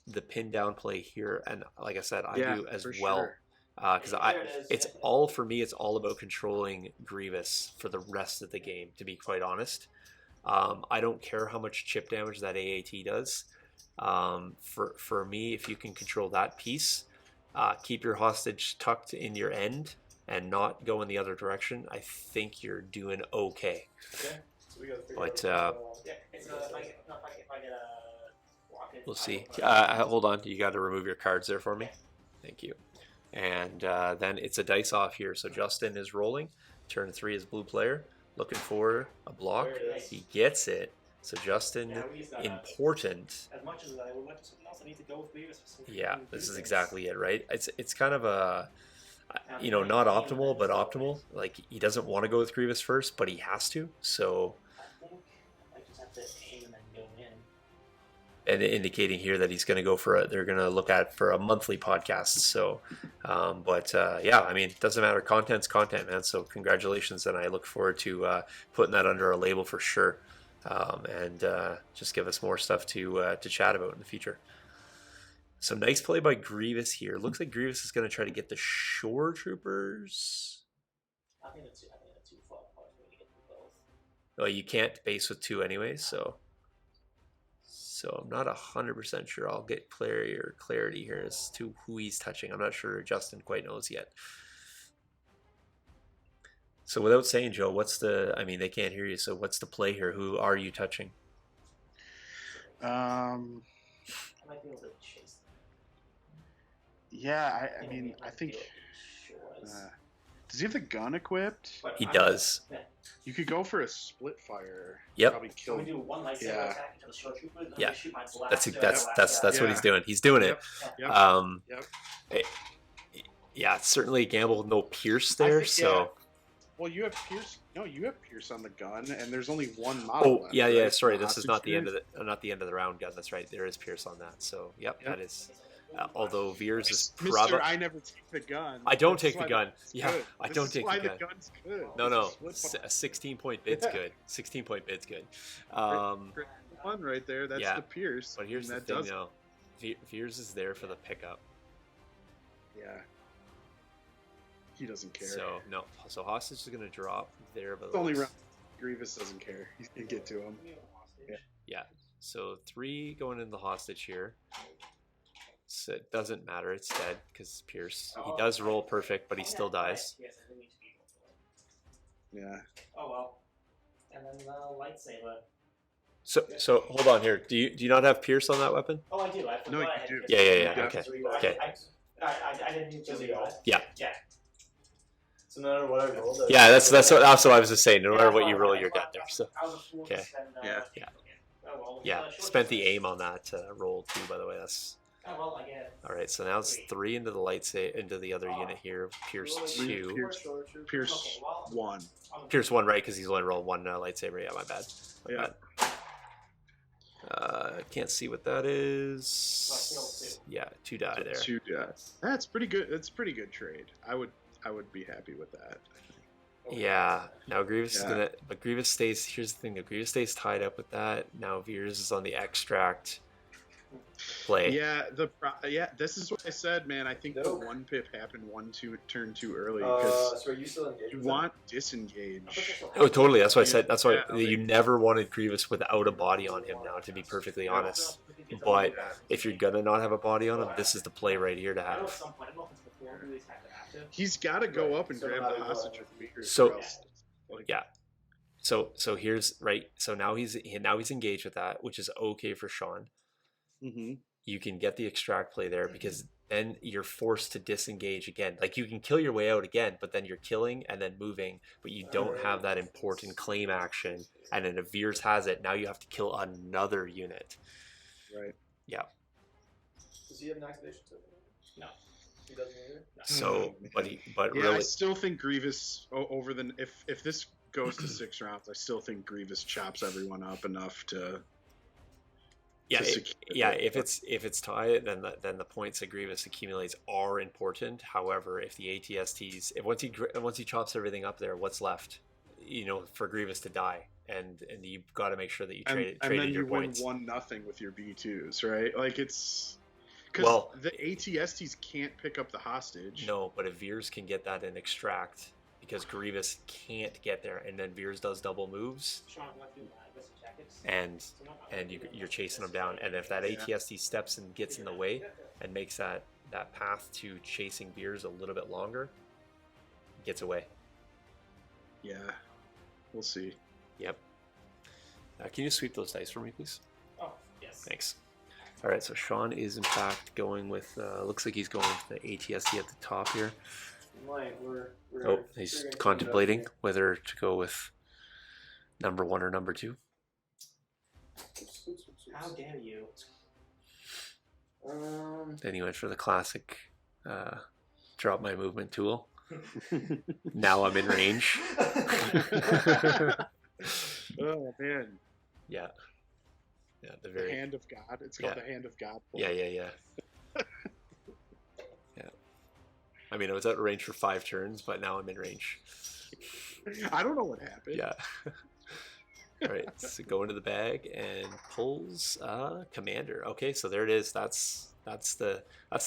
the pin down play here, and like I said, I do as well. Because it's all for me. It's all about controlling Grievous for the rest of the game. To be quite honest, I don't care how much chip damage that AAT does. For me, if you can control that piece, keep your hostage tucked in your end and not go in the other direction, I think you're doing okay. Okay. So we gotta figure But out we'll see. Hold on, you got to remove your cards there for me. Thank you. And then it's a dice off here. So Justin is rolling. Turn 3 is blue player. Looking for a block. He gets it. So Justin, important. As much as I would like something else, I need to go with Grievous. Yeah, this is exactly it, right? It's kind of a, not optimal, but optimal. Like, he doesn't want to go with Grievous first, but he has to. So, I think I just have to aim and then go in. and indicating here that he's going to go they're going to look at for a monthly podcast. So, yeah, I mean, it doesn't matter. Content's content, man. So congratulations. And I look forward to putting that under our label for sure. And just give us more stuff to chat about in the future. So nice play by Grievous here. Looks like Grievous is going to try to get the Shore Troopers. I think the two far apart when you get them both. Well, you can't base with 2 anyways, so I'm not 100% sure. I'll get clarity here as to who he's touching. I'm not sure Justin quite knows yet. So without saying, Joe, they can't hear you, so what's the play here? Who are you touching? I might be able to chase them. Yeah, I think. Does he have the gun equipped? He does. You could go for a split fire. Yep. Probably So kill we do one lightsaber attack into the Shore Troopers, and Yeah. we shoot my blaster. That's what he's doing. He's doing it. Yep. Yeah, it's certainly a gamble with no Pierce there. think, so. Well, you have Pierce. No, you have Pierce on the gun, and there's only one model. Oh, left, yeah. right? Sorry, The this is hostage not the end Pierce? of not the end of the round gun. That's right. There is Pierce on that. So, yep. Yep. That is. Although Veers is Mister, probably. I never take the gun. I don't That's take the why gun. it's Yeah, good. I This don't is take why the gun. gun's good. No. This is split A 16-point bid's good. 16-point bid's good. Great one right there. That's yeah. the Pierce. But here's the and thing, that does. though. Veers is there for the pickup. Yeah. He doesn't care. So, no. So Hostage is going to drop there. But It's only round. Grievous doesn't care. He can get to him. Yeah. So 3 going in the hostage here. So it doesn't matter. It's dead because Pierce. He does roll perfect, but he still dies. Yes, I do need to be able to. Yeah. Oh well. And then the lightsaber. So hold on here. Do you not have Pierce on that weapon? Oh, I do. I forgot No, you I had do. Pierce. Yeah. Okay. Okay. I didn't need to Does he read go? that. Yeah. Yeah. So no matter what I roll, Yeah, that's what I was just saying. No matter what you roll, you're dead there. So I was a fool to Okay. spend, Yeah. Yeah. Oh, well, yeah, sure. spent the aim on that roll too. By the way, that's Oh, well, I guess. all right. So now it's 3 into the into the other unit here. Pierce 2. Pierce 1. Pierce 1, right? Because he's only rolled 1 lightsaber. Yeah, my bad. Yeah. Can't see what that is. Yeah, 2 die there. 2 deaths. That's pretty good. That's a pretty good trade. I would be happy with that. Yeah. Now Grievous is Yeah. gonna, but Grievous stays. Here's the thing: though, Grievous stays tied up with that. Now Veers is on the extract. play. Yeah, this is what I said, man. I think the Nope. 1 pip happened turn too early because So are you still engaged? you with want I think disengage. that's what Oh, totally. That's why I said. That's why Yeah, you never wanted Grievous without a body on him. Now, to be perfectly honest, but if you're gonna not have a body on him, this is the play right here to I know at have. some point, I don't know if it's before we release active. He's got to go Right. up and So no grab matter the what. hostage of Weaker. So- like, Yeah. So here's right. So now he's engaged with that, which is okay for Sean. mhm. You can get the extract play there because then you're forced to disengage again. Like you can kill your way out again, but then you're killing and then moving, but you don't have that important claim action. And then if Veers has it, now you have to kill another unit. Right. Yeah. Does he have an activation token? No. He doesn't either. So, but Yeah, really, I still think Grievous over the if this goes to 6 rounds, I still think Grievous chops everyone up enough to. yeah, to secure if it's tie, then the points that Grievous accumulates are important. However, if the ATSTs, once he chops everything up there, what's left? For Grievous to die, and you've got to make sure that you and traded then your you win points. 1-0 with your B2s, right? Like it's because Well, the ATSTs can't pick up the hostage. No, but if Veers can get that and extract, because Grievous can't get there, and then Veers does double moves, Sean, what do you want? Listen, jackets? and you're chasing him down, and if that ATST steps and gets in the way and makes that path to chasing Veers a little bit longer, gets away. Yeah, we'll see. Yep. Can you sweep those dice for me, please? Oh, yes. Thanks. All right, so Sean is in fact going with. Looks like he's going with the ATST at the top here. Like we're Oh, he's figuring contemplating things whether to go with number 1 or number 2. out here. Oops. How dare you? Then he went for the classic drop my movement tool. Now I'm in range. Oh man, Yeah, the the very hand of God. It's called Yeah. the hand of God. yeah. I mean, I was out of range for 5 turns, but now I'm in range. I don't know what happened. Yeah. All right, so go into the bag and pulls Commander. Okay, so there it is. That's the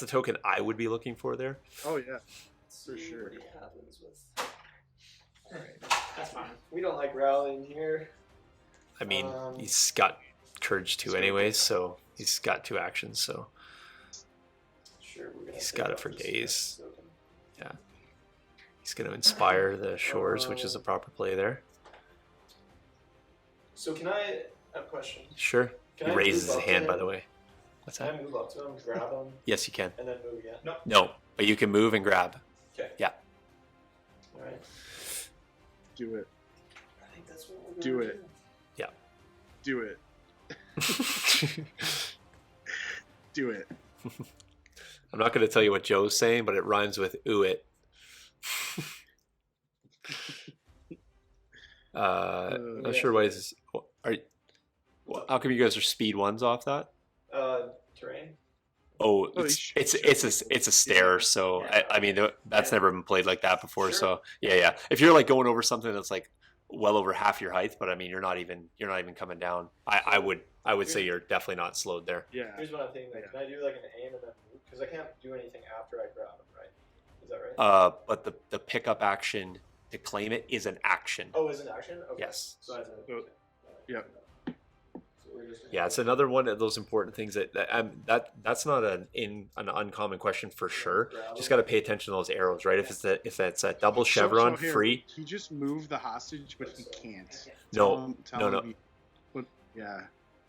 token I would be looking for there. Oh yeah. For For sure. What happens with? All right. That's fine. We don't like rallying here. I mean, Um, he's got Courage 2 anyways, so he's got 2 actions, so Sure, we're gonna. He's pick got it up for this days. token. he's going to inspire the Shores, which is a proper play there. So can I have a question? Sure. Can He I raises move his up to hand, by him? the way. What's Can that? I move up to him, grab him, Yes, you can. and then move again? No. No, but you can move and grab. Okay. Yeah. All right. Do it. I think that's what we're Do gonna it. Do it. Do it. I'm not going to tell you what Joe's saying, but it rhymes with "ooh it." Not sure why this are. How come you guys are speed 1s off that? Terrain. Oh, Oh, it's a stare. So I mean that's Yeah. never been played like that before. Sure. So yeah. If you're like going over something that's like well over half your height, but I mean you're not even coming down. I would say you're definitely not slowed there. Yeah. Here's what I'm thinking. Like, can I do like an aim and then move? Because I can't do anything after I grab him, right? Is that right? But the pickup action to claim it is an action. Oh, is it action? Okay. Yes. So I have to. Oh, Okay. yep. So we're just gonna Yeah, it's another one of those important things that's not an uncommon question for sure. grab Just him. got to pay attention to those arrows, right? If it's a double So chevron here, free, He just moved the hostage, but he can't. No. Tell him yeah.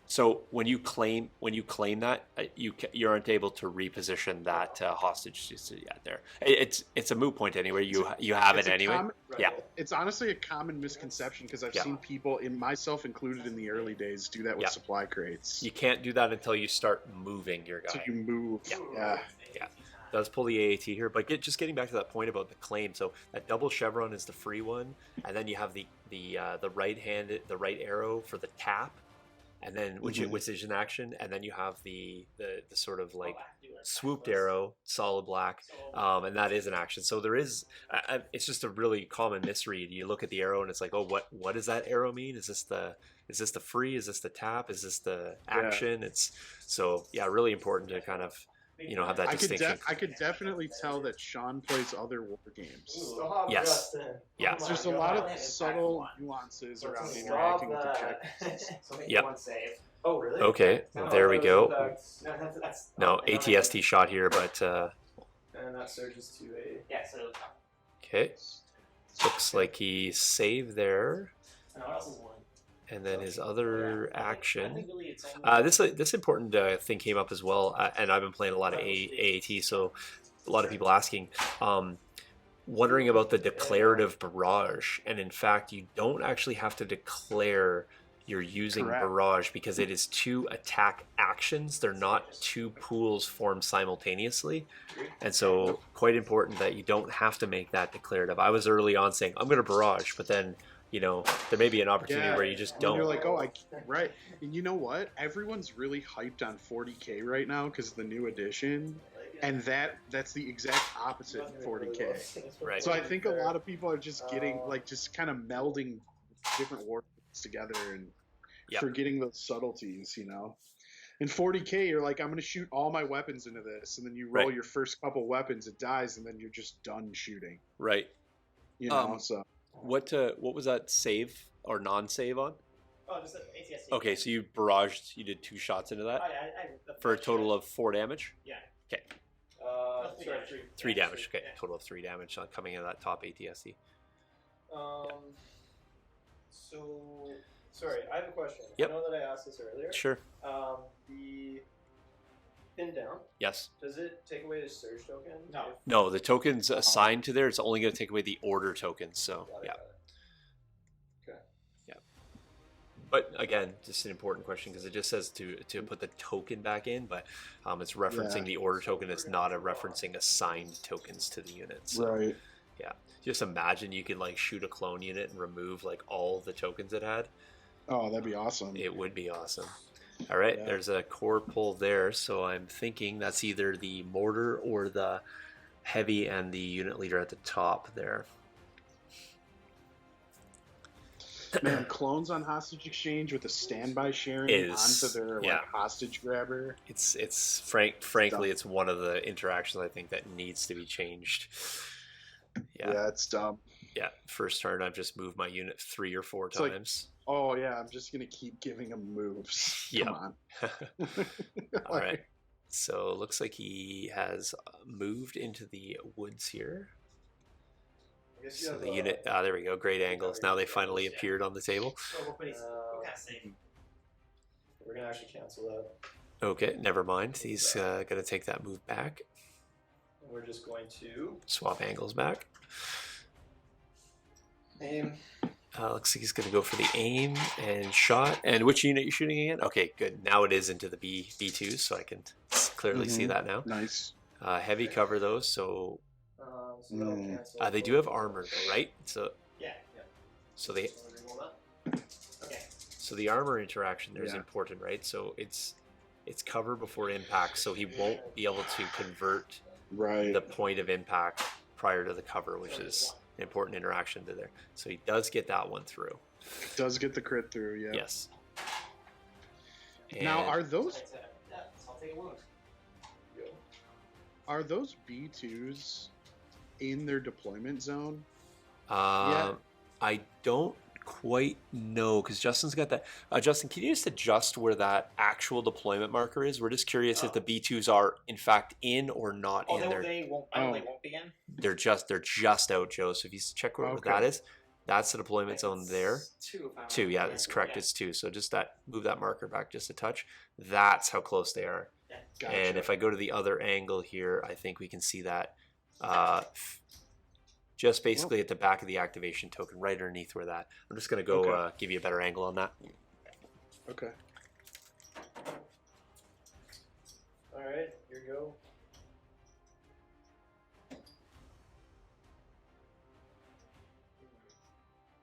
so when you claim that you aren't able to reposition that hostage. Yeah, there. It's a moot point anyway. You have It's it a anyway. common- Yeah. It's honestly a common misconception because I've Yeah. seen people, in myself included in the early days, do that with Yeah. supply crates. You can't do that until you start moving your So guy. you move. Yeah. Yeah. Does pull the AAT here, but getting back to that point about the claim. So that double chevron is the free one, and then you have the right arrow for the tap, and then which is an action, and then you have the sort of like swooped arrow, solid black, and that is an action. So there is, it's just a really common misread. You look at the arrow and it's like, oh, what does that arrow mean? Is this the free? Is this the tap? Is this the action? It's so yeah, really important to kind of have that distinction. I could definitely tell that Sean plays other war games. Stop, Yes. Justin. Yeah. Oh my There's a God. lot of subtle nuances Let's around stop interacting with that. objectives. So make Yep. one save. Oh, really? Okay, No, there we go. No, that's No, they don't have ATST shot here, but And that surges to a. Yeah, so okay. Looks like he saved there. and what else is one? And then his other I action. think really it's only This important thing came up as well, and I've been playing a lot of AAT, so a lot of people asking, wondering about the declarative barrage, and in fact, you don't actually have to declare you're using Correct. barrage because it is 2 attack actions. They're not 2 pools formed simultaneously, and so quite important that you don't have to make that declarative. I was early on saying I'm going to barrage, but then there may be an opportunity Yeah, where you just and don't. you're like, right. And you know what? Everyone's really hyped on 40K right now because of the new edition, and that's the exact opposite in 40K. Right. So I think a lot of people are just getting just kind of melding different war together and Yep. forgetting those subtleties. In 40K, you're like, I'm going to shoot all my weapons into this, and then you roll Right. your first couple weapons, it dies, and then you're just done shooting. Right. So What was that save or non-save on? Oh, just ATSC. Okay, so you barraged. You did 2 shots into that for a total of 4 damage. Yeah. Okay, Sorry, 3 Yeah, damage. Okay, yeah. total of 3 damage coming into that top ATSC. So, sorry, I have a question. Yep. I know that I asked this earlier. Sure. The pin down, Yes. does it take away the surge token? No. If- No, the tokens assigned to there. It's only going to take away the order tokens. So Got it, yeah. got it. Okay. But again, just an important question because it just says to put the token back in, but it's referencing the order token. It's not referencing assigned tokens to the unit. So, right. yeah. Just imagine you could shoot a clone unit and remove all the tokens it had. Oh, that'd be awesome. It would be awesome. All right, Yeah. there's a core pull there, so I'm thinking that's either the mortar or the heavy and the unit leader at the top there. Man, clones on hostage exchange with a standby sharing Is- onto their yeah. hostage grabber. Frankly, it's one of the interactions I think that needs to be changed. Yeah, It's dumb. first turn I've just moved my unit 3 or 4 like- times. Oh yeah, I'm just gonna keep giving him moves. Yeah. Come on. All right, so it looks like he has moved into the woods here. I guess you So have, the unit, there we go, great angles. Now they finally appeared on the table. So what kind of save? We're gonna actually cancel that. Okay, never mind. He's going to take that move back. And we're just going to Swap angles back. aim. Looks like he's going to go for the aim and shot. And which unit are you shooting again? Okay, good. Now it is into the B2s, so I can clearly see Mhm. that now. Nice. Heavy cover those, so So that'll Mm. cancel. they do have armor, though, right? So Yeah. so they So we'll remove that. Okay. so the armor interaction there is Yeah. important, right? So it's cover before impact, so he won't be able to convert Right. the point of impact prior to the cover, which is an important interaction to there. So he does get that one through. Does get the crit through, yeah. Yes. Now And- are those Yeah, so I'll take a wound. B2s in their deployment zone? I don't quite know because Justin's got that. Justin, can you just adjust where that actual deployment marker is? We're just curious if the B2s are in fact in or not Oh, in there. they won't. I know they won't be in. They're just out, Joe. So if you check where Okay. that is, that's the deployment zone there. It's 2. If I'm 2, yeah, that's correct. It's 2. So just move that marker back just a touch. That's how close they are. Gotcha. And if I go to the other angle here, I think we can see that just basically at the back of the activation token, right underneath where that. I'm just going to go Okay. give you a better angle on that. Okay. All right, here you go.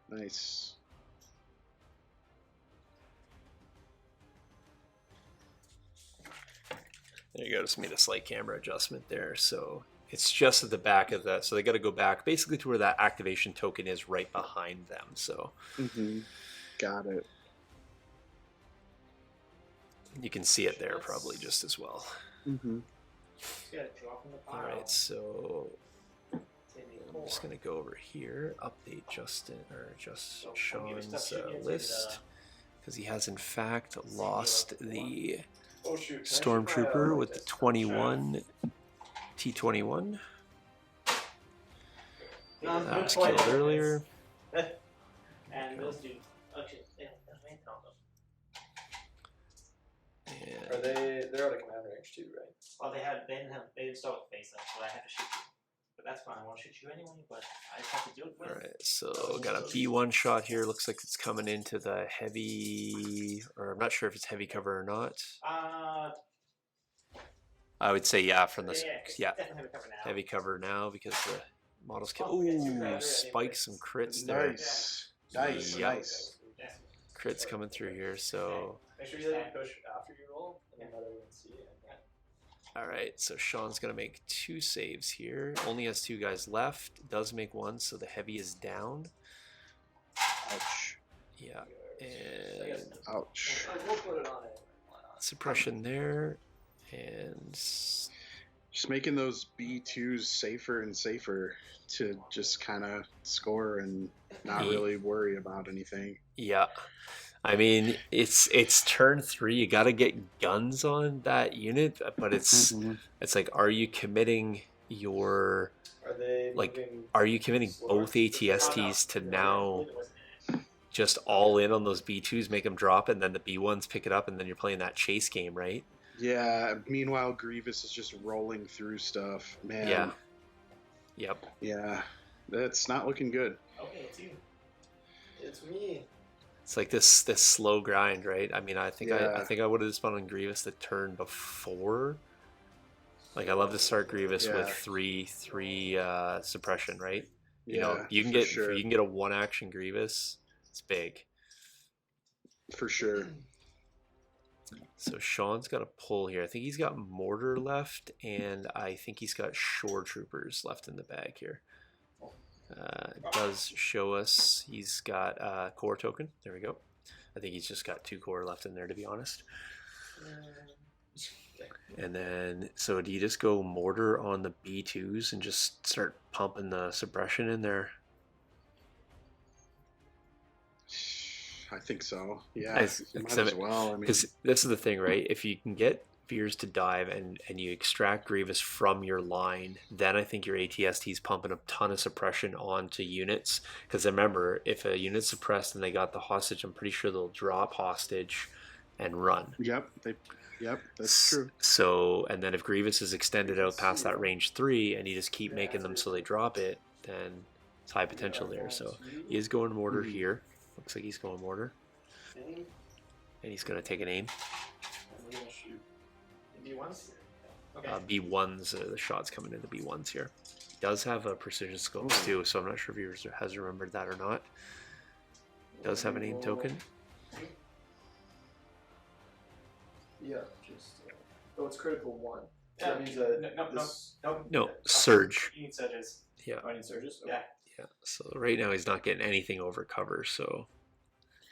Nice. There you go. Just made a slight camera adjustment there. So it's just at the back of that. So they got to go back basically to where that activation token is right behind them. So Got it. you can see it there probably just as well. Just gotta drop in the pile. All right, so Take I'm just four. gonna go over here, update Justin or just So, Sean's stuff list because he has in fact lost the Oh shoot! Can I shoot Stormtrooper my, with the disc? 21 T21 that was Good killed point. earlier. And those do. Okay, yeah, right now. And They're out of command range too, right? Well, they didn't start with face up, so I have to shoot you. But that's fine. I want to shoot you anyway. But I just have to do it with. all right, so got a B1 shot here. Looks like it's coming into the heavy, or I'm not sure if it's heavy cover or not. I would say yeah from the Yeah, definitely cover now. heavy cover now because the models can. Oh, yeah, Ooh, spike some crits there. Nice. Nice. Yeah. Nice. Yeah. Crits coming through here. So Make sure you let me push after you roll, and then let everyone see it. all right, so Sean's gonna make 2 saves here. Only has 2 guys left. Does make 1, so the heavy is down. Ouch. Yeah, I and guess Ouch. we'll put it on it. Why not? suppression there, and Just making those B2s safer and safer to just kind of score and not really worry about anything. yeah. I mean, it's turn 3. You got to get guns on that unit, but it's like, are you committing your Are they like, moving are you committing slower? both ATSTs to now just all in on those B2s, make them drop, and then the B1s pick it up, and then you're playing that chase game, right? Yeah. Meanwhile, Grievous is just rolling through stuff. Man. Yeah. Yep. Yeah. That's not looking good. Okay, it's you. It's me. It's like this slow grind, right? I mean, I think I Yeah. think I would have spun on Grievous the turn before. Like, I love to start Grievous with Yeah. three suppression, right? You Yeah, know, you can for get sure. you can get a 1 action Grievous. It's big. For sure. So Sean's got a pull here. I think he's got mortar left, and I think he's got shore troopers left in the bag here. It does show us he's got a core token. There we go. I think he's just got 2 core left in there, to be honest. And then, so do you just go mortar on the B2s and just start pumping the suppression in there? I think so. Yeah. As- You might except- as well. I mean, Because this is the thing, right? If you can get Fears to dive and you extract Grievous from your line, then I think your ATST's pumping a ton of suppression onto units. Because remember, if a unit's suppressed and they got the hostage, I'm pretty sure they'll drop hostage and run. Yep. That's true. So, and then if Grievous is extended out past that range 3 and you just keep making them so they drop it, then it's high potential there. So he is going mortar here. Looks like he's going mortar. Aim, And he's going to take an aim. and we're gonna shoot. B1s? Okay. B1s, the shots coming into B1s here. He does have a precision scopes too, so I'm not sure if he has remembered that or not. Does have an aim token. Yeah, just. Oh, it's critical 1. So that means that No, surge. You need surges. Yeah, I need surges. Yeah. yeah. So right now he's not getting anything over cover, so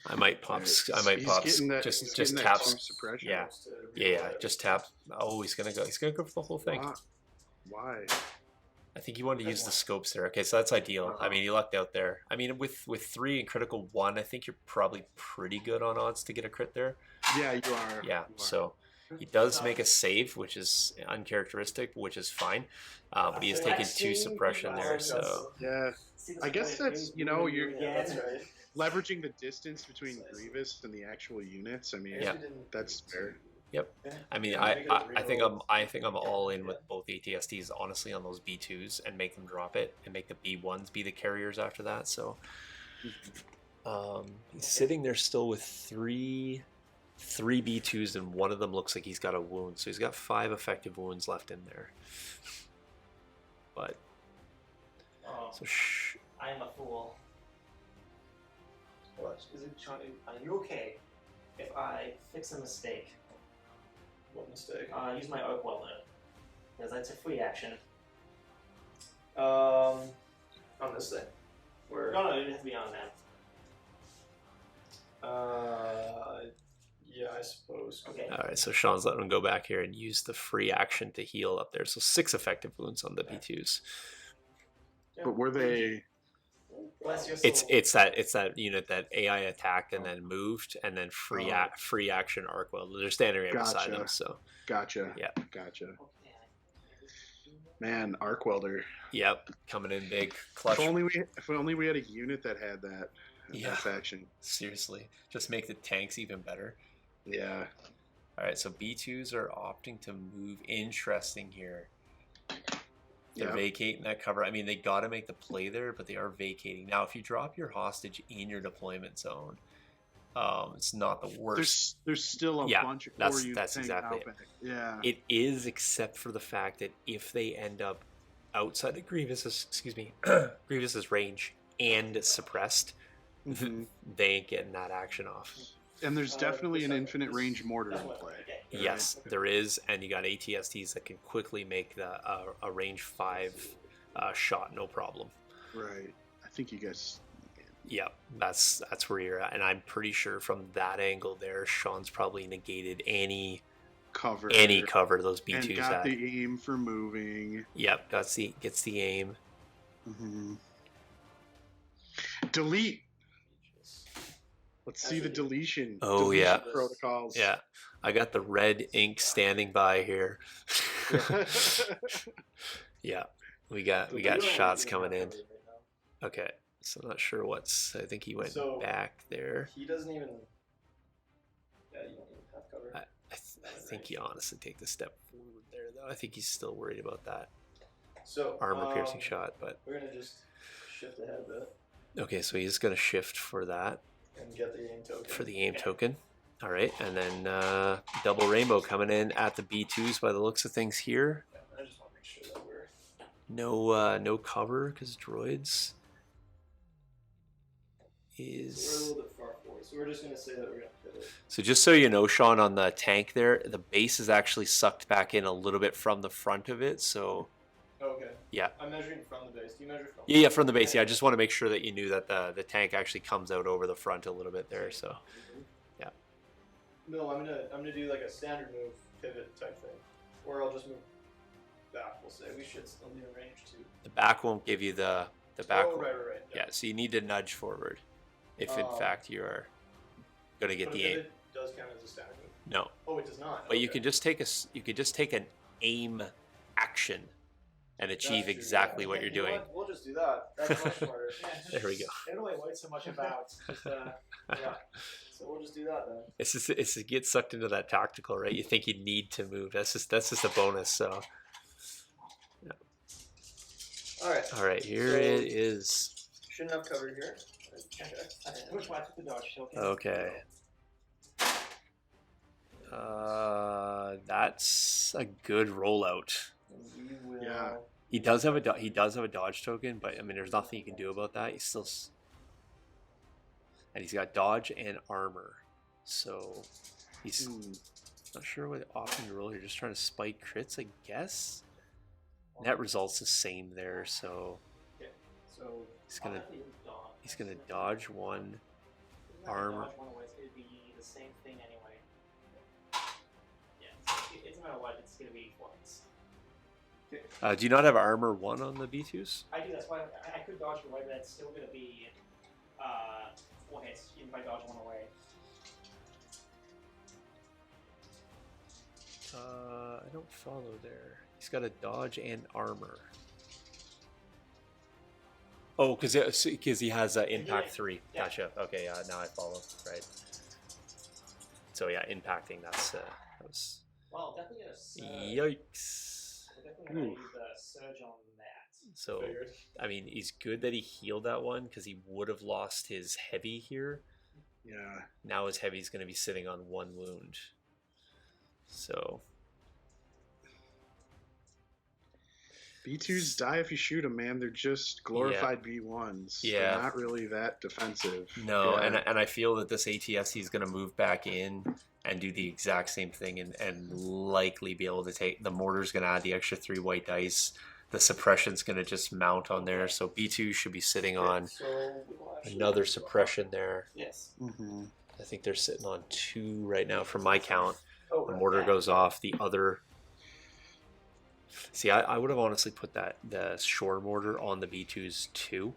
I might pop. He's pop. getting that- Just he's getting that taps. 2 suppression. Yeah, yeah. Just tap. Oh, he's gonna go. He's gonna go for the whole thing. Why? I think he wanted to use the scopes there. Okay, so that's ideal. I mean, he lucked out there. I mean, with 3 and critical 1, I think you're probably pretty good on odds to get a crit there. Yeah, you are. Yeah, You are. so he does make a save, which is uncharacteristic, which is fine. But he is taking 2 suppression there, so Yeah, I guess that's, you're Yeah, that's right. leveraging the distance between Grievous and the actual units. I mean, Yeah. that's fair. I mean, I think I'm all in with both ATSTs honestly on those B2s and make them drop it and make the B1s be the carriers after that. So he's sitting there still with three B2s, and one of them looks like he's got a wound. So he's got 5 effective wounds left in there. But Oh, so I am a fool. What? Are you okay if I fix a mistake What mistake? Use my Oak Welder. Because that's a free action. On this thing. Where? No, it has to be on that. Yeah, I suppose. Okay. All right, so Sean's letting him go back here and use the free action to heal up there. So 6 effective wounds on the B2s. But were they? Bless your soul. It's that unit that AI attacked and then moved and then free action arc weld. They're standing right beside them. So Gotcha. Yeah. Gotcha. Man, arc welder. Yep, coming in big, clutch. If only we had a unit that had that. That faction. Seriously, just make the tanks even better. Yeah. All right, so B2s are opting to move. Interesting here. They're vacating that cover. I mean, they got to make the play there, but they are vacating. Now, if you drop your hostage in your deployment zone, it's not the worst. There's still a bunch of core units. That's exactly it. Yeah. It is, except for the fact that if they end up outside of Grievous's range and suppressed, they ain't getting that action off. And there's definitely an infinite range mortar in play. Right? Yes, there is, and you got ATSTs that can quickly make a range 5 shot, no problem. Right. I think you guys. Yeah, that's where you're at, and I'm pretty sure from that angle there, Sean's probably negated any cover those B2s and got the aim for moving. Yep, gets the aim. Delete. Let's see the deletion. Oh, deletion protocols. Yeah, I got the red ink standing by here. Yeah, we got shots coming in. Okay, so I'm not sure what's. I think he went back there. He doesn't even. Yeah, you don't even have cover. I think he honestly take the step forward there, though. I think he's still worried about that. So armor piercing shot, but we're gonna just shift ahead a bit. Okay, so he's gonna shift for that. And get the aim token. For the aim token. All right, and then double rainbow coming in at the B2s by the looks of things here. Yeah, I just want to make sure that we're no cover because droids is. So we're a little bit far forward, so we're just gonna say that we're gonna pivot. So just so you know, Sean, on the tank there, the base is actually sucked back in a little bit from the front of it. So. Okay. Yeah. I'm measuring from the base. Do you measure from? Yeah, from the base. Yeah, I just want to make sure that you knew that the tank actually comes out over the front a little bit there. So, yeah. No, I'm gonna do like a standard move pivot type thing, or I'll just move back. We'll say we should still be in range too. The back won't give you the back. Oh, right. Yeah, so you need to nudge forward, if in fact you are going to get the aim. It does count as a standard move. No. Oh, it does not. But you could just take an aim action and achieve exactly what you're doing. You know what? We'll just do that. That's much smarter. There we go. I don't really worry so much about just yeah. So we'll just do that then. It's to get sucked into that tactical, right? You think you need to move. That's just a bonus. So. Yeah. All right. Here so, it is. Shouldn't have cover here. Which one took the dodge token? Okay. That's a good rollout. Yeah. He does have a dodge token, but I mean, there's nothing you can do about that. And he's got dodge and armor, so he's not sure what option to roll here. Just trying to spike crits, I guess. Net results the same there, so Okay. So he's gonna dodge one, armor. Dodge one away, so it'd be the same thing anyway. Yeah, it's no matter what, it's gonna be points. Do you not have armor 1 on the B2s? I do. That's why I could dodge away, but it's still gonna be 4 hits even if I dodge one away. I don't follow there. He's got a dodge and armor. Oh, because he has impact 3. Yeah. Gotcha. Okay, now I follow. Right. So yeah, impacting. That was. Well, definitely gonna surge. Yikes. We're definitely gonna use a surge on that. So I mean, he's good that he healed that one because he would have lost his heavy here. Yeah. Now his heavy is going to be sitting on 1 wound. So. B2s die if you shoot them, man. They're just glorified B1s. Yeah. They're not really that defensive. No, Yeah. and I feel that this ATST is going to move back in and do the exact same thing and likely be able to take the mortar's going to add the extra 3 white dice. The suppression's going to just mount on there, so B2 should be sitting on So we will actually another suppression there. Yes. Mm-hmm. I think they're sitting on 2 right now from my count. Oh, The right. mortar goes off. The other. See, I would have honestly put the shore mortar on the B2s too.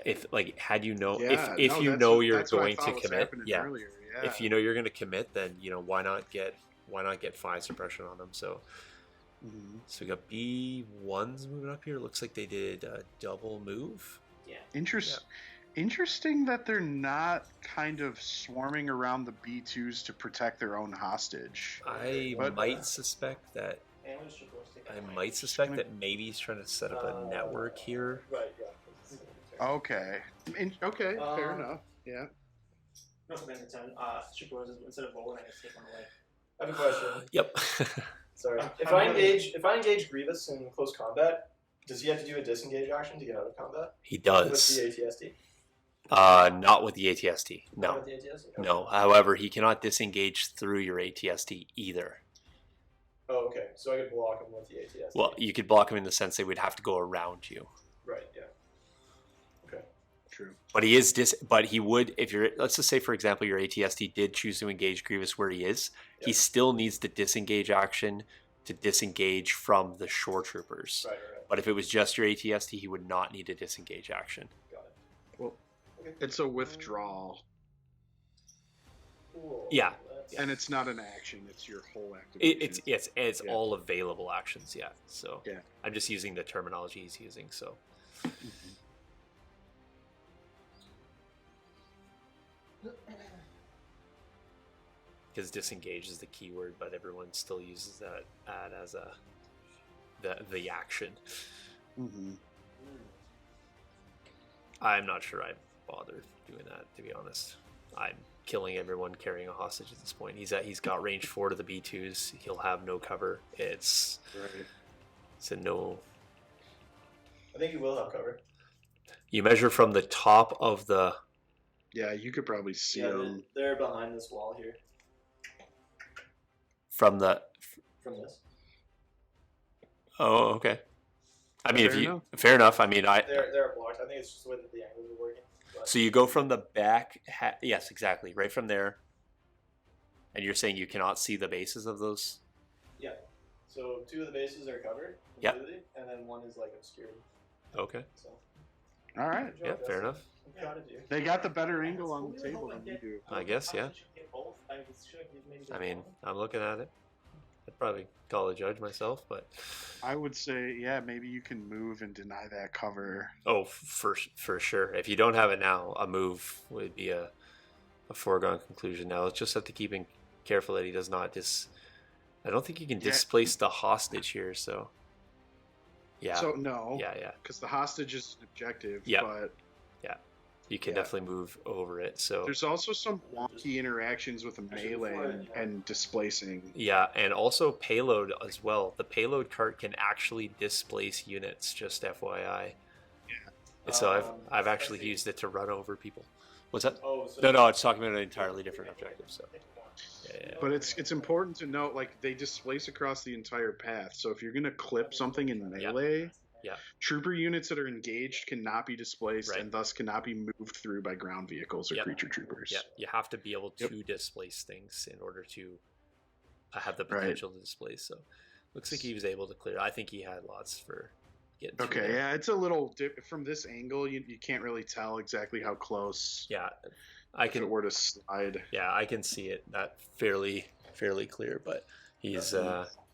If like had you know Yeah, if no, you that's know what- you're that's what I going thought to was commit, happening yeah. earlier, yeah. If you know you're going to commit, then why not get 5 suppression on them? So Mhm. so we got B1s moving up here. Looks like they did a double move. Yeah. Interesting that they're not kind of swarming around the B2s to protect their own hostage. I But- might suspect that And we should go stick I on might suspect that maybe he's trying to set up a network here. Right, yeah. Okay. Okay, fair enough. Yeah. No, for the turn. Super Roses, instead of rolling, I just take one away. I have a question. Yep. Sorry. I'm If I really- engage Grievous in close combat, does he have to do a disengage action to get out of combat? He With does. the ATSD? Not with the ATST. Not No. with the ATSD? Okay. No. However, he cannot disengage through your ATST either. Oh, okay. So I could block him with the ATSD. Well, you could block him in the sense they would have to go around you. Right, yeah. Okay. True. But but he would, if you're, let's just say, for example, your ATST did choose to engage Grievous where he is, Yeah. he still needs the disengage action to disengage from the shore troopers. Right. But if it was just your ATST, he would not need a disengage action. Got it. Well, Okay. it's a withdrawal, Cool. Yeah. That's- and it's not an action; it's your whole activation. It's Yeah. all available actions, yeah. So Yeah. I'm just using the terminology he's using. So Mhm. because disengage is the keyword, but everyone still uses that as the action. Mhm. I'm not sure I'd bother doing that, to be honest. I'm killing everyone carrying a hostage at this point. He's got range 4 to the B2s. He'll have no cover. It's Right. a no. I think he will have cover. You measure from the top of the. Yeah, you could probably see Yeah, them. they're behind this wall here. From the. From this. Oh, okay. I mean, Fair enough. fair enough. I mean, They're blocked. I think it's just the way that the angles are working. But So you go from the back. Yes, exactly. Right from there. And you're saying you cannot see the bases of those. yeah. So 2 of the bases are covered Yep. completely, and then 1 is like obscured. Okay. So All right. good Yeah, job, fair Dustin. enough. I'm proud of you. They got the better angle That's on the cool. table We than don't you do. I guess, yeah. I mean, I'm looking at it. I'd probably call a judge myself, but I would say, yeah, maybe you can move and deny that cover. oh, for sure. If you don't have it now, a move would be a foregone conclusion. Now, let's just have to keep in careful that he does not I don't think you can Yeah. displace the hostage here. So, yeah, So no, yeah. because the hostage is an objective. Yeah. But You can Yeah. definitely move over it. So, there's also some wonky interactions with a melee and displacing. yeah, and also payload as well. The payload cart can actually displace units. Just FYI. Yeah. So I've I actually see. used it to run over people. What's that? Oh, so No, it's talking about an entirely different objective. So yeah. But it's important to note, like, they displace across the entire path. So if you're gonna clip something in melee, Yeah. trooper units that are engaged cannot be displaced Right. and thus cannot be moved through by ground vehicles or Yep. creature troopers. Yeah, you have to be able to Yep. displace things in order to have the Right. potential to displace. So looks like he was able to clear. I think he had lots for getting through Okay, there. yeah, it's a little from this angle. You can't really tell exactly how close. Yeah, I If it can. were to slide. Yeah, I can see it. That fairly clear, but he's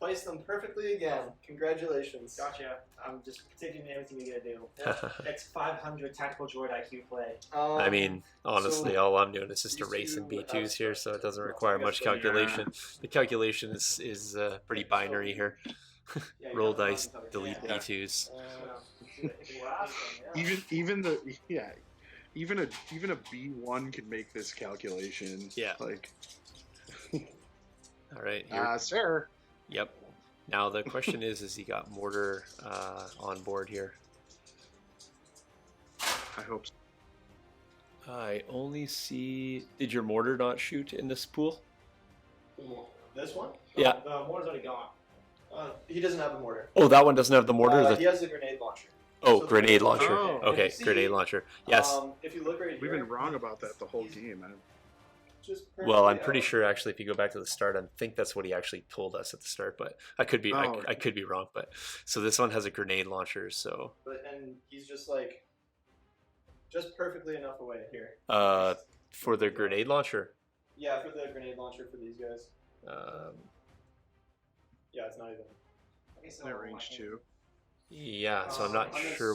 placed them perfectly again. Congratulations. Gotcha. I'm just taking everything you're gonna do. It's 500 tactical droid IQ play. I mean, honestly, so all I'm doing is just these erasing two B2s here, so it doesn't have- require I much guess they- calculation. The calculation is pretty binary here. Yeah, Roll you have dice, the delete yeah. B2s. Even a B1 can make this calculation. Yeah. Like, All right. Here. sir. Yep. Now the question is he got mortar on board here? I hope so. I only see. Did your mortar not shoot in this pool? This one? Yeah. The mortar's already gone. He doesn't have the mortar. Oh, that one doesn't have the mortar. He has the grenade launcher. Oh, So the grenade launcher. Oh. Okay, If you see, grenade launcher. Yes. If you look right here, We've been wrong about that the whole game. just Well, I'm perfectly pretty out. sure actually, if you go back to the start, I think that's what he actually told us at the start. But I could be, Oh. I could be wrong. But so this one has a grenade launcher. So And he's just like, just perfectly enough away here. for the grenade launcher. Yeah, for the grenade launcher for these guys. Yeah, it's not even. Okay, so That range 2. Yeah. So I'm not I'm sure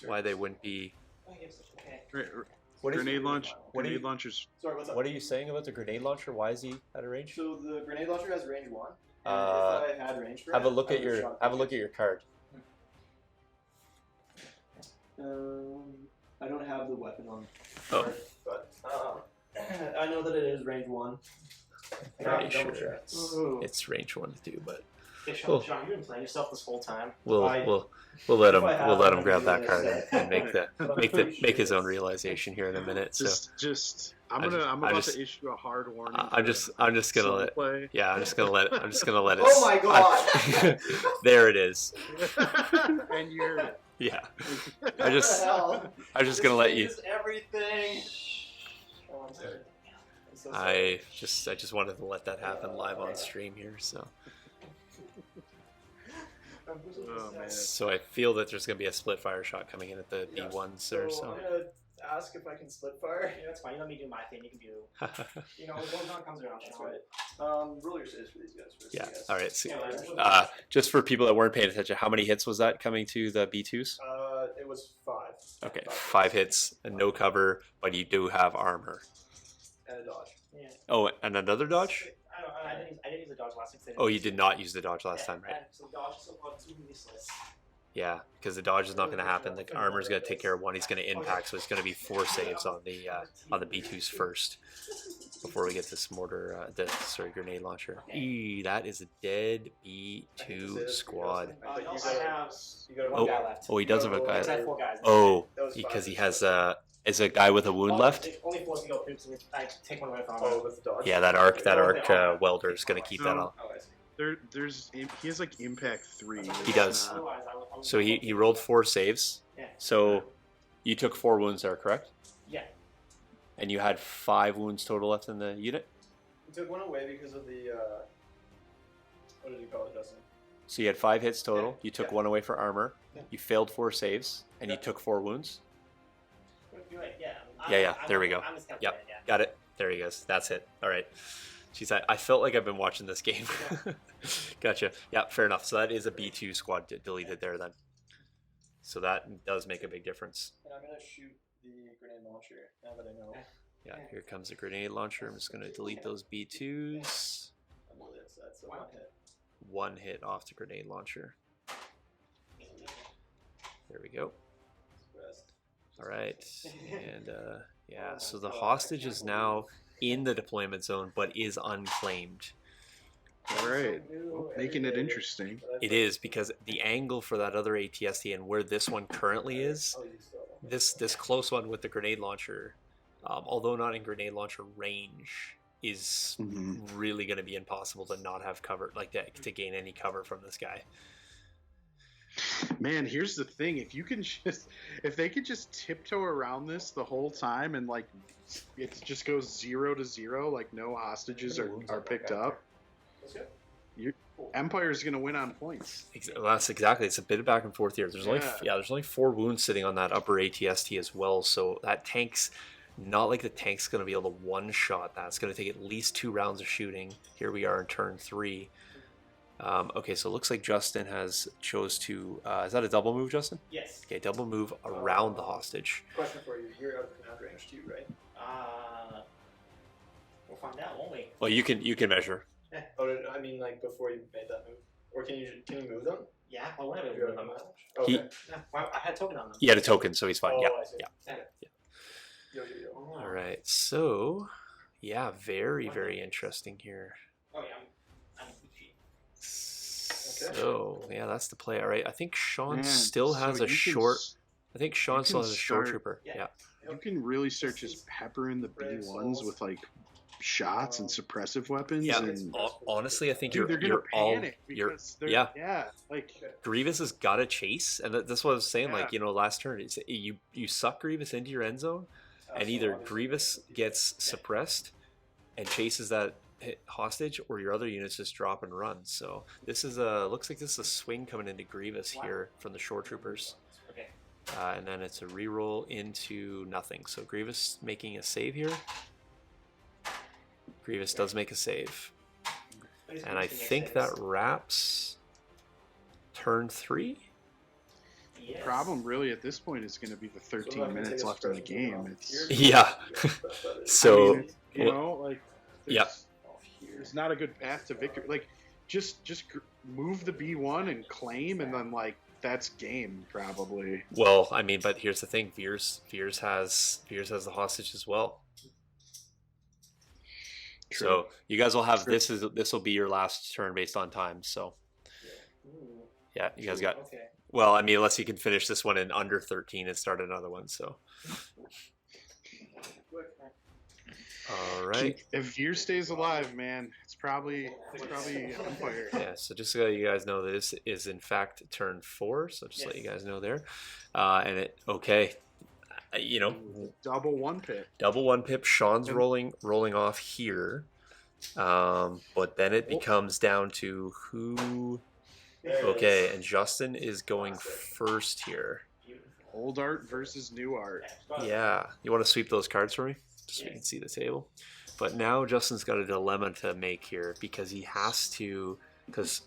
why they wouldn't be. Okay. What is Grenade launch. what do you- Grenade launchers. Sorry, what's up? What are you saying about the grenade launcher? Why is he at a range? So the grenade launcher has range 1. And Uh, if I had range for Have it, a look I at would've your shot have a look that. at your card. I don't have the weapon on. Oh. card, but I know that it is range 1. Pretty Double sure check. it's range 1 to 2, but Hey, Cool. Sean, you've been playing yourself this whole time. we'll I- we'll let if him I have, we'll let him I'm grab that gonna card say. and make the But I'm make pretty make his sure own it's- realization here in a minute. So I'm I about just- to issue a hard warning. I'm just gonna let play. I'm just gonna let it. Oh my I- there it is. And you're Yeah, What the just- hell? I'm just This gonna let thing you. is everything. Oh, I'm sorry. I'm so I just wanted to let that happen live on stream here. So Oh, man. so I feel that there's gonna be a split fire shot coming in at the Yeah. B1s there. I'm So gonna ask if I can split fire. Yeah, that's fine. You let me do my thing. You can do. You know, when time comes around, That's Sean. right. Roll your saves for these guys first. yeah. I guess. All right. So, Yeah, just for people that weren't paying attention, how many hits was that coming to the B2s? It was 5. Okay, 5 hits and no cover, but you do have armor. And a dodge. Yeah. Oh, and another dodge? I didn't use the dodge last time. Oh, you did not use the dodge last time, right? So dodge is so far too useless. Yeah, because the dodge is not going to happen. The armor's going to take care of one. He's going to impact, so it's going to be 4 saves on the B2s first before we get this mortar, grenade launcher. Eee, that is a dead B2 squad. No, I have You got one guy left. Oh, he does have a I guy. have 4 guys. Oh, That was because 5. he has is a guy with a wound left. Only 4 can go through, so I take one away from him. Oh, with the dodge. Yeah, that arc welder is going to keep that on. Oh, I see. He has like impact 3. He does. Otherwise, I would So he rolled 4 saves. Yeah. So you took 4 wounds there, correct? Yeah. And you had 5 wounds total left in the unit. You took one away because of the. What did you call it, Justin? So you had 5 hits total. You took Yeah. 1 away for armor. Yeah. You failed 4 saves, and you Yeah. took 4 wounds. You're right, yeah. Yeah, there we go. I'm miscalculating, Yep. yeah. Got it. There he goes. That's it. All right. Jeez, I felt like I've been watching this game. Gotcha. Yeah, fair enough. So that is a B2 squad deleted there then. So that does make a big difference. And I'm gonna shoot the grenade launcher now that I know. Yeah, here comes the grenade launcher. I'm just going to delete those B2s. I'm really upset. So Wow. 1 hit. 1 hit off the grenade launcher. There we go. Rest. All right. And yeah, so the hostage is now in the deployment zone, but is unclaimed. All right. Well, making it interesting. It is because the angle for that other ATST and where this one currently is, this close one with the grenade launcher, although not in grenade launcher range, is really going to be impossible to not have cover, like to gain any cover from this guy. Man, here's the thing: if they could just tiptoe around this the whole time and like it just goes 0 to 0, like no hostages are picked up, Let's go. Empire's gonna win on points. Well, that's exactly. It's a bit of back and forth here. There's Yeah. only 4 wounds sitting on that upper ATST as well. So that tank's not like the tank's going to be able to one shot that. It's going to take at least 2 rounds of shooting. Here we are in turn 3. Okay, so it looks like Justin has chose to. Is that a double move, Justin? Yes. Okay, double move around the hostage. Question for you: you're out of command range too, right? We'll find out, won't we? Well, you can measure. Oh, I mean, like before you made that move, or can you move them? Yeah, well, whenever If we you're out move of them. command range? Okay. Yeah, well, I had a token on them. He had a token, so he's fine. Oh, Yeah. I see. Yeah. Yo, yo, yo. All right. So, yeah, very interesting here. Oh, yeah. I'm So yeah, that's the play. All right, I think Sean Man, still has so a you can short. s- I think Sean you still can has a short start- trooper. Yeah. You can really start just peppering the B1s with like shots and suppressive weapons. Yeah, And honestly, I think dude, they're gonna you're all panic because they're yeah. like Grievous has got to chase, and that's what I was saying. Yeah. Like last turn, it's, you suck Grievous into your end zone, and either Grievous gets suppressed and chases that hostage, or your other units just drop and run. So this is looks like this is a swing coming into Grievous here from the Shore Troopers, and then it's a reroll into nothing. So Grievous making a save here. Grievous does make a save, and I think that wraps turn 3. problem really at this point is going to be the 13 minutes left in the game. It's Yeah. So I mean, you know, like yeah. There's not a good path to victory. Like just move the B1 and claim, and then like that's game probably. Well, I mean, but here's the thing: Veers has the hostage as well. True. So you guys will have True. this will be your last turn based on time. So yeah, you guys got. Okay. Well, I mean, unless you can finish this one in under 13 and start another one. So. All right. If Veer stays alive, man, it's probably Empire. Yeah. So just so you guys know, this is in fact turn 4. So just let you guys know there. And it okay. You know, Double 1 pip. double 1 pip. Sean's rolling off here, but then it becomes down to who. Okay, and Justin is going first here. Old art versus new art. Yeah, you want to sweep those cards for me, just so we can see the table. But now Justin's got a dilemma to make here because he has to, because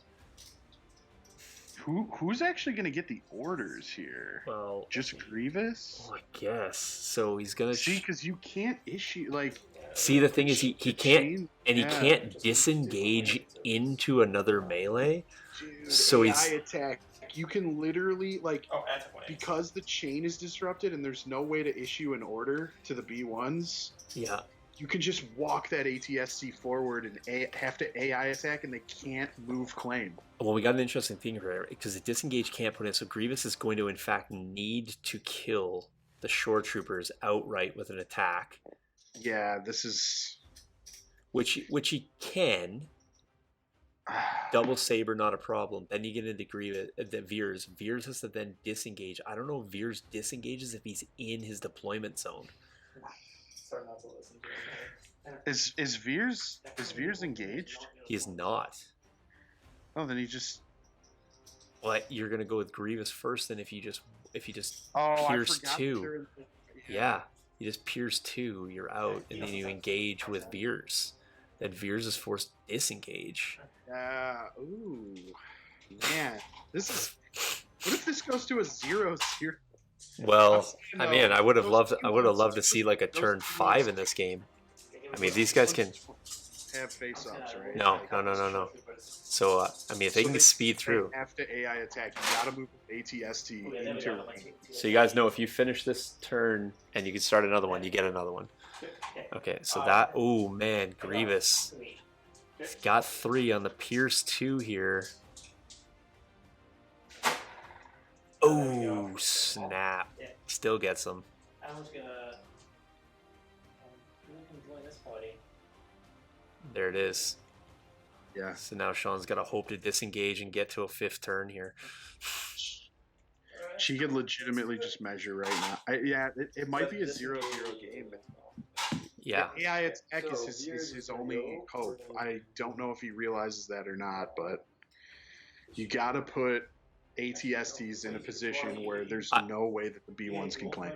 Who's actually going to get the orders here? well, Just Grievous? well, I guess so. He's gonna See, because you can't issue like. see. The thing is, he the can't, chain- and he yeah. can't disengage into another melee. Dude, So AI he's- attack. You can literally like Oh, at the point. because the chain is disrupted and there's no way to issue an order to the B1s. Yeah, You can just walk that ATSC forward and have to AI attack, and they can't move claim. well, we got an interesting thing here because the disengage can't put in. So Grievous is going to, in fact, need to kill the Shore Troopers outright with an attack, Yeah, this is which he can. Double saber, not a problem. Then you get into Grievous, the Veers. Veers has to then disengage. I don't know if Veers disengages if he's in his deployment zone. Sorry not to listen to him. is Veers engaged? He is not. Oh, then he just. But you're gonna go with Grievous first. Then if you just Oh, pierce I forgot. 2, yeah, you just pierce 2, you're out, and then you engage with Veers. Then Veers is forced to disengage. Ooh, man, this is. What if this goes to a 0-0? Well, You I know, mean, I would have those loved to see like a those turn 5 in this game. I mean, these guys can. have face-ups, right? No. So I mean, if they can speed through. They have to AI attack. You gotta move ATST into range. So you guys know if you finish this turn and you can start another one, you get another one. Okay, so that. Oh man, Grievous got 3 on the Pierce 2 here. Oh snap! Still gets them. I was gonna. Join this party. There it is. Yeah. So now Sean's got to hope to disengage and get to a 5th turn here. She could legitimately just measure right now. It might be a 0-0 game. Yeah. The AI attack is his only hope. I don't know if he realizes that or not, but you gotta put ATSTs in a position where there's no way that the B1s can claim.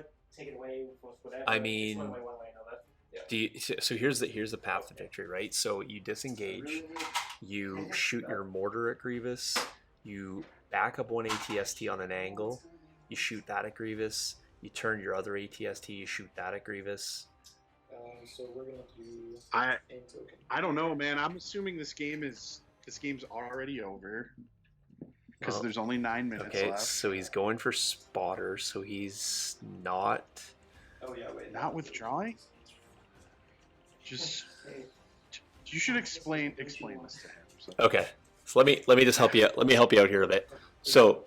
I mean, so here's the path to victory, right? So you disengage, you shoot your mortar at Grievous, you back up one ATST on an angle, you shoot that at Grievous, you turn your other ATST, you shoot that at Grievous. So we're gonna do I aim token. I don't know, man. I'm assuming this game's already over because Oh. there's only 9 minutes Okay, left. so he's going for spotter, so he's not. Oh yeah, wait. Not withdrawing. Just you should explain this to him. So. Okay, so let me just help you. Let me help you out here a bit. So,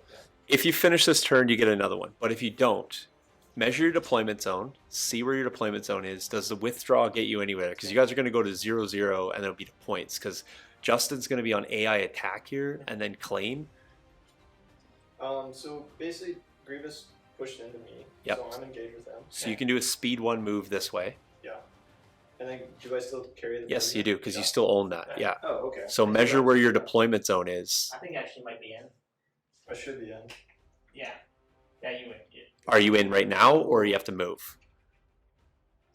if you finish this turn, you get another one. But if you don't, measure your deployment zone, see where your deployment zone is. Does the withdraw get you anywhere? Because you guys are going to go to 0-0 and it'll be to points. Because Justin's going to be on AI attack here and then claim. So basically, Grievous pushed into me. Yep. So I'm engaged with them. So you can do a speed 1 move this way. Yeah. And then do I still carry the? Yes, burden? you do, because Yeah. you still own that. Yeah. Oh, okay. So measure where your deployment zone is. I think I actually might be in. I should be in. Yeah. Yeah, you win. Yeah. Are you in right now, or you have to move?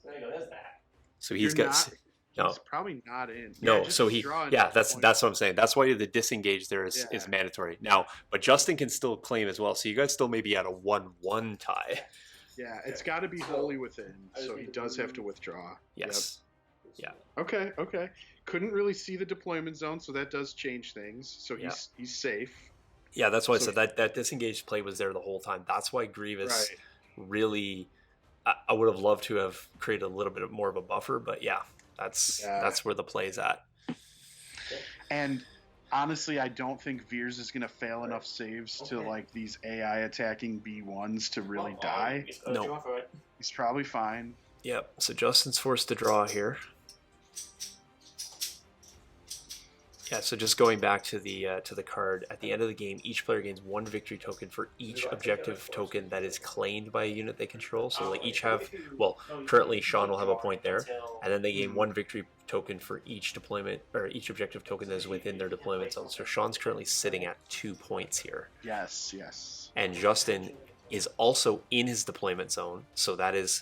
So there you go. There's that. So he's You're got. not- No. He's probably not in. No, Yeah, just so he, withdraw and yeah, that's point. what I'm saying. That's why the disengage there is Yeah. mandatory now. But Justin can still claim as well. So you guys still may be at a 1-1 tie. Yeah, it's got to be So, wholly within, I just so he need does to have to withdraw. Yes. Yeah. Yep. Okay. Couldn't really see the deployment zone, so that does change things. So he's safe. Yeah, that's why I So- said that disengaged play was there the whole time. That's why Grievous Right. really. I would have loved to have created a little bit more of a buffer, but yeah, that's where the play's at. And honestly, I don't think Veers is going to fail enough saves to like these AI attacking B1s to really die. No. He's probably fine. Yep. So Justin's forced to draw here. Yeah, so just going back to the card, at the end of the game, each player gains 1 victory token for each objective token that is claimed by a unit they control. So they each have, well, currently Sean will have a point there, and then they gain 1 victory token for each deployment, or each objective token that is within their deployment zone. So Sean's currently sitting at 2 points here. Yes. And Justin is also in his deployment zone, so that is,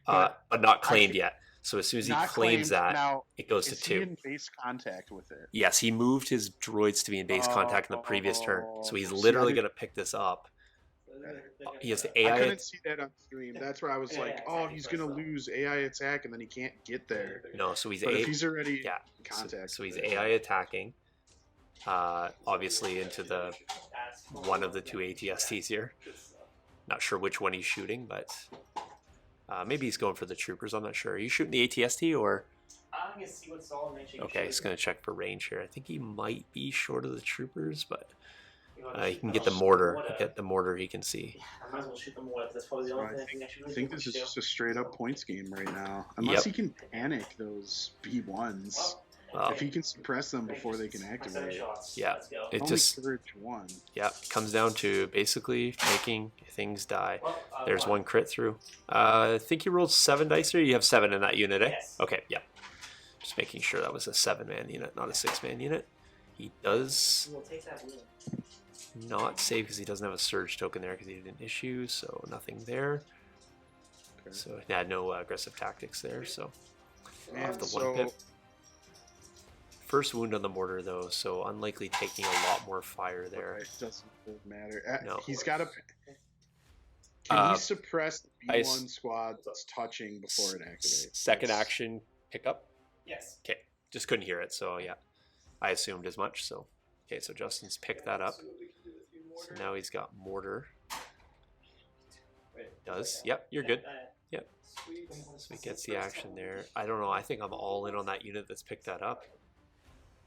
but not claimed yet. So as soon as he Not claims claimed. that, Now, it goes to is 2. he in base contact with it? Yes, he moved his droids to be in base contact in the previous turn, so he's See, literally I going to pick this up. He has the I AI. couldn't see that on stream. That's where I was Yeah, like, yeah, oh, exactly. he's going to lose AI attack, and then he can't get there. No, so he's But if he's already yeah. in contact. So he's with it. AI attacking, obviously into the one of the 2 ATSTs here. Not sure which one he's shooting, but maybe he's going for the troopers. I'm not sure. Are you shooting the ATST or? I'm gonna see what's all in range. Okay, he's going to check for range here. I think he might be short of the troopers, but he can get the mortar. Get the mortar he can see. I might as well shoot the mortar. That's probably the So only I thing I should I really think do. this is just a straight up points game right now. Unless he can panic those B1s. Well, If he can suppress them before they can activate. Yeah, Let's go. it Only just courage 1. comes down to basically making things die. Well, There's 1 crit through. I think you rolled 7 dice, or you have 7 in that unit, eh? Yes. Okay, yeah. Just making sure that was a 7-man unit, not a 6-man unit. He does We'll take that win. not save because he doesn't have a surge token there because he didn't issue, so nothing there. Okay. So yeah, no aggressive tactics there. So Man, off the so 1 pip. First wound on the mortar though, so unlikely taking a lot more fire there. it doesn't matter. No. He's got to. Can he Uh, suppress the I B1 s- squad that's touching before it activates? Second action pickup. Yes. Okay, just couldn't hear it, so yeah, I assumed as much. So okay, so Justin's picked that up. So now he's got mortar. Does yep, you're good. Yep. So he gets the action there. I don't know. I think I'm all in on that unit that's picked that up.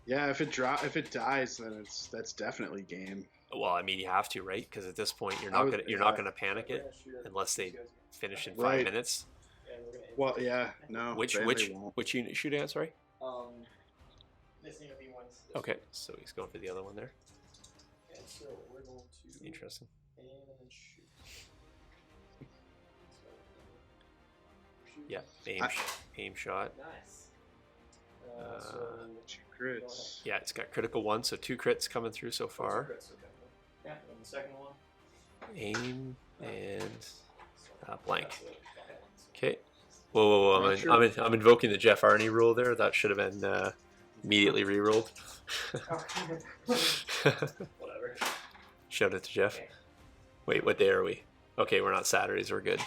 Yeah, if it dies, then that's definitely game. Well, I mean, you have to, right? Because at this point, you're I not would- gonna you're not gonna panic it unless they finish in 5 Right. minutes. Well, yeah, no. Which they won't. which unit shooting at? Sorry. This need to be ones. Okay, so he's going for the other one there. And so we're going to Interesting. and shoot. Yeah, aim shot. Nice. So Two crits. Yeah, it's got critical 1, so 2 crits coming through so far. Yeah, and the second one. Aim and blank. That's it. Okay. Whoa! I'm not sure. I'm invoking the Jeff Arney rule there. That should have been immediately re-rolled. Whatever. Shout out to Jeff. Okay. Wait, what day are we? Okay, we're not Saturdays. We're good.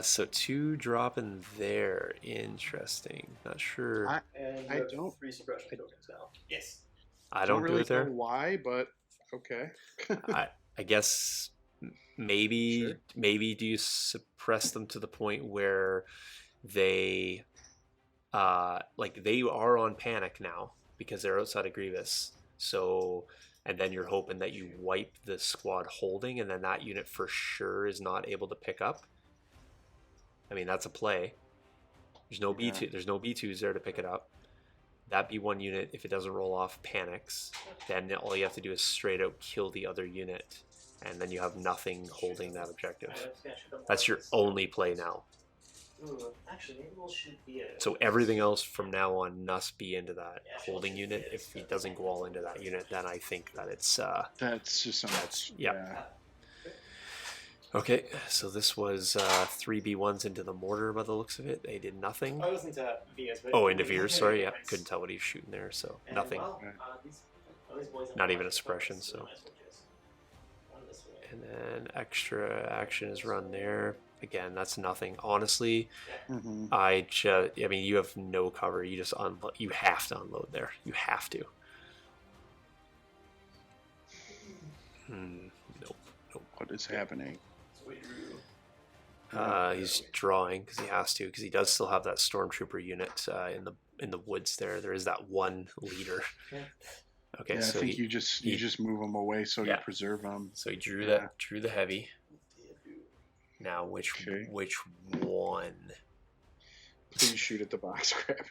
So 2 dropping there. Interesting. Not sure. And I you have don't- 3 suppression tokens now. Yes. I don't do really it there. know why, but okay. I guess maybe Sure. maybe do you suppress them to the point where they like they are on panic now because they're outside of Grievous. So and then you're hoping that you wipe the squad holding, and then that unit for sure is not able to pick up. I mean, that's a play. There's no B2. There's no B2s there to pick it up. That B1 unit, if it doesn't roll off, panics. Then all you have to do is straight out kill the other unit, and then you have nothing holding that objective. That's your only play now. Ooh, actually, maybe we'll shoot the. So everything else from now on must be into that holding unit. If he doesn't go all into that unit, then I think that it's That's just so much. yeah. Okay, so this was 3 B1s into the mortar by the looks of it. They did nothing. I was into Vias. Oh, into Veers, sorry, yeah. Couldn't tell what he was shooting there, so And, nothing. well, these boys have Not even a lots of suppression, focus, so. might as well just run this way. And then extra action is run there. Again, that's nothing. Honestly, Mm-hmm. I mean, you have no cover. You just unload. You have to unload there. You have to. Nope. What is happening? He's drawing because he has to, because he does still have that stormtrooper unit in the woods there. There is that one leader. Okay, Yeah, so I think you just move them away so you Yeah. preserve them. so he drew the heavy. Now which Okay. one? Please shoot at the box crab.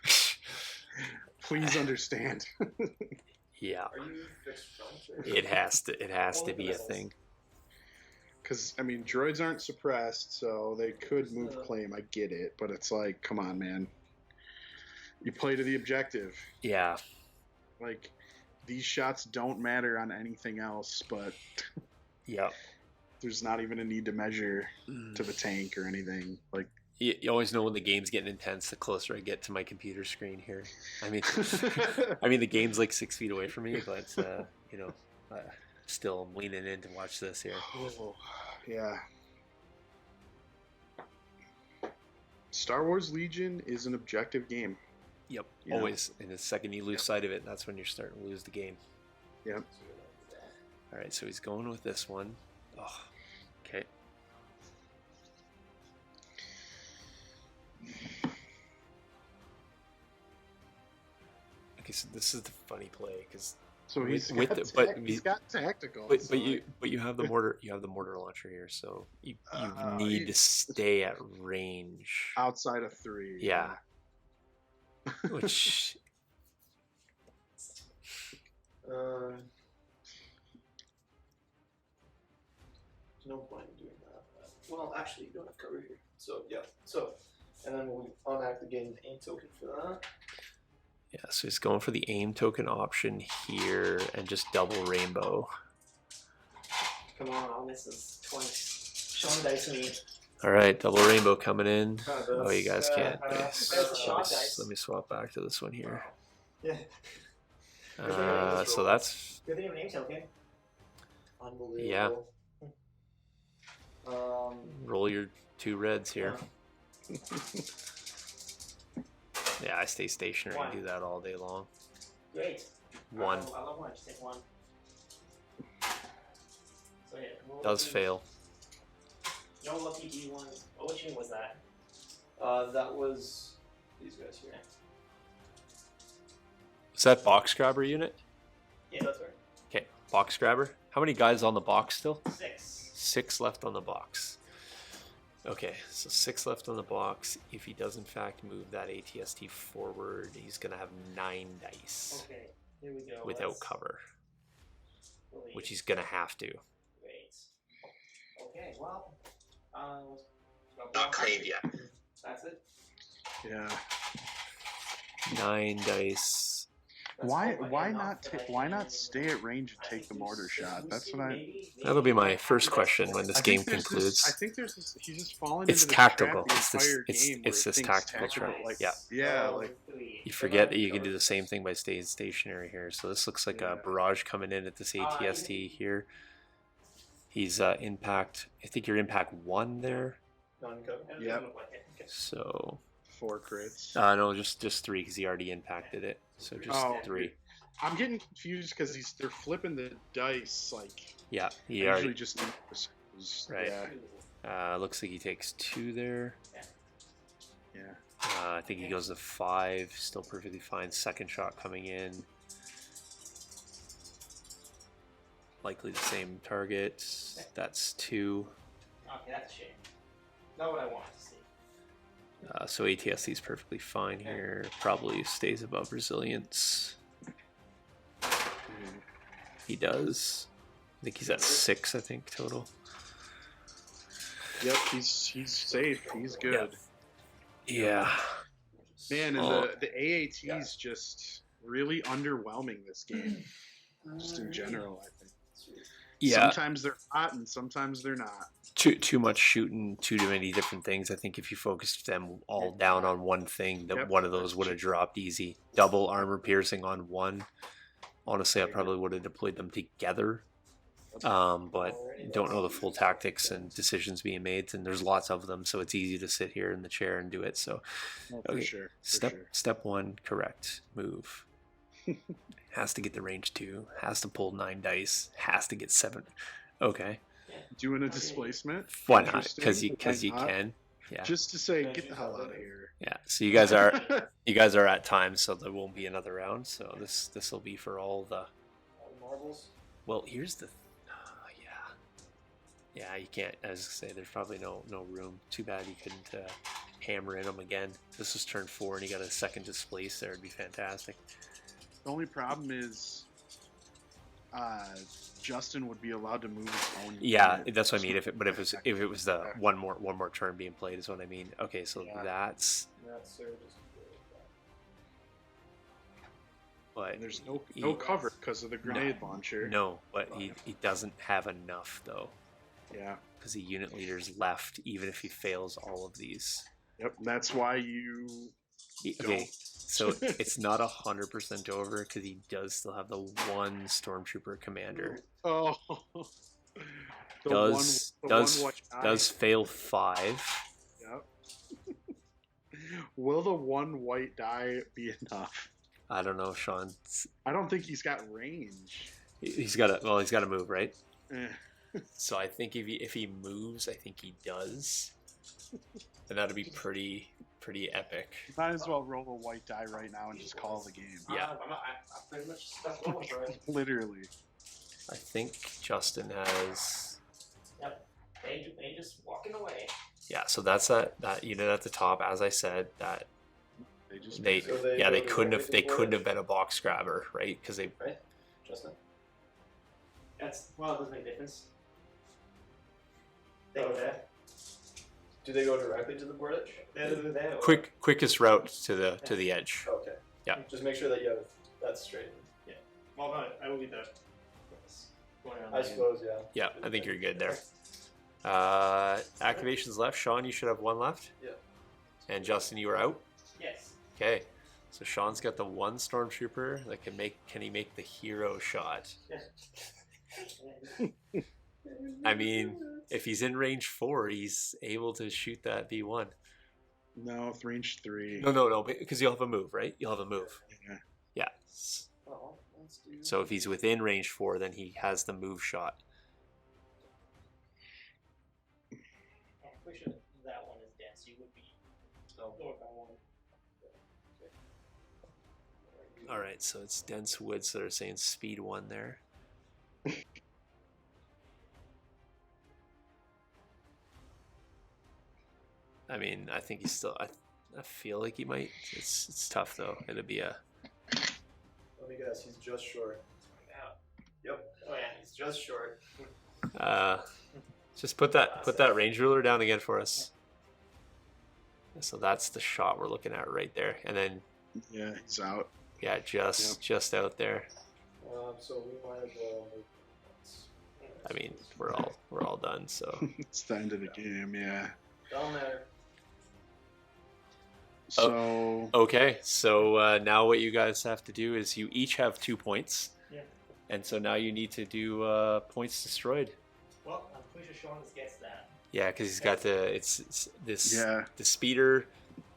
Please understand. Yeah, Are you fixed front? it has to be a thing. Because, I mean, droids aren't suppressed, so they could move claim. I get it. But it's like, come on, man. You play to the objective. Yeah, Like, these shots don't matter on anything else, but yeah. there's not even a need to measure to the tank or anything. Like, You always know when the game's getting intense the closer I get to my computer screen here. I mean, the game's like 6 feet away from me, but still I'm leaning in to watch this here. oh, yeah. Star Wars Legion is an objective game. Yep, Yeah. always. And the second you lose sight of it, that's when you're starting to lose the game. Yep. All right, so he's going with this one. Oh, okay. Okay, so this is the funny play because So he's With got, the- but he's got tactical. but so you have the mortar launcher here, so you need to stay at range. outside of 3. Yeah. Which There's no point in doing that. Well, actually, you don't have cover here. So, yeah. So, and then we'll unact the game aim token for that. yeah, so he's going for the aim token option here and just double rainbow. Come on, all this is 20. Show the dice to me. All right, double rainbow coming in. That's, Oh, you guys can't. There's the shot dice. Let me swap back to this one here. Yeah. So that's Good thing you have an aim token. Unbelievable. roll your 2 reds here. Yeah, I stay stationary and do that all day long. Great. 1 I love one. Just take 1. So yeah. does fail. No lucky D1s. Oh, which unit was that? That was these guys here. Is that box grabber unit? Yeah, that's right. Okay, box grabber. How many guys on the box still? 6. 6 left on the box. Okay, so 6 left on the box. If he does in fact move that ATST forward, he's gonna have 9 dice Okay, here we go. without Let's cover, believe. which he's gonna have to. Great. Okay, well, Not claimed yet. That's it. Yeah. 9 dice. Why not stay at range and take the mortar shot? That's what I. That'll be my first question when this I game think there's concludes. I think he's just falling It's into the tactical. trap the It's this- entire it's- game it's where this he thinks tactical trap. Like, Yeah. yeah, like You forget that you can do the same thing by staying stationary here. So this looks like a barrage coming in at this ATST here. He's impact. I think you're impact 1 there. Non-cover. Yep. So 4 crits. no, just 3 because he already impacted it. So just Oh. 3. I'm getting confused because they're flipping the dice like. Yeah, I he usually already. just Right. Yeah. Looks like he takes 2 there. Yeah. I think he goes to 5. Still perfectly fine. Second shot coming in. likely the same target. That's 2. Okay, that's a shame. Not what I wanted to see. So ATSC is perfectly fine here. Probably stays above resilience. He does. I think he's at 6, I think, total. Yep, he's safe. He's good. Yeah. Man, and the AAT's just really underwhelming this game. Just in general, I think. Yeah. Sometimes they're hot and sometimes they're not. Too much shooting, too many different things. I think if you focused them all down on one thing, that one of those would have dropped easy. Double armor piercing on one. Honestly, I probably would have deployed them together. But don't know the full tactics and decisions being made, and there's lots of them, so it's easy to sit here in the chair and do it. So, for sure. Step 1, correct move. Has to get the range 2. Has to pull 9 dice. Has to get 7. Okay. Doing a displacement? Why not? Because you can. Yeah. Just to say, get the hell out of here. Yeah. So you guys are at time, so there won't be another round. So this will be for all the marbles. Well, here's the. Yeah, you can't. As I say, there's probably no room. Too bad you couldn't hammer in them again. This was turn 4, and you got a second displace there. It'd be fantastic. The only problem is, Justin would be allowed to move his own. Yeah, that's what I mean. If it was the one more turn being played is what I mean. Okay, so that's. But there's no cover because of the grenade launcher. No, but he doesn't have enough though. Yeah. Because the unit leader's left, even if he fails all of these. Yep, that's why you. Okay, so it's not 100% over because he does still have the one stormtrooper commander. Oh. Does fail 5. Yep. Will the one white die be enough? I don't know, Sean. I don't think he's got range. He's got to move, right? So I think if he moves, I think he does. And that'd be pretty epic. Might as well roll a white die right now and just call the game. Yeah. I'm pretty much stuck over, right? Literally. I think Justin has. Yep. They just walking away. Yeah. So that's that unit at the top. As I said, that they couldn't have been a box grabber, right? Because they. Right. Justin. It doesn't make a difference. They go there. Do they go directly to the board edge? Quickest route to the edge. Okay. Yeah. Just make sure that you have that straight. Yeah. Well, no, I will be there. I suppose, yeah. Yeah, I think you're good there. Activations left. Sean, you should have 1 left. Yeah. And Justin, you are out. Yes. Okay. So Sean's got the 1 stormtrooper that can he make the hero shot? I mean, if he's in range 4, he's able to shoot that B1. No, it's range 3. No, because you'll have a move, right? You'll have a move. Yeah. Oh, let's do... So if he's within range 4, then he has the move shot. I'm pretty sure that one is dense. You would be lower by 1. All right, so it's dense wood, so they're saying speed 1 there. I mean, I think he's still. I feel like he might. It's tough though. It'll be a. Let me guess. He's just short. Yep. Oh yeah, he's just short. Just put that range ruler down again for us. So that's the shot we're looking at right there, and then. Yeah, he's out. Yeah, just out there. So we might as well. I mean, we're all done. So. It's the end of the game. Yeah. Down there. So okay, so now what you guys have to do is you each have 2 points, and so now you need to do points destroyed. Well, I'm pretty sure Sean gets that. Yeah, because he's got the speeder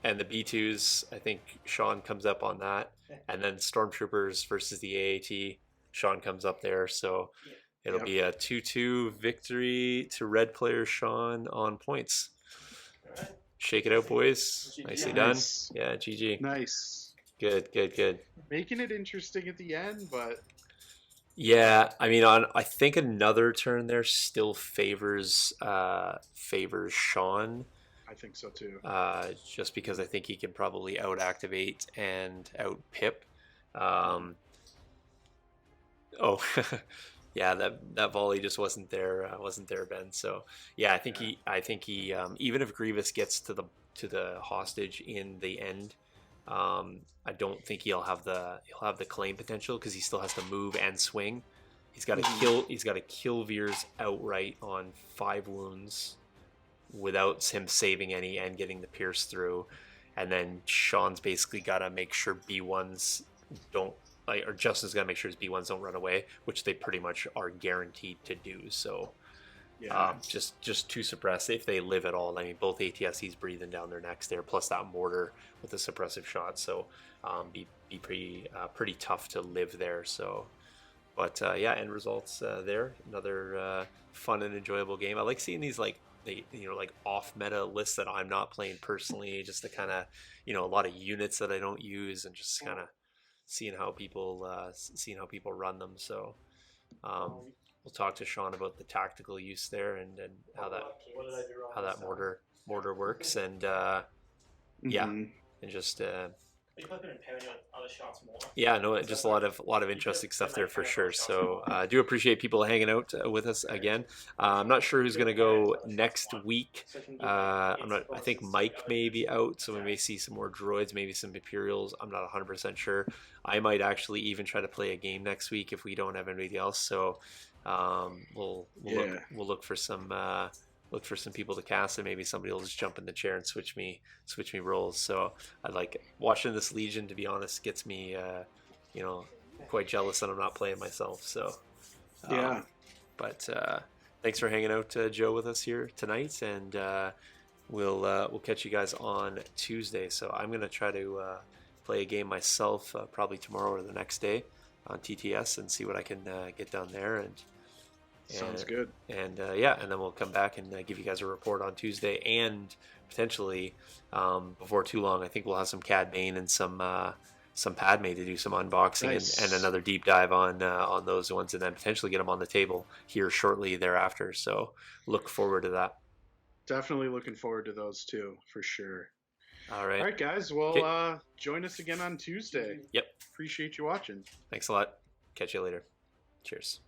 and the B2s. I think Sean comes up on that, and then Stormtroopers versus the AAT. Sean comes up there, so it'll be a 2-2 victory to red player Sean on points. All right. Shake it out, boys. Nicely done. Yeah, GG. Nice. Good. Making it interesting at the end, but Yeah, I mean, I think another turn there still favors Sean, I think so too. just because I think he can probably out activate and out pip. Um, oh, yeah, that volley just wasn't there, Ben. So yeah, I think he even if Grievous gets to the hostage in the end, I don't think he'll have the claim potential because he still has to move and swing. He's got to kill Veers outright on 5 wounds without him saving any and getting the pierce through. And then Sean's basically got to make sure B1s don't, like, or Justin's got to make sure his B1s don't run away, which they pretty much are guaranteed to do. So Yeah. just to suppress if they live at all. I mean, both ATSCs breathing down their necks there, plus that mortar with the suppressive shot. So be pretty tough to live there. So, but yeah, end results there. Another fun and enjoyable game. I like seeing these like like off meta lists that I'm not playing personally, just to kind of a lot of units that I don't use, and just kind of seeing how people run them. So we'll talk to Sean about the tactical use there and how that What did I do wrong? how that mortar works, and yeah, and just You probably could impair your other shots more. yeah, no, just a lot of interesting stuff there for sure. So I do appreciate people hanging out with us again. I'm not sure who's going to go next week. I think Mike may be out, so we may see some more droids, maybe some Imperials. I'm not 100% sure. I might actually even try to play a game next week if we don't have anybody else. So we'll look for some people to cast, and maybe somebody will just jump in the chair and switch me roles. So I like watching this Legion, to be honest, gets me quite jealous that I'm not playing myself. So Yeah. But thanks for hanging out, Joe, with us here tonight, and we'll catch you guys on Tuesday. So I'm gonna try to play a game myself, probably tomorrow or the next day on TTS, and see what I can get done there. And Sounds good. And yeah, and then we'll come back and give you guys a report on Tuesday, and potentially before too long, I think we'll have some Cad Bane and some Padme to do some unboxing. Nice. and another deep dive on those ones, and then potentially get them on the table here shortly thereafter. So look forward to that. Definitely looking forward to those too, for sure. All right, guys. Well, join us again on Tuesday. Yep. Appreciate you watching. Thanks a lot. Catch you later. Cheers.